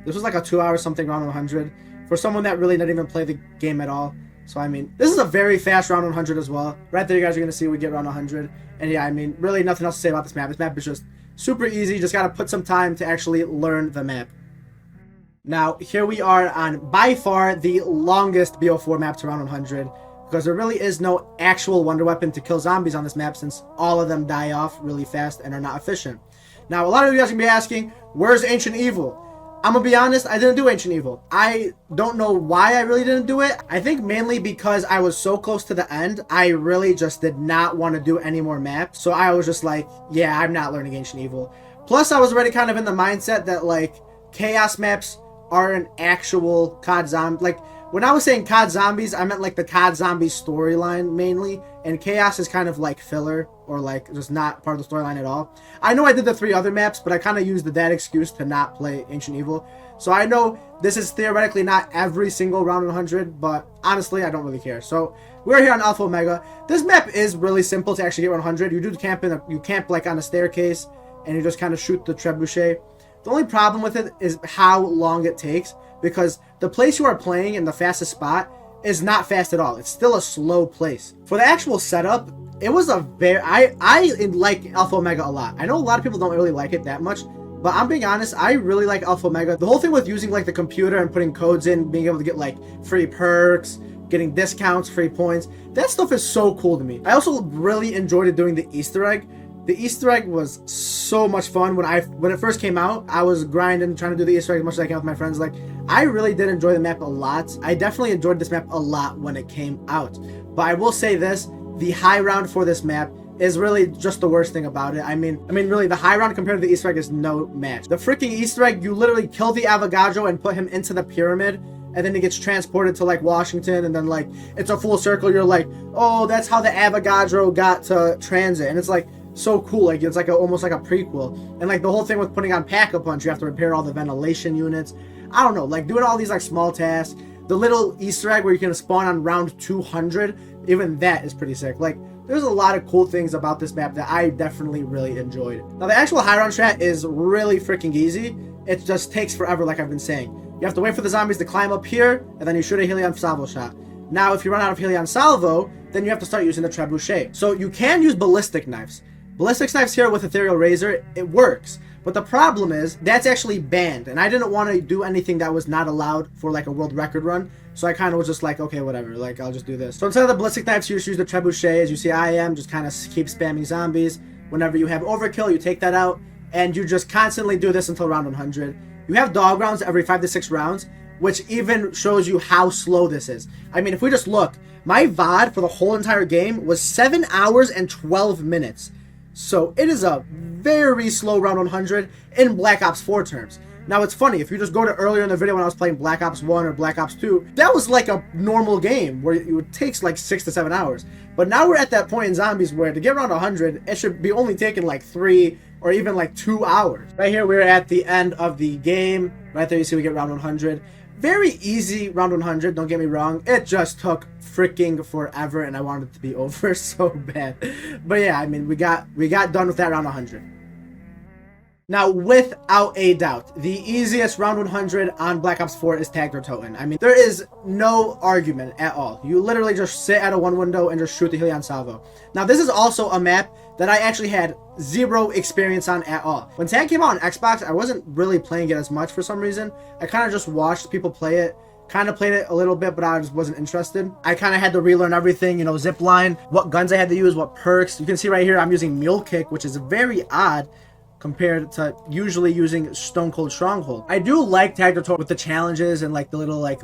This was like a 2 hour something round 100 for someone that really didn't even play the game at all. So, I mean, this is a very fast round 100 as well. Right there, you guys are going to see we get round 100. And yeah, I mean, really nothing else to say about this map. This map is just super easy. You just got to put some time to actually learn the map. Now, here we are on by far the longest BO4 map to round 100. Because there really is no actual wonder weapon to kill zombies on this map, since all of them die off really fast and are not efficient. Now, a lot of you guys are going to be asking, where's Ancient Evil? I'm going to be honest, I didn't do Ancient Evil. I don't know why I really didn't do it. I think mainly because I was so close to the end, I really just did not want to do any more maps. So I was just like, yeah, I'm not learning Ancient Evil. Plus, I was already kind of in the mindset that, like, Chaos maps are an actual COD zombie. Like, when I was saying COD Zombies, I meant like the COD Zombies storyline mainly, and Chaos is kind of like filler, or like just not part of the storyline at all. I know I did the 3 other maps, but I kind of used that excuse to not play Ancient Evil. So I know this is theoretically not every single round 100, but honestly, I don't really care. So we're here on Alpha Omega. This map is really simple to actually get 100. You do camp you camp like on a staircase, and you just kind of shoot the trebuchet. The only problem with it is how long it takes, because the place you are playing in the fastest spot is not fast at all. It's still a slow place. For the actual setup, it was a very... I like Alpha Omega a lot. I know a lot of people don't really like it that much, but I'm being honest, I really like Alpha Omega. The whole thing with using like the computer and putting codes in, being able to get like free perks, getting discounts, free points, that stuff is so cool to me. I also really enjoyed doing the Easter egg. The Easter egg was so much fun. When it first came out, I was grinding, trying to do the Easter egg as much as I can with my friends. Like, I really did enjoy the map a lot. I definitely enjoyed this map a lot when it came out. But I will say this, the high round for this map is really just the worst thing about it. I mean, really, the high round compared to the Easter egg is no match. The freaking Easter egg, you literally kill the Avogadro and put him into the pyramid, and then he gets transported to like Washington, and then like it's a full circle. You're like, oh, that's how the Avogadro got to transit, and it's like, so cool. Like it's like almost like a prequel. And like the whole thing with putting on Pack-a-Punch, you have to repair all the ventilation units. I don't know, like doing all these like small tasks. The little Easter egg where you can spawn on round 200, even that is pretty sick. Like there's a lot of cool things about this map that I definitely really enjoyed. Now the actual high round strat is really freaking easy. It just takes forever, like I've been saying. You have to wait for the zombies to climb up here, and then you shoot a Helion Salvo shot. Now if you run out of Helion Salvo, then you have to start using the Trebuchet. So you can use ballistic knives. Ballistic knives here with Ethereal Razor, it works. But the problem is, that's actually banned. And I didn't want to do anything that was not allowed for like a world record run. So I kind of was just like, okay, whatever. Like, I'll just do this. So instead of the ballistic knives, you just use the Trebuchet. As you see, I am just kind of keep spamming zombies. Whenever you have overkill, you take that out. And you just constantly do this until round 100. You have dog rounds every 5 to 6 rounds, which even shows you how slow this is. I mean, if we just look, my VOD for the whole entire game was 7 hours and 12 minutes. So it is a very slow round 100 in Black Ops 4 terms. Now it's funny, if you just go to earlier in the video when I was playing Black Ops 1 or Black Ops 2, that was like a normal game where it takes like 6 to 7 hours. But now we're at that point in zombies where to get around 100, it should be only taking like 3 or even like 2 hours. Right here, we're at the end of the game. Right there, you see we get round 100. Very easy round 100, don't get me wrong. It just took freaking forever and I wanted it to be over so bad. But yeah, I mean, we got done with that round 100. Now, without a doubt, the easiest round 100 on Black Ops 4 is Tagged or Toten. I mean, there is no argument at all. You literally just sit at a one window and just shoot the Helion Salvo. Now, this is also a map that I actually had zero experience on at all. When Tag came out on Xbox, I wasn't really playing it as much for some reason. I kind of just watched people play it. Kind of played it a little bit, but I just wasn't interested. I kind of had to relearn everything, you know, zip line, what guns I had to use, what perks. You can see right here, I'm using Mule Kick, which is very odd compared to usually using Stone Cold Stronghold. I do like Tag or Toten with the challenges and like the little like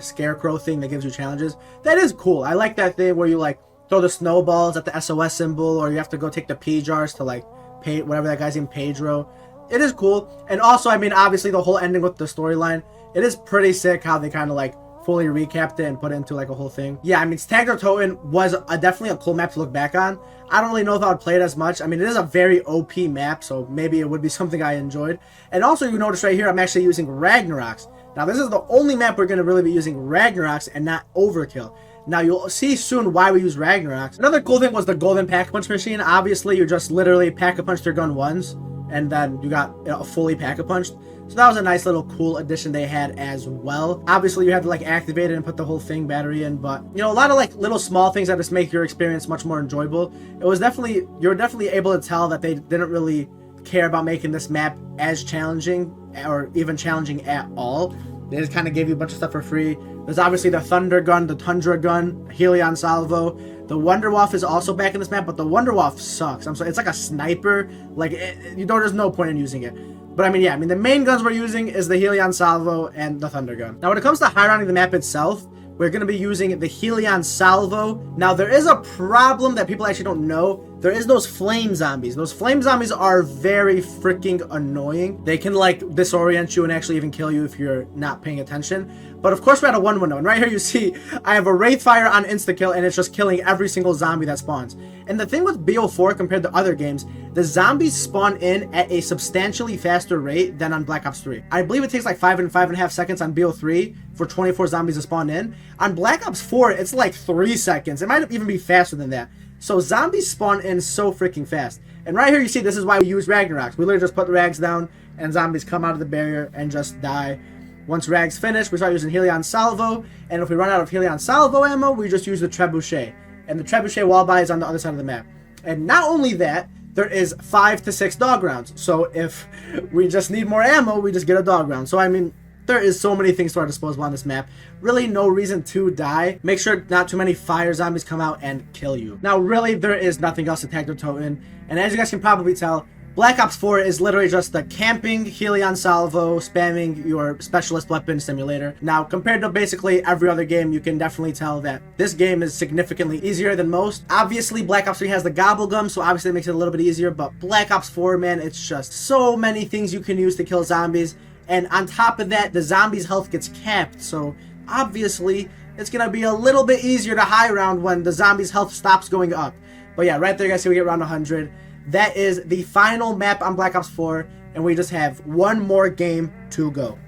scarecrow thing that gives you challenges. That is cool. I like that thing where you like throw the snowballs at the SOS symbol, or you have to go take the P jars to like pay whatever that guy's name, Pedro. It is cool. And also, I mean, obviously the whole ending with the storyline, it is pretty sick how they kind of like fully recapped it and put it into like a whole thing. Yeah, I mean, Tag or Toten was definitely a cool map to look back on. I don't really know if I would play it as much. I mean, it is a very OP map, so maybe it would be something I enjoyed. And also, you notice right here, I'm actually using Ragnaroks. Now, this is the only map we're going to really be using Ragnaroks and not Overkill. Now, you'll see soon why we use Ragnaroks. Another cool thing was the golden Pack-a-Punch machine. Obviously, you just literally Pack-a-Punched your gun once, and then you got fully Pack-a-Punched. So that was a nice little cool addition they had as well. Obviously, you had to like activate it and put the whole thing battery in, but you know, a lot of like little small things that just make your experience much more enjoyable. It was definitely, you're definitely able to tell that they didn't really care about making this map as challenging or even challenging at all. They just kind of gave you a bunch of stuff for free. There's obviously the Thunder Gun, the Tundra Gun, Helion Salvo. The Wonderwolf is also back in this map, but the Wonderwolf sucks. I'm sorry, it's like a sniper. Like, there's no point in using it. But I mean, yeah, I mean, the main guns we're using is the Helion Salvo and the Thunder Gun. Now, when it comes to high rounding the map itself, we're going to be using the Helion Salvo. Now, there is a problem that people actually don't know. There is those flame zombies. Those flame zombies are very freaking annoying. They can, like, disorient you and actually even kill you if you're not paying attention. But, of course, we're at a one window. And right here, you see, I have a Wraithfire on insta-kill, and it's just killing every single zombie that spawns. And the thing with BO4 compared to other games, the zombies spawn in at a substantially faster rate than on Black Ops 3. I believe it takes like 5.5 seconds on BO3 for 24 zombies to spawn in. On Black Ops 4, it's like 3 seconds. It might even be faster than that. So zombies spawn in so freaking fast. And right here you see this is why we use Ragnaroks. We literally just put the rags down and zombies come out of the barrier and just die. Once rags finish, we start using Helion Salvo. And if we run out of Helion Salvo ammo, we just use the Trebuchet. And the Trebuchet wall buy is on the other side of the map. And not only that, there is 5 to 6 dog rounds. So if we just need more ammo, we just get a dog round. So I mean, there is so many things to our disposal on this map. Really no reason to die. Make sure not too many fire zombies come out and kill you. Now really, there is nothing else to Tag or Toten. And as you guys can probably tell, Black Ops 4 is literally just the camping Helion Salvo, spamming your specialist weapon simulator. Now, compared to basically every other game, you can definitely tell that this game is significantly easier than most. Obviously, Black Ops 3 has the gobble gum, so obviously it makes it a little bit easier, but Black Ops 4, man, it's just so many things you can use to kill zombies. And on top of that, the zombies' health gets capped, so obviously it's gonna be a little bit easier to high round when the zombies' health stops going up. But yeah, right there, guys, see we get around 100. that is the final map on Black Ops 4, and we just have one more game to go.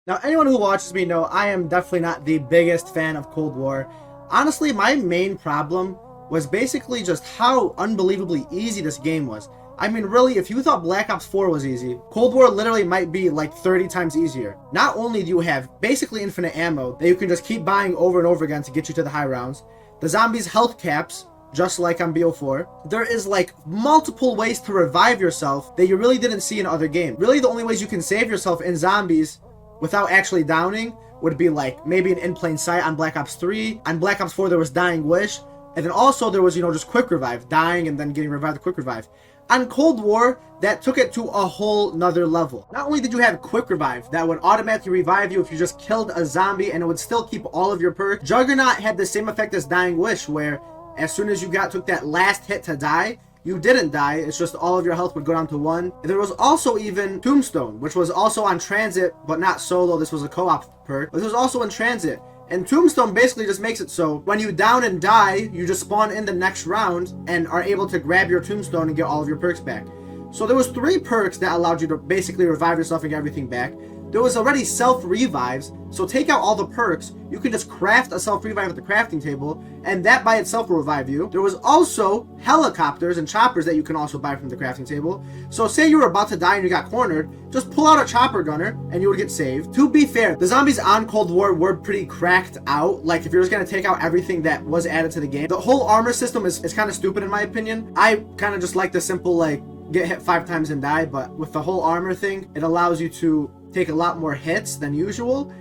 Now, anyone who watches me know I am definitely not the biggest fan of Cold War. Honestly, my main problem was basically just how unbelievably easy this game was. I mean, really, if you thought Black Ops 4 was easy, Cold War literally might be like 30 times easier. Not only do you have basically infinite ammo that you can just keep buying over and over again to get you to the high rounds, the zombies' health caps, just like on BO4, there is like multiple ways to revive yourself that you really didn't see in other games. Really, the only ways you can save yourself in zombies without actually downing would be like maybe an in plain sight on Black Ops 3. On Black Ops 4 there was Dying Wish, and then also there was, just quick revive, dying and then getting revived with quick revive. On Cold War, that took it to a whole nother level. Not only did you have quick revive that would automatically revive you if you just killed a zombie and it would still keep all of your perks, Juggernaut had the same effect as Dying Wish, where as soon as you took that last hit to die, you didn't die, it's just all of your health would go down to 1. And there was also even Tombstone, which was also on transit, but not solo. This was a co-op perk, but this was also in transit. And Tombstone basically just makes it so when you down and die, you just spawn in the next round and are able to grab your Tombstone and get all of your perks back. So there was 3 perks that allowed you to basically revive yourself and get everything back. There was already self-revives, so take out all the perks, you can just craft a self-revive at the crafting table, and that by itself will revive you. There was also helicopters and choppers that you can also buy from the crafting table. So say you were about to die and you got cornered, just pull out a chopper gunner and you would get saved. To be fair, the zombies on Cold War were pretty cracked out. Like if you're just going to take out everything that was added to the game. The whole armor system is kind of stupid in my opinion. I kind of just like the simple like get hit 5 times and die, but with the whole armor thing, it allows you to take a lot more hits than usual.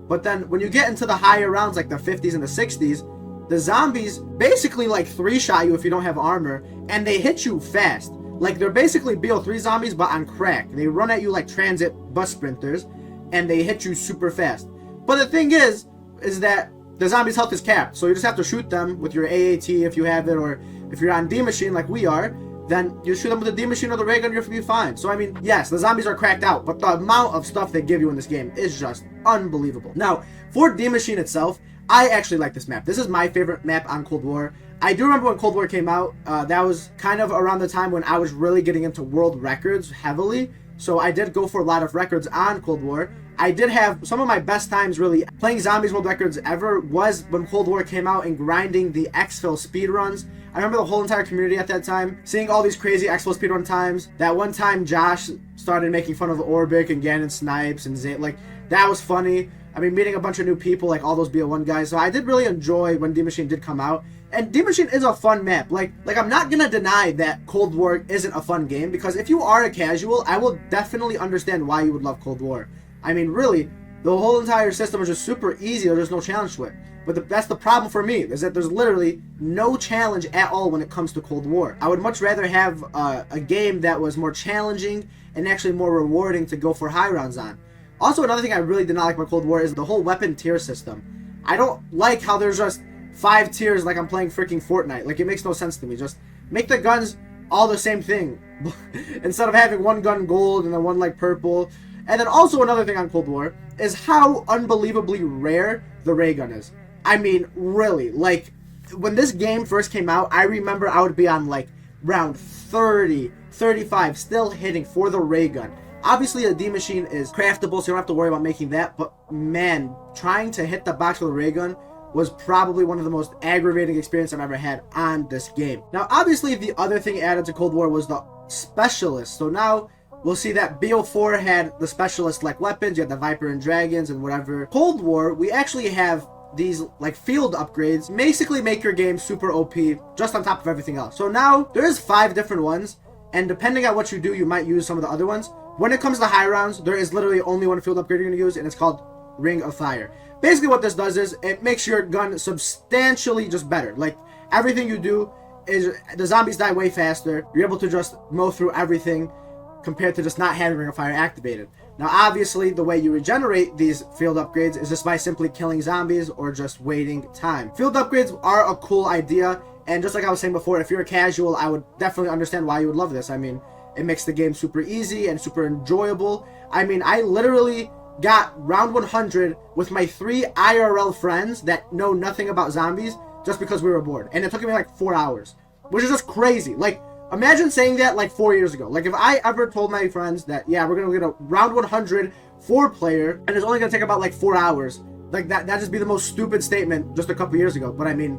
But then when you get into the higher rounds like the 50s and the 60s, the zombies basically like 3-shot you if you don't have armor, and they hit you fast. Like they're basically BO3 zombies but on crack. They run at you like transit bus sprinters and they hit you super fast. But the thing is that the zombies' health is capped, so you just have to shoot them with your AAT if you have it, or if you're on D machine like we are, then you shoot them with the D machine or the ray gun, you'll be fine. So I mean, yes, the zombies are cracked out, but the amount of stuff they give you in this game is just unbelievable. Now, for D machine itself, I actually like this map. This is my favorite map on Cold War. I do remember when Cold War came out, that was kind of around the time when I was really getting into world records heavily. So I did go for a lot of records on Cold War. I did have some of my best times really playing zombies world records ever was when Cold War came out and grinding the exfil speedruns. I remember the whole entire community at that time, seeing all these crazy exfil speedrun times. That one time Josh started making fun of Orbic and Ganon Snipes and Zay, like that was funny. I mean, meeting a bunch of new people, like all those BO1 guys. So I did really enjoy when D Machine did come out. And D Machine is a fun map. Like I'm not gonna deny that Cold War isn't a fun game, because if you are a casual, I will definitely understand why you would love Cold War. I mean, really, the whole entire system is just super easy. There's no challenge to it. But that's the problem for me, is that there's literally no challenge at all when it comes to Cold War. I would much rather have a game that was more challenging and actually more rewarding to go for high rounds on. Also, another thing I really did not like about Cold War is the whole weapon tier system. I don't like how there's just 5 tiers like I'm playing freaking Fortnite. Like, it makes no sense to me. Just make the guns all the same thing. Instead of having one gun gold and then one like purple. And then also another thing on Cold War is how unbelievably rare the ray gun is. I mean, really, like, when this game first came out, I remember I would be on, like, round 30, 35, still hitting for the ray gun. Obviously, a D machine is craftable, so you don't have to worry about making that, but, man, trying to hit the box with a ray gun was probably one of the most aggravating experiences I've ever had on this game. Now, obviously, the other thing added to Cold War was the specialists. So now, we'll see that BO4 had the specialist like weapons, you had the Viper and Dragons and whatever. Cold War, we actually have these like field upgrades, basically make your game super OP just on top of everything else. So now there's 5 different ones, and depending on what you do, you might use some of the other ones. When it comes to high rounds, there is literally only one field upgrade you're going to use, and it's called Ring of Fire. Basically what this does is it makes your gun substantially just better. Like everything you do is the zombies die way faster. You're able to just mow through everything compared to just not having Ring of Fire activated. Now obviously the way you regenerate these field upgrades is just by simply killing zombies or just waiting time. Field upgrades are a cool idea, and just like I was saying before, if you're a casual, I would definitely understand why you would love this. I mean, it makes the game super easy and super enjoyable. I mean, I literally got round 100 with my 3 IRL friends that know nothing about zombies just because we were bored, and it took me like 4 hours. which is just crazy. Like, imagine saying that like 4 years ago. Like, if I ever told my friends that, yeah, we're gonna get a round 100 4-player, and it's only gonna take about like 4 hours, like that'd just be the most stupid statement just a couple years ago. But I mean,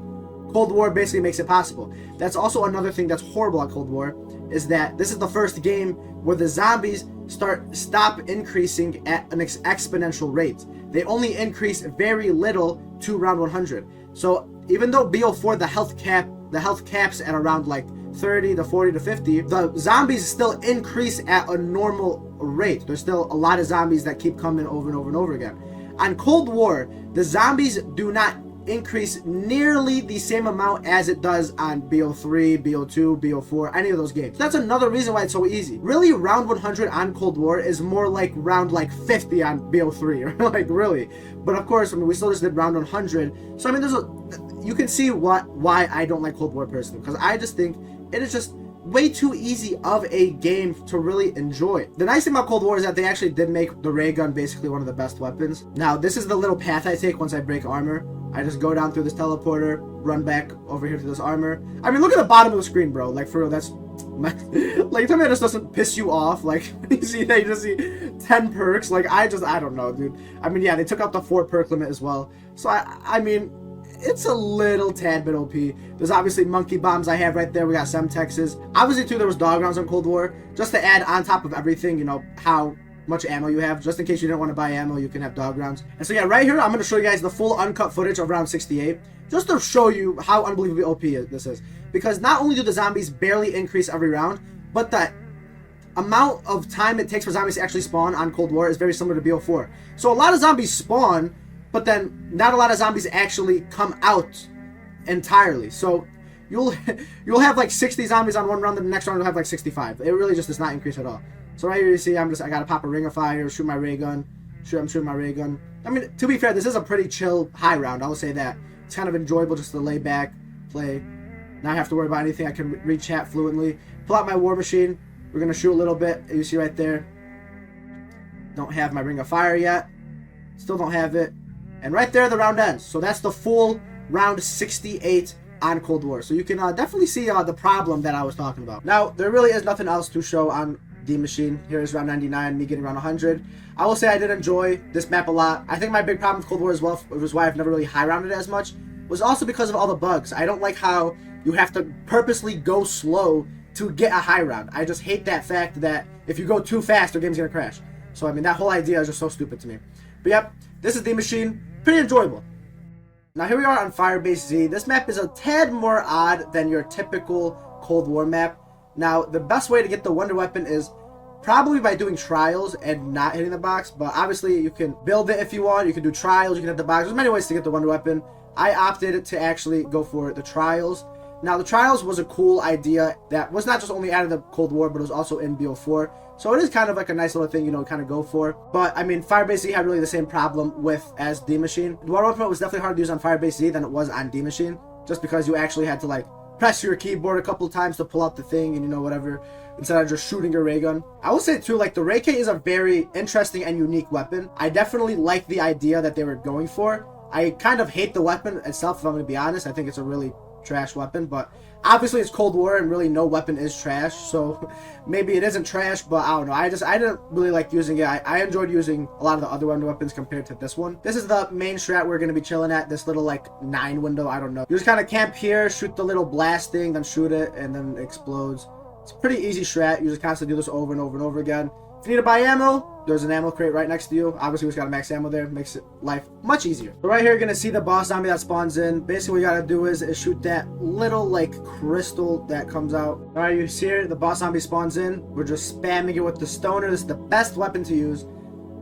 Cold War basically makes it possible. That's also another thing that's horrible at Cold War, is that this is the first game where the zombies stop increasing at an exponential rate. They only increase very little to round 100. So even though BO4 the health caps at around like 30 to 40 to 50, the zombies still increase at a normal rate. There's still a lot of zombies that keep coming over and over and over again. On Cold War, the zombies do not increase nearly the same amount as it does on BO3, BO2, BO4, any of those games. That's another reason why it's so easy. Really, round 100 on Cold War is more like round like 50 on BO3, like really. But of course, I mean, we still just did round 100. So I mean, you can see why I don't like Cold War personally, because I just think it is just way too easy of a game to really enjoy. The nice thing about Cold War is that they actually did make the ray gun basically one of the best weapons. Now, this is the little path I take once I break armor. I just go down through this teleporter, run back over here to this armor. I mean, look at the bottom of the screen, bro. Like, for real, that's... like, tell me that just doesn't piss you off. Like, you see, they just see 10 perks. Like, I don't know, dude. I mean, yeah, they took out the 4 perk limit as well. So, I mean, it's a little tad bit OP. There's obviously monkey bombs I have right there. We got Semtexes. Obviously, too, there was dog rounds on Cold War. Just to add on top of everything, you know, how much ammo you have. Just in case you didn't want to buy ammo, you can have dog rounds. And so, yeah, right here, I'm going to show you guys the full uncut footage of round 68. Just to show you how unbelievably OP this is. Because not only do the zombies barely increase every round, but the amount of time it takes for zombies to actually spawn on Cold War is very similar to BO4. So a lot of zombies spawn, but then not a lot of zombies actually come out entirely. So you'll have like 60 zombies on one round, then the next round you'll have like 65. It really just does not increase at all. So right here you see I gotta pop a ring of fire, shoot my ray gun. I'm shooting my ray gun. I mean, to be fair, this is a pretty chill high round, I will say that. It's kind of enjoyable just to lay back, play, not have to worry about anything. I can read chat fluently. Pull out my war machine. We're gonna shoot a little bit. You see right there. Don't have my ring of fire yet. Still don't have it. And right there, the round ends. So that's the full round 68 on Cold War. So you can definitely see the problem that I was talking about. Now, there really is nothing else to show on the machine. Here is round 99, me getting round 100. I will say I did enjoy this map a lot. I think my big problem with Cold War as well, it was why I've never really high rounded as much, was also because of all the bugs. I don't like how you have to purposely go slow to get a high round. I just hate that fact that if you go too fast, your game's gonna crash. So I mean, that whole idea is just so stupid to me. But yep, this is the machine. Pretty enjoyable. Now here we are on Firebase Z. This map is a tad more odd than your typical Cold War map. Now, the best way to get the Wonder Weapon is probably by doing trials and not hitting the box, but obviously you can build it if you want. You can do trials, you can hit the box. There's many ways to get the Wonder Weapon. I opted to actually go for the trials. Now, the trials was a cool idea that was not just only added to Cold War, but it was also in BO4. So it is kind of like a nice little thing, you know, kind of go for. But, I mean, Firebase Z had really the same problem as D-Machine. The Wonder Weapon was definitely harder to use on Firebase Z than it was on D-Machine, just because you actually had to, like, press your keyboard a couple of times to pull out the thing and, you know, whatever, instead of just shooting your ray gun. I will say, too, like, the Ray K is a very interesting and unique weapon. I definitely like the idea that they were going for. I kind of hate the weapon itself, if I'm going to be honest. I think it's a really trash weapon, but obviously it's Cold War and really no weapon is trash, so maybe it isn't trash, but I don't know. I didn't really like using it. I enjoyed using a lot of the other Wonder Weapons compared to this one. This is the main strat we're going to be chilling at, this little like 9 window, I don't know. You just kind of camp here, shoot the little blast thing, then shoot it, and then it explodes. It's a pretty easy strat. You just constantly do this over and over and over again. If you need to buy ammo, there's an ammo crate right next to you. Obviously, we just got a max ammo there. Makes it life much easier. So right here, you're going to see the boss zombie that spawns in. Basically, what you got to do is shoot that little, like, crystal that comes out. All right, you see here, the boss zombie spawns in. We're just spamming it with the stoner. This is the best weapon to use.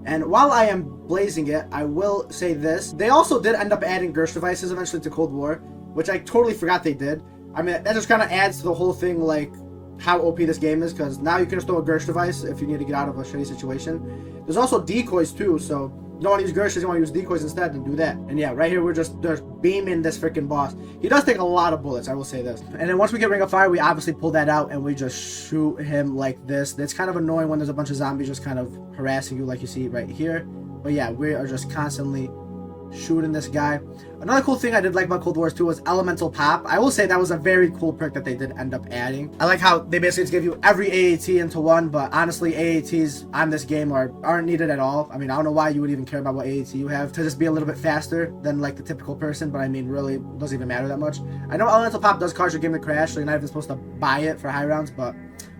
And while I am blazing it, I will say this. They also did end up adding Gersh devices eventually to Cold War, which I totally forgot they did. I mean, that just kind of adds to the whole thing, like, how OP this game is, because now you can just throw a Gersh device if you need to get out of a shitty situation. There's also decoys too, so you don't want to use Gershes, you want to use decoys instead, and do that. And yeah, right here we're just beaming this freaking boss. He does take a lot of bullets, I will say this. And then once we get Ring of Fire, we obviously pull that out and we just shoot him like this. That's kind of annoying when there's a bunch of zombies just kind of harassing you like you see right here. But yeah, we are just constantly shooting this guy. Another cool thing I did like about Cold Wars 2 was Elemental Pop. I will say that was a very cool perk that they did end up adding. I like how they basically just give you every AAT into one, but honestly, AATs on this game aren't needed at all. I mean, I don't know why you would even care about what AAT you have to just be a little bit faster than like the typical person, but I mean, really, it doesn't even matter that much. I know Elemental Pop does cause your game to crash, so you're not even supposed to buy it for high rounds, but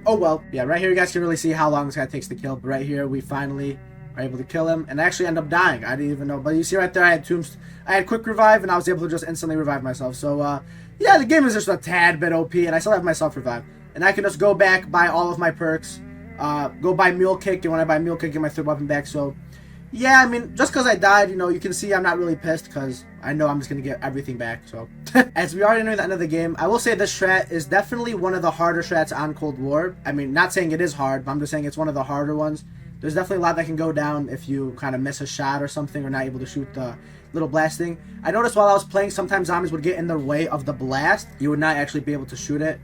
oh well. Yeah, right here you guys can really see how long this guy takes to kill, but right here we finally are able to kill him and actually end up dying. I didn't even know, but you see right there I had quick revive and I was able to just instantly revive myself. So yeah, the game is just a tad bit OP and I still have myself revive and I can just go back, buy all of my perks, go buy Mule Kick, and when I buy Mule Kick, get my third weapon back. So yeah, I mean, just because I died, you know, you can see I'm not really pissed because I know I'm just going to get everything back. So as we are nearing the end of the game, I will say this strat is definitely one of the harder strats on Cold War. I mean, not saying it is hard, but I'm just saying it's one of the harder ones. There's definitely a lot that can go down if you kind of miss a shot or something or not able to shoot the little blasting. I noticed while I was playing, sometimes zombies would get in the way of the blast. You would not actually be able to shoot it.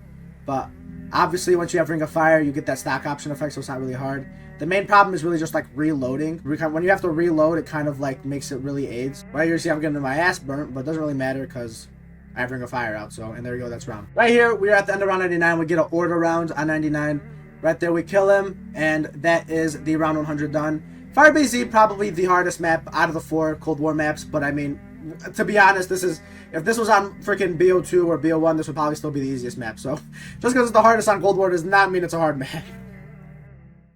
But obviously, once you have Ring of Fire, you get that stock option effect, so it's not really hard. The main problem is really just like reloading. When you have to reload, it kind of like makes it really aids. Right here, you see I'm getting my ass burnt, but it doesn't really matter because I have Ring of Fire out. So, and there you go, that's round. Right here, we're at the end of round 99. We get an order round on 99. Right there, we kill him, and that is the round 100 done. Firebase Z, probably the hardest map out of the 4 Cold War maps, but I mean, to be honest, if this was on freaking BO2 or BO1, this would probably still be the easiest map. So, just because it's the hardest on Cold War does not mean it's a hard map.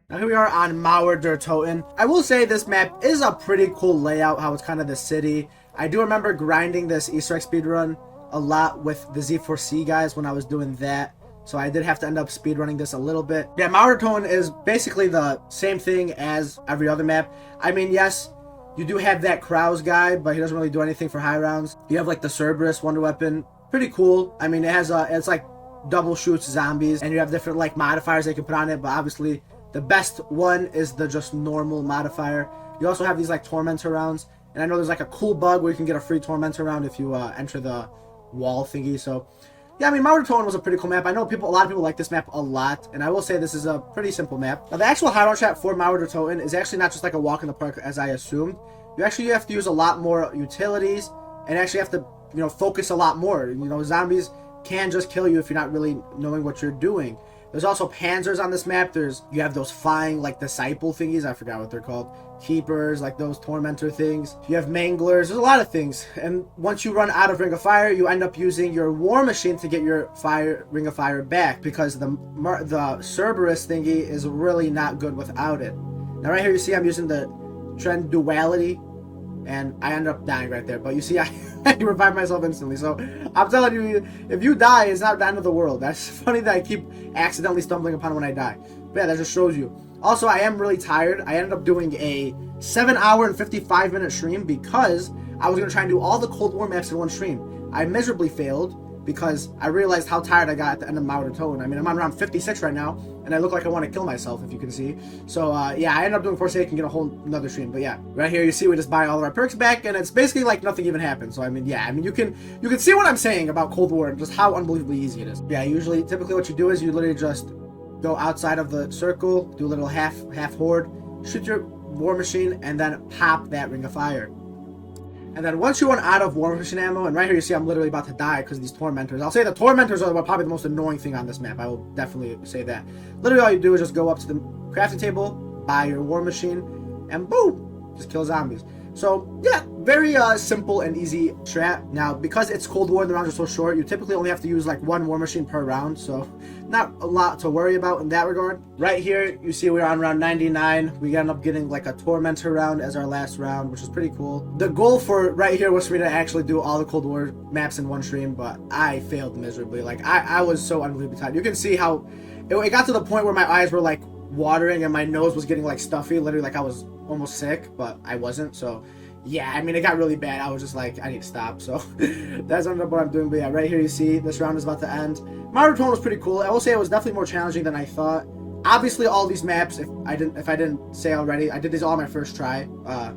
Now here we are on Mauer der Toten. I will say this map is a pretty cool layout, how it's kind of the city. I do remember grinding this Easter egg speedrun a lot with the Z4C guys when I was doing that. So I did have to end up speedrunning this a little bit. Yeah, Mauer der Toten is basically the same thing as every other map. I mean, yes, you do have that Kraus guy, but he doesn't really do anything for high rounds. You have like the Cerberus wonder weapon. Pretty cool. I mean, it's like double shoots zombies, and you have different like modifiers they can put on it, but obviously the best one is the just normal modifier. You also have these like Tormentor rounds, and I know there's like a cool bug where you can get a free Tormentor round if you enter the wall thingy. So yeah, I mean, Mauer der Toten was a pretty cool map. I know a lot of people like this map a lot, and I will say this is a pretty simple map. Now, the actual high round strat for Mauer der Toten is actually not just like a walk in the park as I assumed. You actually have to use a lot more utilities, and actually have to, you know, focus a lot more. You know, zombies can just kill you if you're not really knowing what you're doing. There's also panzers on this map. You have those flying like disciple thingies. I forgot what they're called. Keepers, like those tormentor things. You have manglers. There's a lot of things. And once you run out of Ring of Fire, you end up using your War Machine to get your Ring of Fire back, because the Cerberus thingy is really not good without it. Now right here you see I'm using the Trend Duality, and I end up dying right there. But you see, I revive myself instantly. So I'm telling you, if you die, it's not the end of the world. That's funny that I keep accidentally stumbling upon when I die. But yeah, that just shows you. Also, I am really tired. I ended up doing a 7-hour and 55-minute stream because I was going to try and do all the Cold War maps in one stream. I miserably failed because I realized how tired I got at the end of Mauer der Toten. I mean, I'm on round 56 right now, and I look like I want to kill myself, if you can see. So, yeah, I ended up doing Forsaken, get a whole another stream. But yeah, right here you see we just buy all of our perks back, and it's basically like nothing even happened. So, I mean, yeah, I mean, you can see what I'm saying about Cold War and just how unbelievably easy it is. Yeah, typically what you do is you literally just go outside of the circle, do a little half horde, shoot your War Machine, and then pop that Ring of Fire. And then once you run out of War Machine ammo, and right here you see I'm literally about to die because of these Tormentors. I'll say the Tormentors are probably the most annoying thing on this map. I will definitely say that. Literally all you do is just go up to the crafting table, buy your War Machine, and boom! Just kill zombies. So, yeah, very simple and easy strat. Now, because it's Cold War and the rounds are so short, you typically only have to use like one War Machine per round, so not a lot to worry about in that regard. Right here, you see we're on round 99. We end up getting like a Tormentor round as our last round, which is pretty cool. The goal for right here was for me to actually do all the Cold War maps in one stream, but I failed miserably. Like, I was so unbelievably tired. You can see how it got to the point where my eyes were like watering and my nose was getting like stuffy, literally like I was almost sick, but I wasn't. So yeah, I mean, it got really bad. I was just like, I need to stop. So that's what I'm doing. But yeah, right here you see this round is about to end. Mauer der Toten was pretty cool. I will say it was definitely more challenging than I thought. Obviously, all these maps, if I didn't say already, I did these all on my first try. I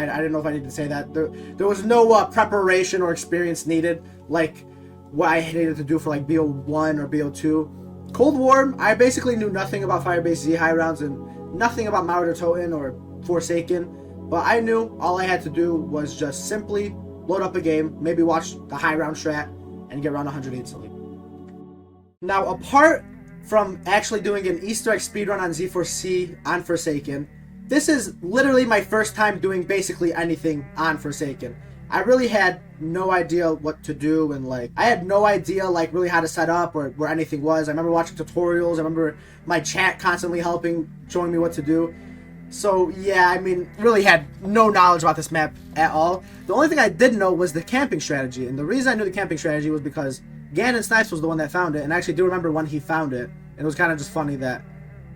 didn't know if I needed to say that. There was no preparation or experience needed like what I needed to do for like BO1 or BO2. Cold War, I basically knew nothing about Firebase Z high rounds and nothing about Mauer der Toten or Forsaken. But I knew all I had to do was just simply load up a game, maybe watch the high round strat, and get around 100 instantly. Now, apart from actually doing an Easter egg speedrun on Z4C on Forsaken, this is literally my first time doing basically anything on Forsaken. I really had no idea what to do, and like I had no idea like really how to set up or where anything was. I remember watching tutorials. I remember my chat constantly helping, showing me what to do. So yeah, I mean, really had no knowledge about this map at all. The only thing I did know was the camping strategy, and the reason I knew the camping strategy was because Ganon Snipes was the one that found it, and I actually do remember when he found it. And it was kind of just funny that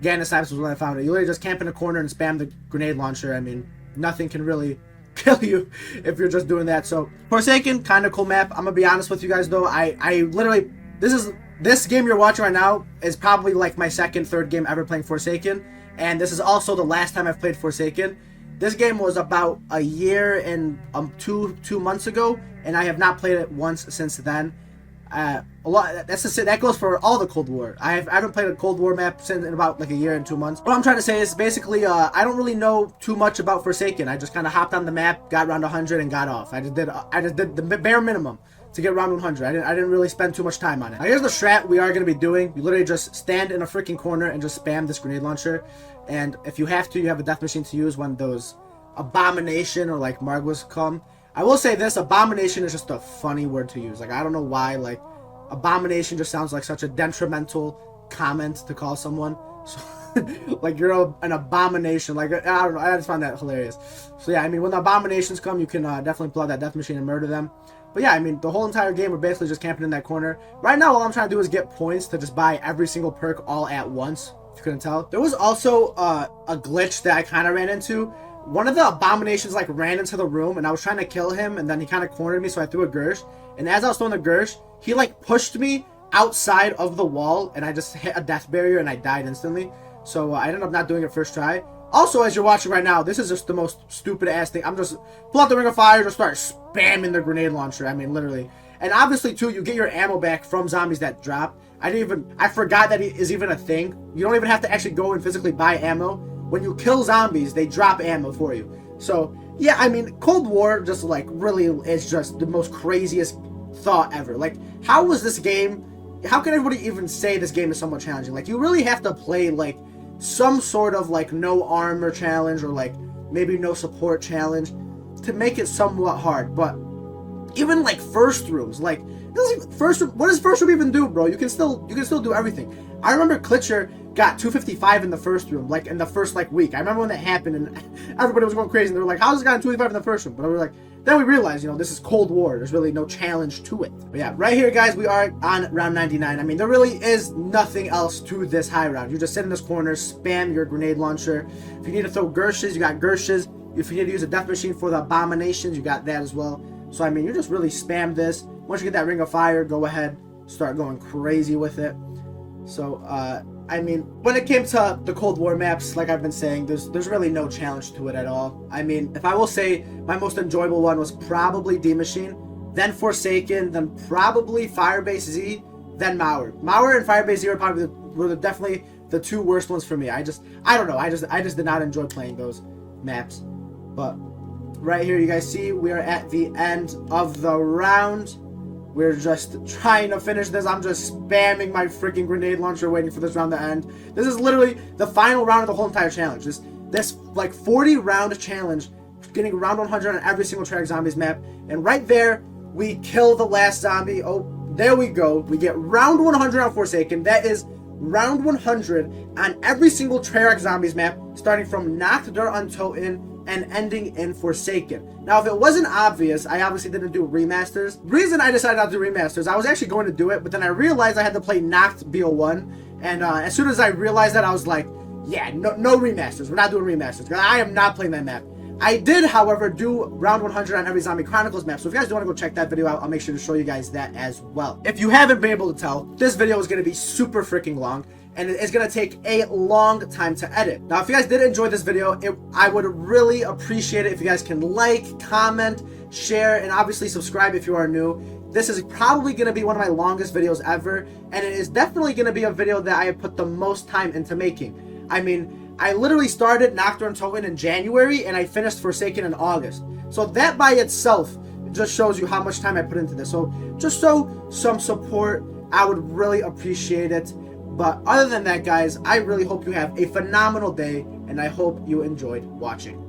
Ganon Snipes was the one that found it. You literally just camp in a corner and spam the grenade launcher. I mean, nothing can really kill you if you're just doing that. So Forsaken, kind of cool map. I'm gonna be honest with you guys though. I literally, this game you're watching right now is probably like my second, third game ever playing Forsaken, and this is also the last time I've played Forsaken. This game was about a year and two months ago, and I have not played it once since then. A lot. That goes for all the Cold War. I haven't played a Cold War map since in about like a year and 2 months. What I'm trying to say is basically I don't really know too much about Forsaken. I just kind of hopped on the map, got around 100, and got off. I just did the bare minimum to get around 100. I didn't really spend too much time on it. Now, here's the strat we are going to be doing. You literally just stand in a freaking corner and just spam this grenade launcher. And if you have to, you have a death machine to use when those abomination or like Margwas come. I will say this, abomination is just a funny word to use. Like, I don't know why, like, abomination just sounds like such a detrimental comment to call someone. So, like, you're an abomination. Like, I don't know, I just find that hilarious. So yeah, I mean, when the abominations come, you can definitely pull out that death machine and murder them. But yeah, I mean, the whole entire game, we're basically just camping in that corner. Right now, all I'm trying to do is get points to just buy every single perk all at once, if you couldn't tell. There was also a glitch that I kind of ran into. One of the abominations like ran into the room, and I was trying to kill him, and then he kind of cornered me, so I threw a Gersh. And as I was throwing the Gersh, he like pushed me outside of the wall, and I just hit a death barrier, and I died instantly. So I ended up not doing it first try. Also, as you're watching right now, this is just the most stupid ass thing. I'm just pull out the Ring of Fire, just start spamming the grenade launcher. I mean, literally. And obviously, too, you get your ammo back from zombies that drop. I forgot that is even a thing. You don't even have to actually go and physically buy ammo. When you kill zombies, they drop ammo for you. So, yeah, I mean, Cold War just, like, really is just the most craziest thought ever. Like, how was this game... How can everybody even say this game is somewhat challenging? Like, you really have to play, like, some sort of, like, no armor challenge or, like, maybe no support challenge to make it somewhat hard. But even, like, first rooms, like, what does first room even do, bro? You can still do everything. I remember Klitcher got 255 in the first room, like, in the first, like, week. I remember when that happened, and everybody was going crazy, and they were like, how's this guy 255 in the first room? But we were like, then we realized, you know, this is Cold War. There's really no challenge to it. But yeah, right here, guys, we are on round 99. I mean, there really is nothing else to this high round. You just sit in this corner, spam your grenade launcher. If you need to throw Gershes, you got Gershes. If you need to use a death machine for the abominations, you got that as well. So, I mean, you just really spam this. Once you get that Ring of Fire, go ahead, start going crazy with it. So, I mean, when it came to the Cold War maps, like I've been saying, there's really no challenge to it at all. I mean, if I will say my most enjoyable one was probably D Machine, then Forsaken, then probably Firebase Z, then Mauer. Mauer and Firebase Z were definitely the two worst ones for me. I don't know. I just did not enjoy playing those maps. But right here, you guys see we are at the end of the round. We're just trying to finish this. I'm just spamming my freaking grenade launcher waiting for this round to end. This is literally the final round of the whole entire challenge. This like 40 round challenge, getting round 100 on every single Treyarch Zombies map. And right there, we kill the last zombie. Oh, there we go. We get round 100 on Forsaken. That is round 100 on every single Treyarch Zombies map, starting from Nacht der Untoten and ending in Forsaken. Now, if it wasn't obvious, I obviously didn't do remasters. The reason I decided not to do remasters, I was actually going to do it, but then I realized I had to play Nacht BO1, and as soon as I realized that, I was like, yeah, no remasters. We're not doing remasters. I am not playing that map. I did, however, do round 100 on every Zombie Chronicles map, so if you guys do want to go check that video out, I'll make sure to show you guys that as well. If you haven't been able to tell, this video is going to be super freaking long, and it's going to take a long time to edit. Now, if you guys did enjoy this video, I would really appreciate it if you guys can like, comment, share, and obviously subscribe if you are new. This is probably going to be one of my longest videos ever, and it is definitely going to be a video that I have put the most time into making. I mean, I literally started Nocturne Totem in January, and I finished Forsaken in August. So that by itself just shows you how much time I put into this. So just show some support. I would really appreciate it. But other than that, guys, I really hope you have a phenomenal day, and I hope you enjoyed watching.